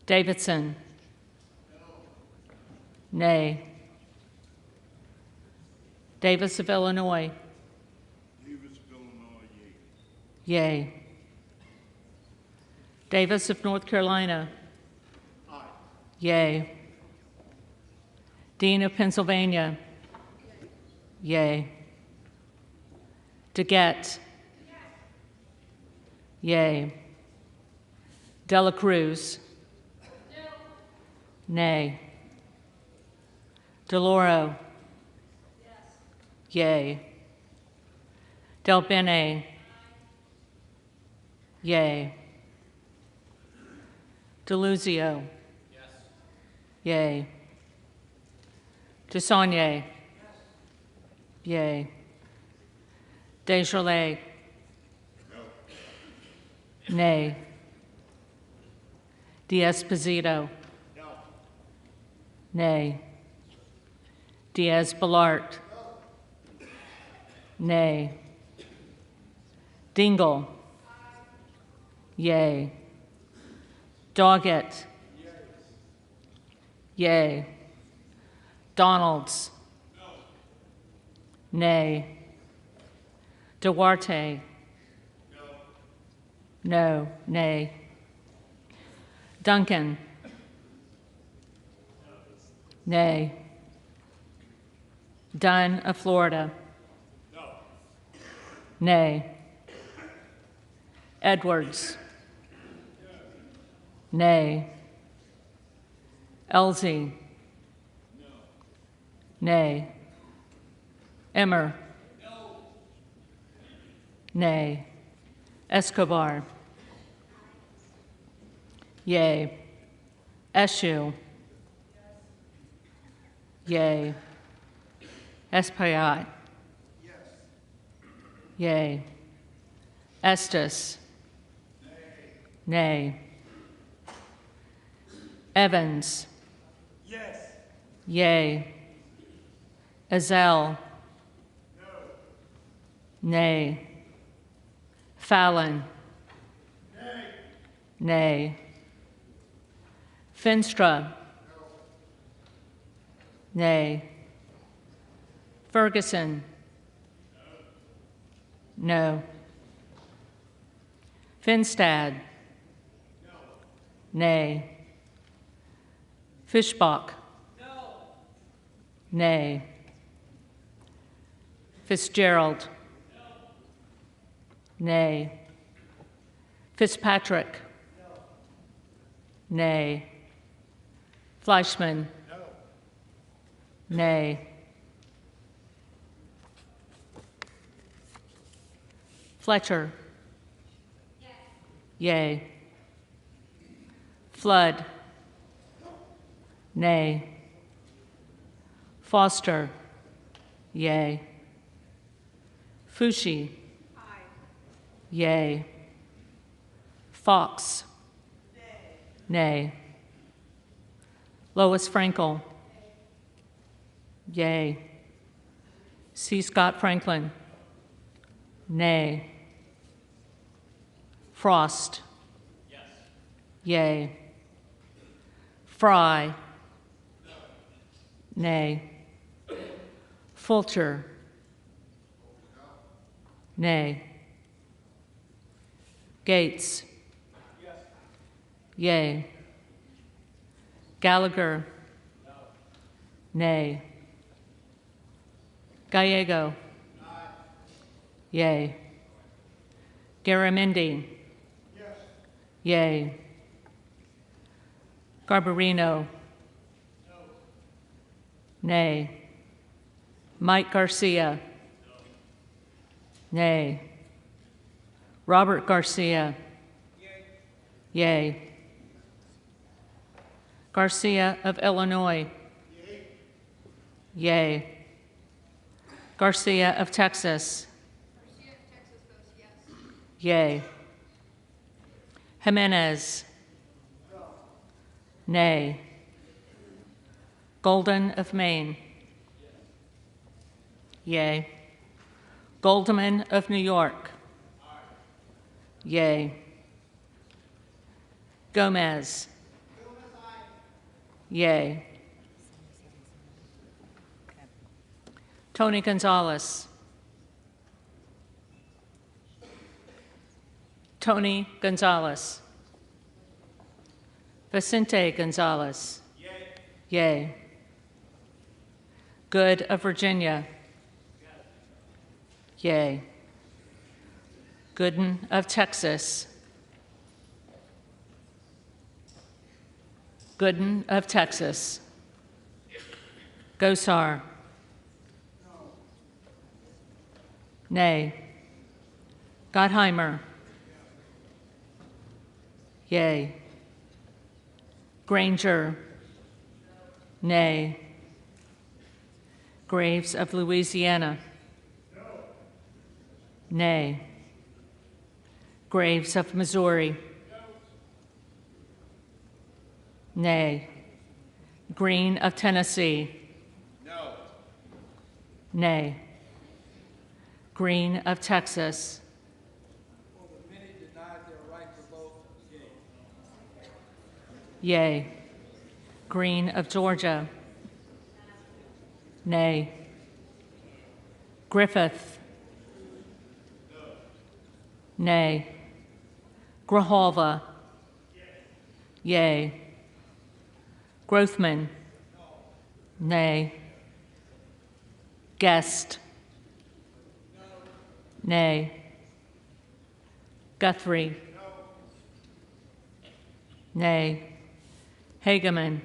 Davidson. Nay. Davis of Illinois. Yay. Davis of North Carolina. Yay. Dean of Pennsylvania. Yay. DeGette. Yay. Dela Cruz. Nay. DeLauro. Yay. Del Bene. Yay. DeLuzio. Yay. DeSaulnier. Yay. Desjardins. Nay. D'Esposito. Nay. Diaz-Balart. Nay. Dingle. Yay. Doggett. Yay. Donalds. Nay. Duarte. No. Nay. Duncan. Nay. Dunn of Florida. Nay. Edwards. Nay. Elsie. Nay. Emmer. Nay. Escobar. Yay. Eshue. Yay. Espaillat. Yay. Estes. Nay. Evans. Yes. Yay. Ezell. Nay. Fallon. Nay. Finstra. Nay. Ferguson. No. Finstad? No. Nay. Fischbach? No. Nay. Fitzgerald? No. Nay. Fitzpatrick? No. Nay. Fleischman? No. Nay. Fletcher? Yes. Yea. Flood? Nay. Foster? Yea. Fushi? Aye. Yea. Fox? Nay. Lois Frankel? Yea. C. Scott Franklin? Nay. Frost? Yes. Yea. Fry? No. Nay. Fulcher? Nay. Gaetz? Yes. Yea. Gallagher? No. Nay. Gallego? Aye. Yea. Garamendi? Yes. Yea. Garbarino? No. Nay. Mike Garcia? No. Nay. Robert Garcia? Yea. Garcia of Illinois? Yea. Garcia of Texas? Yea. Jimenez? Nay. Golden of Maine? Yea. Goldman of New York? Yea. Gomez? Yea. Tony Gonzalez? Tony Gonzalez? Vicente Gonzalez? Yea. Good of Virginia? Yea. Gooden of Texas? Gooden of Texas? Gosar? Nay. Gottheimer? Yea. Granger? Nay. Graves of Louisiana? Nay. Graves of Missouri? Nay. Green of Tennessee? No. Nay. Green of Texas? Will the many deny their right to vote? Yea. Green of Georgia? Nay. Griffith? No. Nay. Grijalva? Yea. Grothman? Nay. Guest? Nay. Guthrie? Nay. Hageman?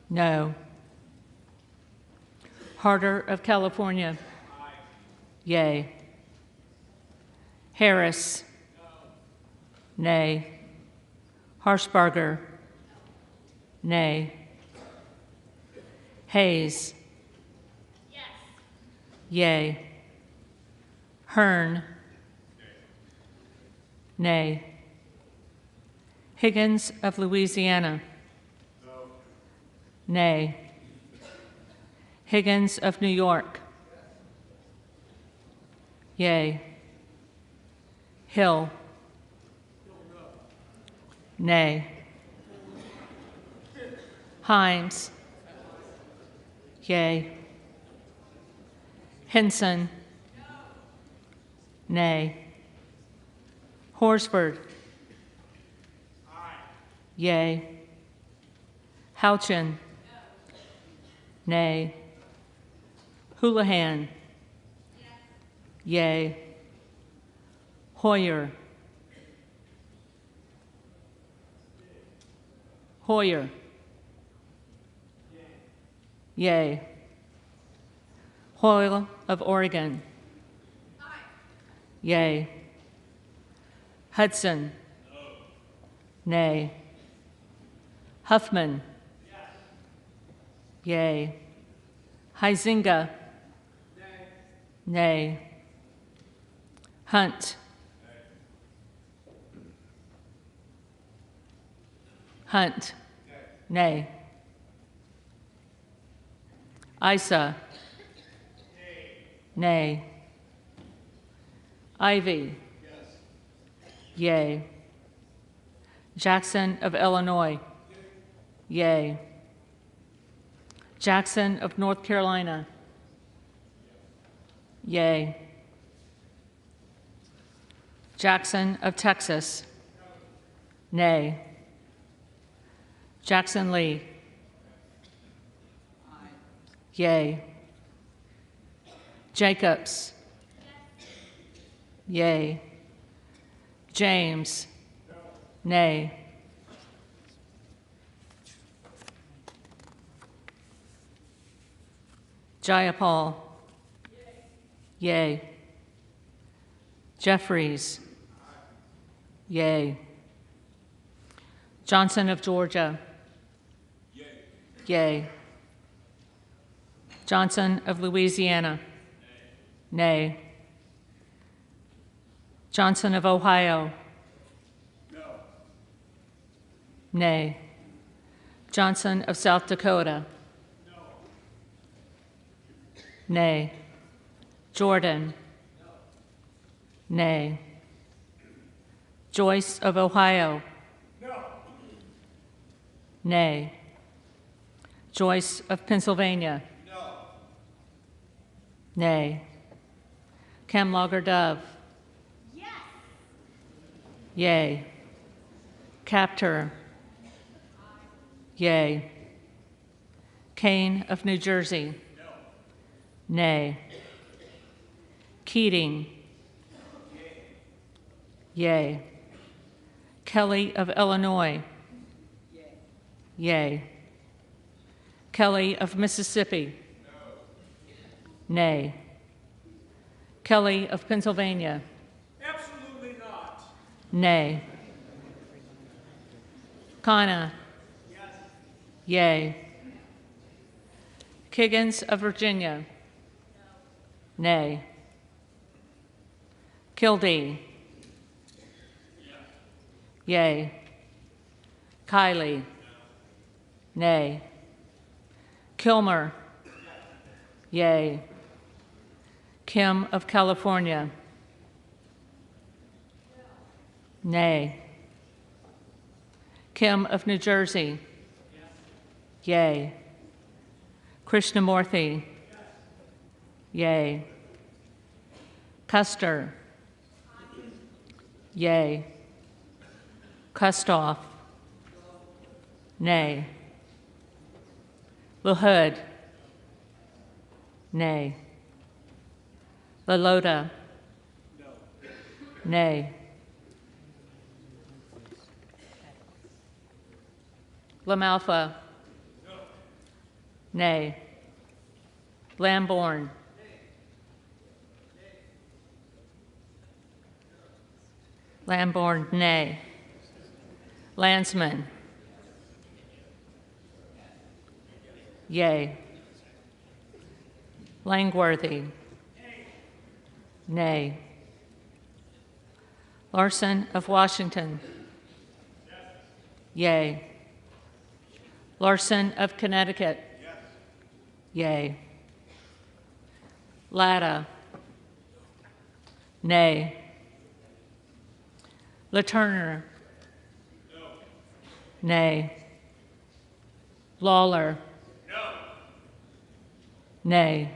No. Harder of California? Yea. Harris? Nay. Harshbarger? Nay. Hayes? Yea. Hearn? Nay. Higgins of Louisiana? Nay. Higgins of New York? Yea. Hill? Nay. Himes? Yea. Henson? Nay. Horsford. Yea. Houchin. Nay. Houlihan. Yea. Hoyer. Hoyer. Yea. Hoyle of Oregon. Yea. Hudson. Nay. Huffman. Yea. Huizinga. Nay. Hunt. Hunt. Nay. Isa. Nay. Ivy. Yea. Jackson of Illinois. Yea. Jackson of North Carolina. Yea. Jackson of Texas. Nay. Jackson Lee. Yea. Jacobs. Yea. James. Nay. Jayapal. Yea. Jeffries. Yea. Johnson of Georgia. Yea. Johnson of Louisiana. Nay. Johnson of Ohio. Nay. Johnson of South Dakota. Nay. Jordan. Nay. Joyce of Ohio. Nay. Joyce of Pennsylvania. Nay. Camlogger Dove. Yea. Captor. Yea. Kane of New Jersey. Nay. Keating. Yea. Kelly of Illinois. Yea. Kelly of Mississippi. Nay. Kelly of Pennsylvania. Absolutely not. Nay. Kana. Yea. Kiggins of Virginia. Nay. Kildee. Yea. Kiley. Nay. Kilmer. Yea. Kim of California. Nay. Kim of New Jersey. Yea. Krishnamurthy. Yea. Custer. Yea. Kustoff. Nay. LaHood. Nay. LaLota. Nay. LaMalfa. Nay. Lamborn. Lamborn, nay. Landsman. Yea. Langworthy. Nay. Larson of Washington. Yea. Larson of Connecticut. Yea. Latta. Nay. LaTurner. Nay. Lawler. Nay.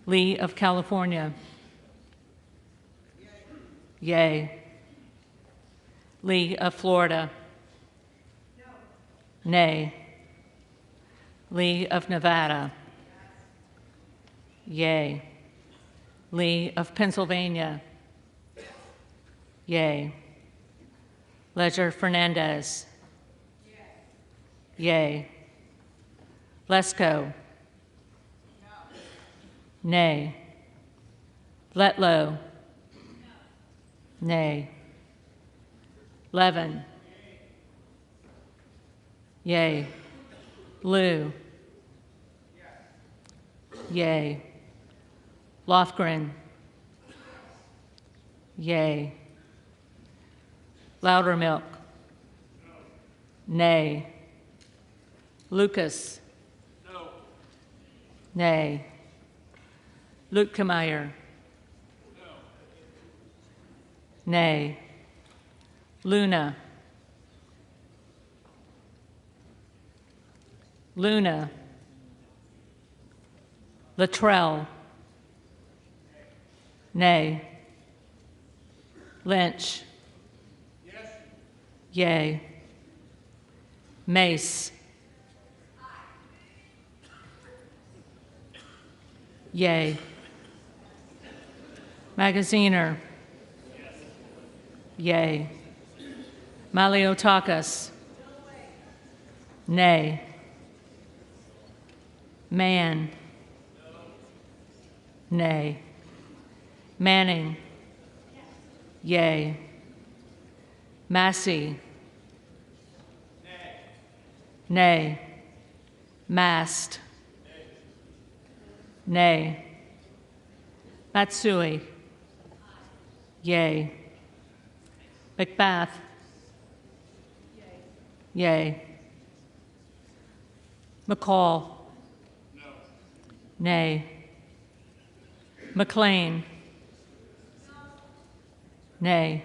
Lee of California. Yay. Lee of Florida. Nay. Lee of Nevada. Yay. Lee of Pennsylvania. Yay. Ledger Fernandez. Yay. Lesko. Nay. Letlow. Nay. Levin. Yay. Liu. Yay. Lofgren. Yay. Loudermilk. Nay. Lucas. No. Nay. Luetkemeyer. No. Nay. Luna. Luna. Luttrell. Nay. Lynch. Yes. Yay. Mace. Yay. Magaziner. Yay. Maliotakis. Nay. Man. Nay. Manning. Yay. Massey. Nay. Mast. Nay. Matsui. Yay. Macbeth. Yay. McCall. No. Nay. McLean. Nay.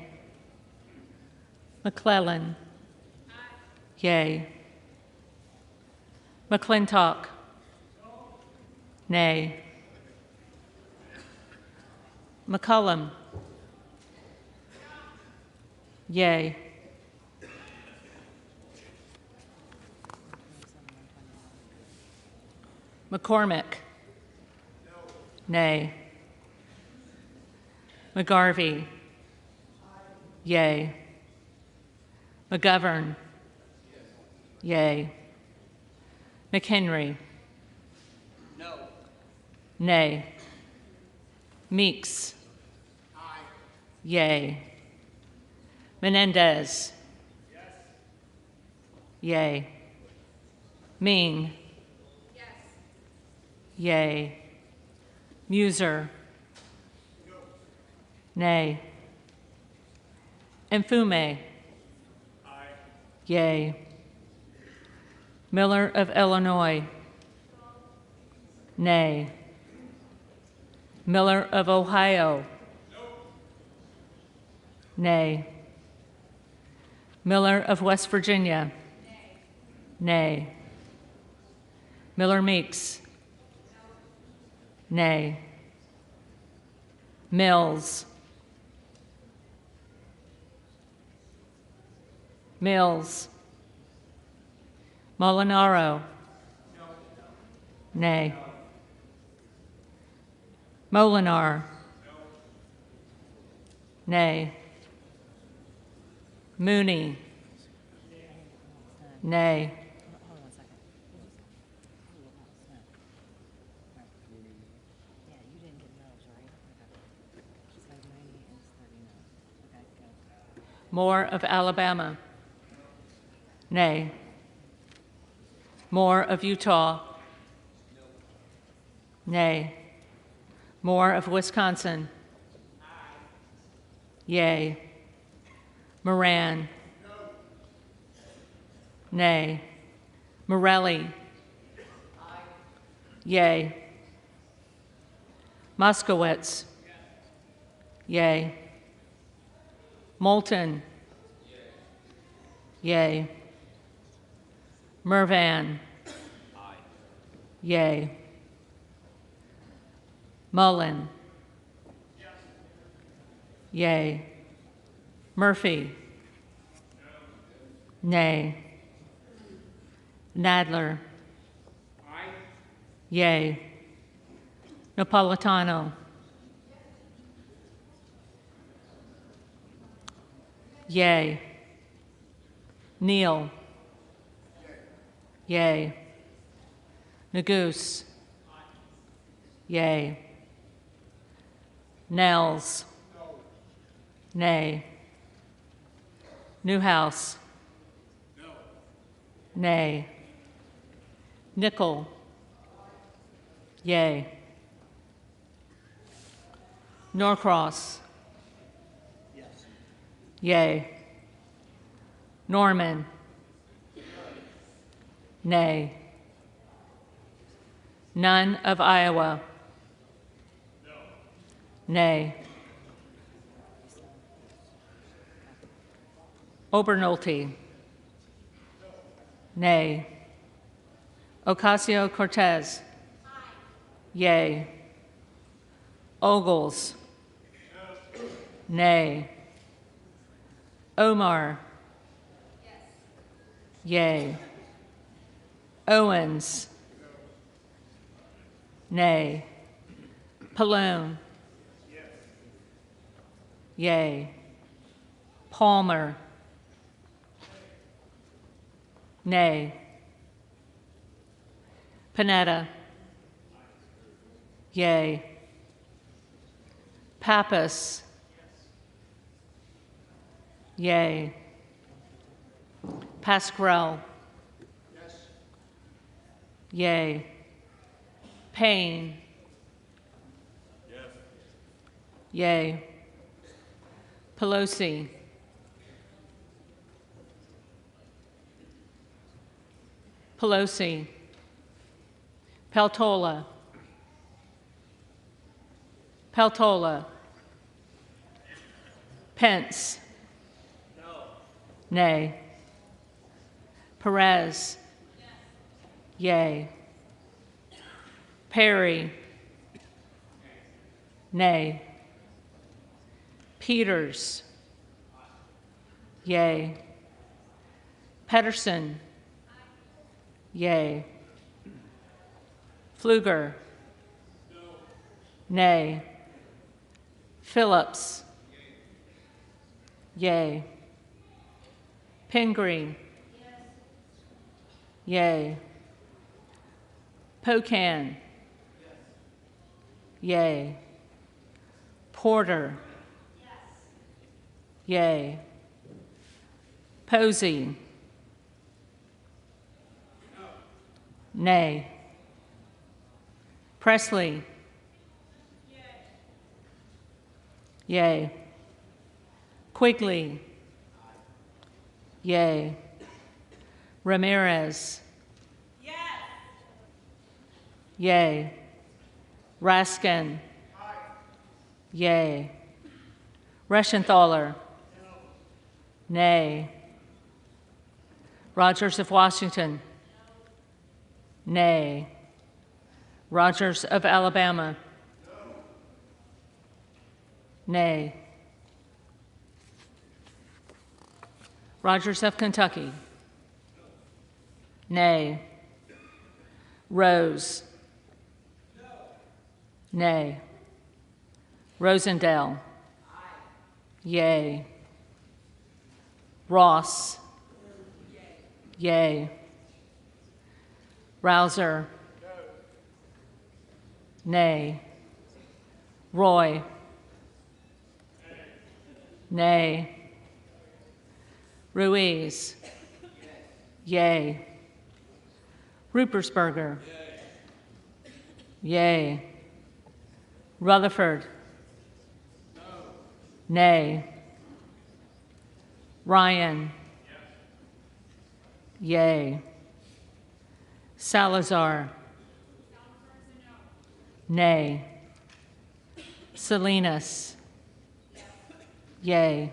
McClellan. Yay. McClintock. Nay. McCullum. Yay. McCormick. Nay. McGarvey. Yay. McGovern. Yay. McHenry. No. Nay. Meeks. Aye. Yay. Menendez. Yes. Yay. Ming. Yes. Yay. Muser. No. Nay. Mfume. Aye. Yay. Miller of Illinois. Nay. Miller of Ohio. No. Nay. Miller of West Virginia. Nay. Miller Meeks. Nay. Mills. Mills. Molinaro. Nay. Molinar. Nay. Mooney. Nay. Moore of Alabama. Nay. Moore of Utah. Nay. Moore of Wisconsin. Yay. Moran. Nay. Morelli. Yay. Moskowitz. Yay. Moulton. Yay. Mervan. Yay. Mullen. Yay. Murphy. Nay. Nadler. Yay. Napolitano. Yay. Neal. Yay. Neguse. Yay. Nels. Nay. Newhouse. Nay. Nickel. Yay. Norcross. Yay. Norman. Nay. None of Iowa. Nay. Obernolte. Nay. Ocasio-Cortez. Yay. Ogles. Nay. Omar. Yay. Owens. Nay. Pallone. Yay. Palmer. Nay. Panetta. Yay. Pappas. Yay. Pasquarel. Yay. Payne. Yay. Pelosi. Pelosi. Peltola. Peltola. Pence. Nay. Perez. Yay. Perry. Nay. Peters. Yay. Pedersen. Yay. Pfluger. Nay. Phillips. Yay. Pingree. Yay. Pocan. Yay. Porter. Yay. Posey. Nay. Presley. Yay. Quigley. Yay. Ramirez. Yay. Raskin. Yay. Reschenthaler. Nay. Rogers of Washington. Nay. Rogers of Alabama. Nay. Rogers of Kentucky. Nay. Rose. Nay. Rosendale. Yay. Ross. Yay. Rouser. Nay. Roy. Nay. Ruiz. Yay. Rupersberger. Yay. Rutherford. Nay. Ryan. Yay. Salazar. Nay. Salinas. Yay.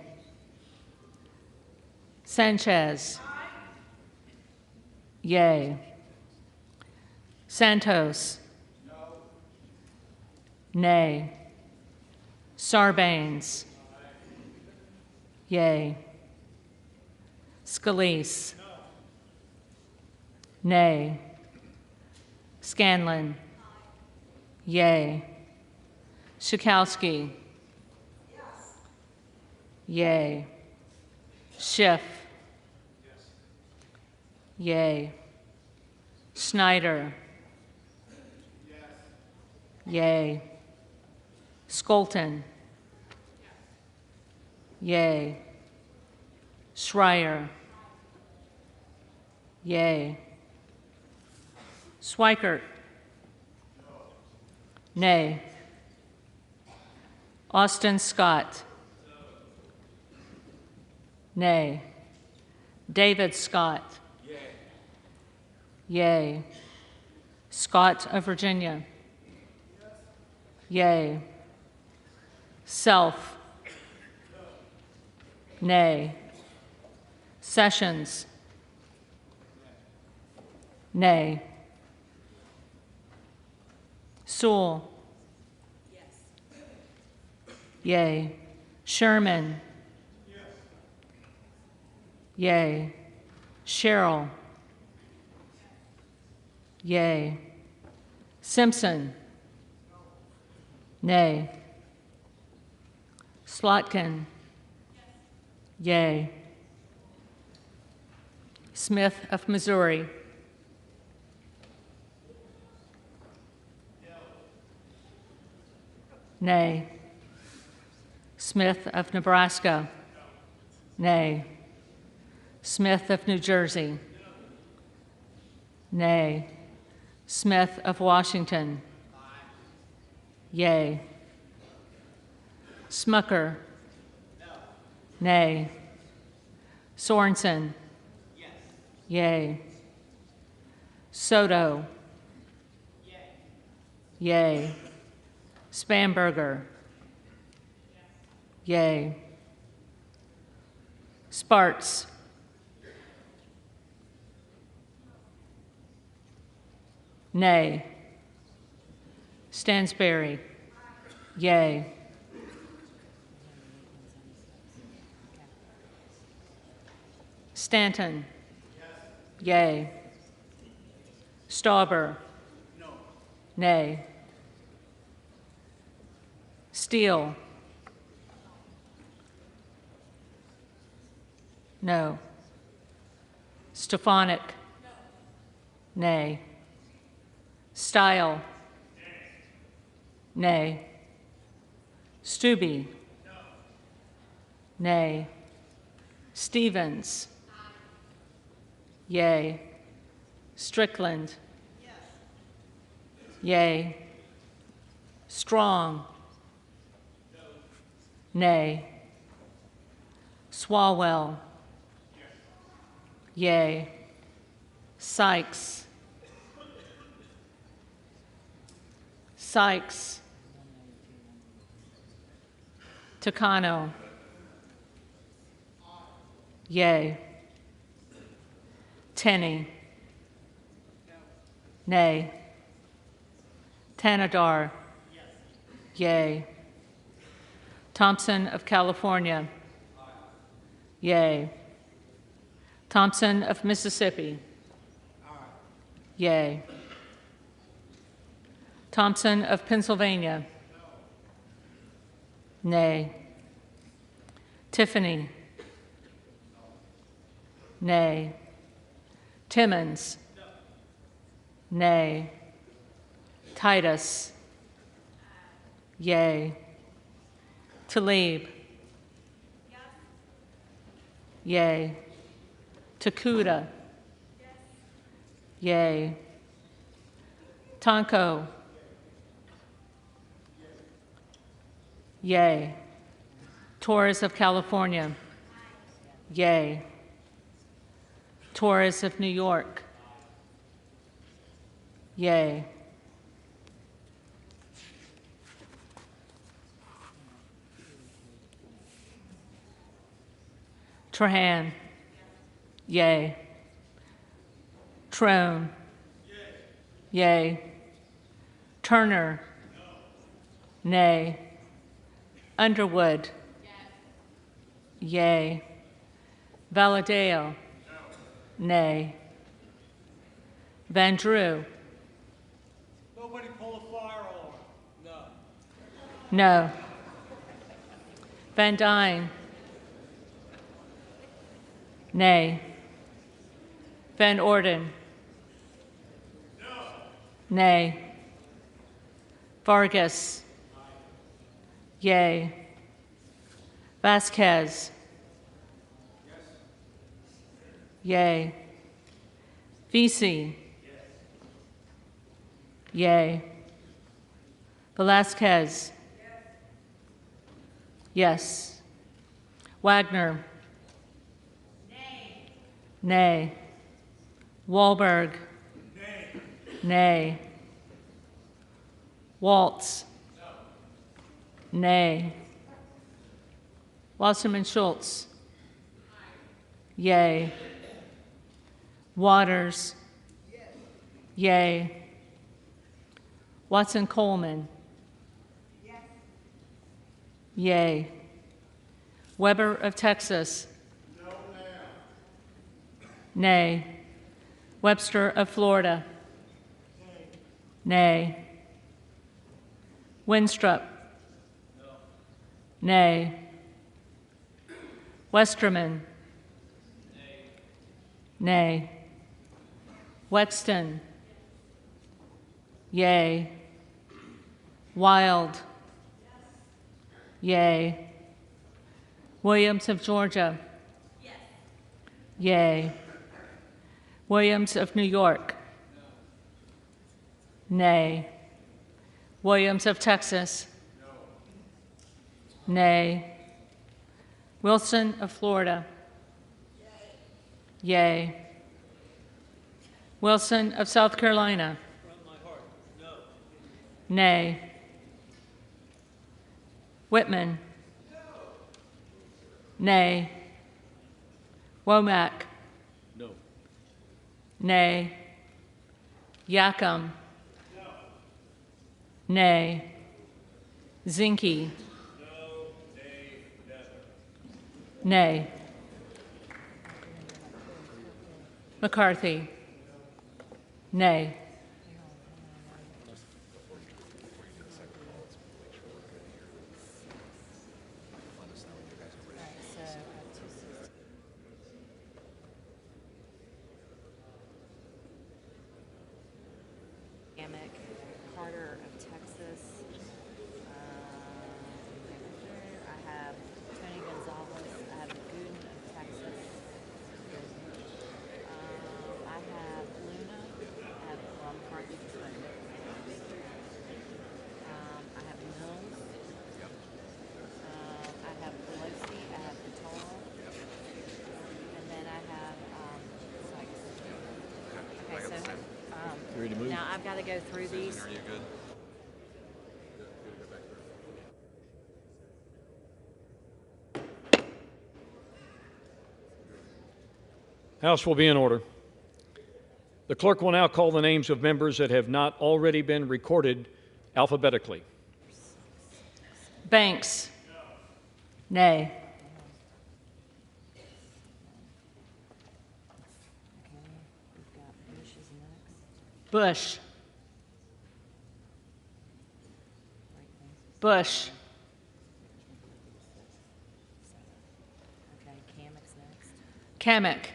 Sanchez. Yay. Santos. Nay. Sarbanes. Yay. Scalise. Nay. Scanlon. Yay. Schakowsky. Yay. Schiff. Yay. Schneider. Yay. Skolton. Yay. Schreier. Yay. Schweikert. Nay. Austin Scott. Nay. David Scott. Yay. Scott of Virginia. Yay. Self. Nay. Sessions. Nay. Sewell. Yay. Sherman. Yay. Sherrill. Yay. Simpson. Nay. Slotkin. Yay. Smith of Missouri. Nay. Smith of Nebraska. Nay. Smith of New Jersey. Nay. Smith of Washington. Yay. Smucker. Nay. Sorensen. Yay. Soto. Yay. Spanberger. Yay. Sparts. Nay. Stansberry. Yay. Stanton. Yay. Stauber. Nay. Steele. No. Stefanik. Nay. Style. Nay. Stubbe. Nay. Stevens. Yay. Strickland. Yay. Strong. Nay. Swalwell. Yay. Sykes. Sykes. Takano. Yay. Tenney. Nay. Tanadar. Yay. Thompson of California. Yay. Thompson of Mississippi. Yay. Thompson of Pennsylvania. Nay. Tiffany. Nay. Timmons. Nay. Titus. Yay. Tlaib. Yay. Takuda. Yay. Tonko. Yay. Torres of California. Yay. Torres of New York. Yay. Trahan. Yay. Trone. Yay. Turner. Nay. Underwood. Yay. Valadeo? Nay. Van Drew? Nobody pull a fire alarm. No. No. Van Dyne? Nay. Van Orden? No. Nay. Vargas? Yay. Vasquez? Yay. Vesey? Yay. Velasquez? Yes. Wagner? Nay. Wahlberg? Nay. Waltz? Nay. Wasserman Schultz? Yay. Waters? Yay. Watson Coleman? Yay. Weber of Texas? Nay. Webster of Florida? Nay. Winstrup? Nay. Westerman? Nay. Wexton? Yay. Wild? Yay. Williams of Georgia? Yay. Williams of New York? Nay. Williams of Texas? Nay. Wilson of Florida? Yay. Wilson of South Carolina? Nay. Whitman? Nay. Womack? No. Nay. Yacom? Nay. Zinke? Nay. McCarthy? Nay. Carter of Texas. I have Tony Gonzalez. I have Gooden of Texas. I have Luna. I have McCarthy. I have Mills. I have Pelosi. I have Patel. And then I have Sykes. Okay, so You ready to move? now I've got to go through these. Are you good? House will be in order. The clerk will now call the names of members that have not already been recorded alphabetically. Banks? Nay. Bush? Bush? Okay, Kamek's next. Kamek?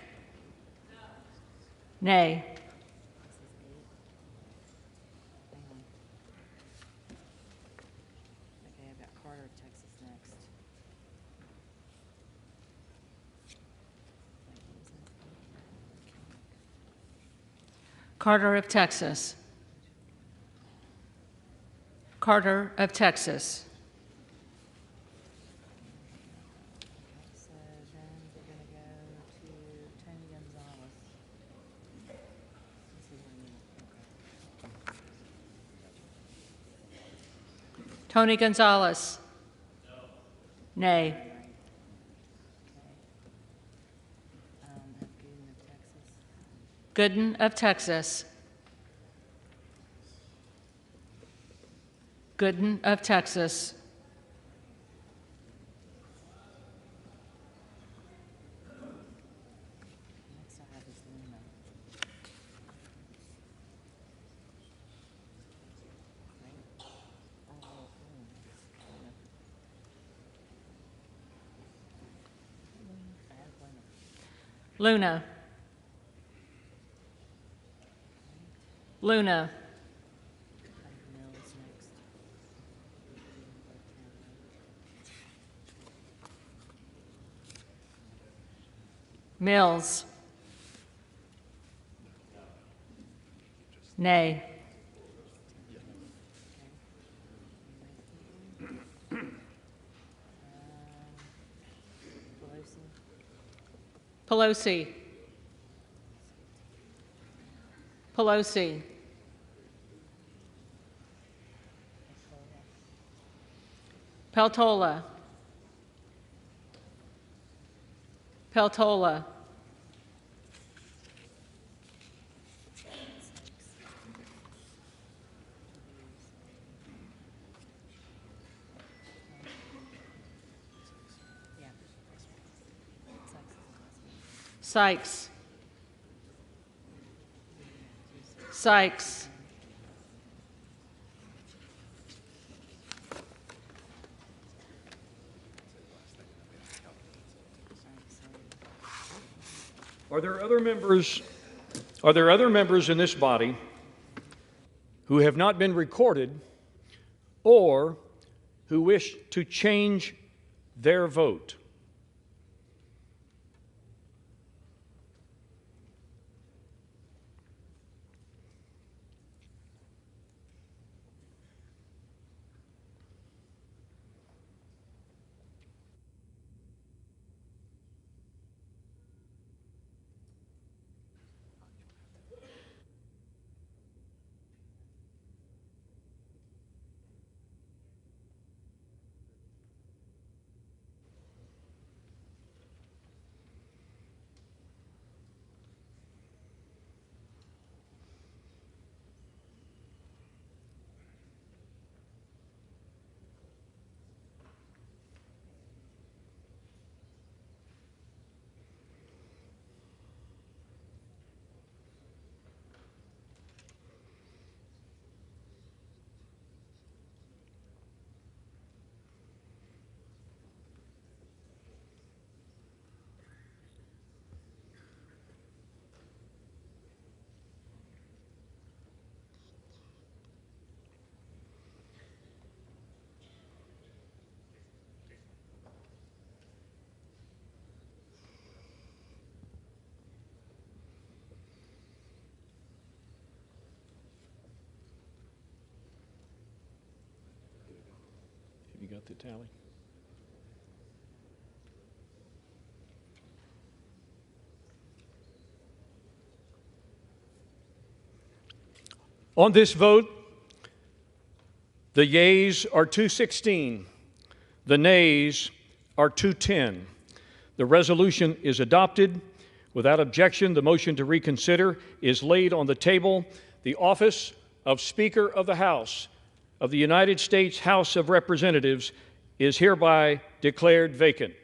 Nay. Okay, I've got Carter of Texas next. Carter of Texas? Carter of Texas? So then we're going to go to Tony Gonzalez. This is what I need. Tony Gonzalez? Nay. Gooden of Texas? Gooden of Texas? Luna. Luna. Mills. Nay. Pelosi. Pelosi. Peltola. Peltola. Sykes. Sykes. Are there other members in this body who have not been recorded or who wish to change their vote? Have you got the tally? On this vote, the yeas are 216, the nays are 210. The resolution is adopted. Without objection, the motion to reconsider is laid on the table. The office of Speaker of the House of the United States House of Representatives is hereby declared vacant.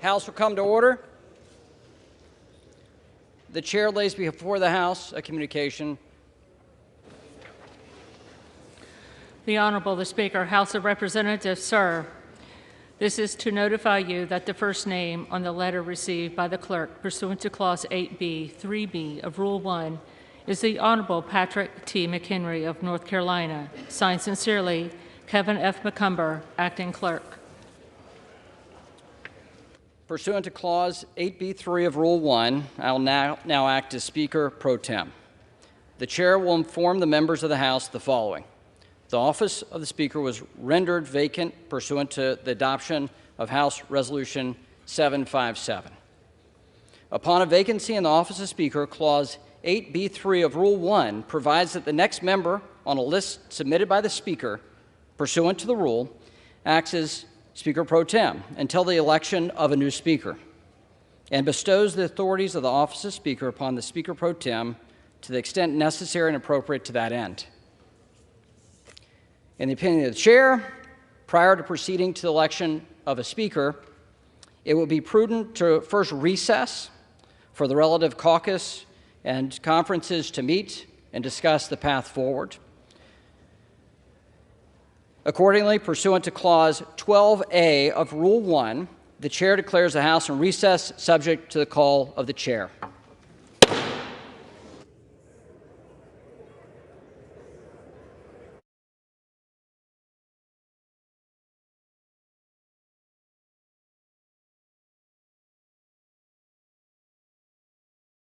House will come to order. The chair lays before the House a communication. The Honorable the Speaker, House of Representatives, sir. This is to notify you that the first name on the letter received by the clerk pursuant to Clause 8B, 3B of Rule 1 is the Honorable Patrick T. McHenry of North Carolina. Signed sincerely, Kevin F. McCumber, Acting Clerk. Pursuant to Clause 8B3 of Rule 1, I will now act as Speaker pro tem. The Chair will inform the members of the House the following. The office of the Speaker was rendered vacant pursuant to the adoption of House Resolution 757. Upon a vacancy in the office of Speaker, Clause 8B3 of Rule 1 provides that the next member on a list submitted by the Speaker, pursuant to the rule, acts as Speaker pro tem until the election of a new Speaker, and bestows the authorities of the office of Speaker upon the Speaker pro tem to the extent necessary and appropriate to that end. In the opinion of the Chair, prior to proceeding to the election of a Speaker, it would be prudent to first recess for the relative caucus and conferences to meet and discuss the path forward. Accordingly, pursuant to Clause 12A of Rule 1, the Chair declares the House in recess subject to the call of the Chair.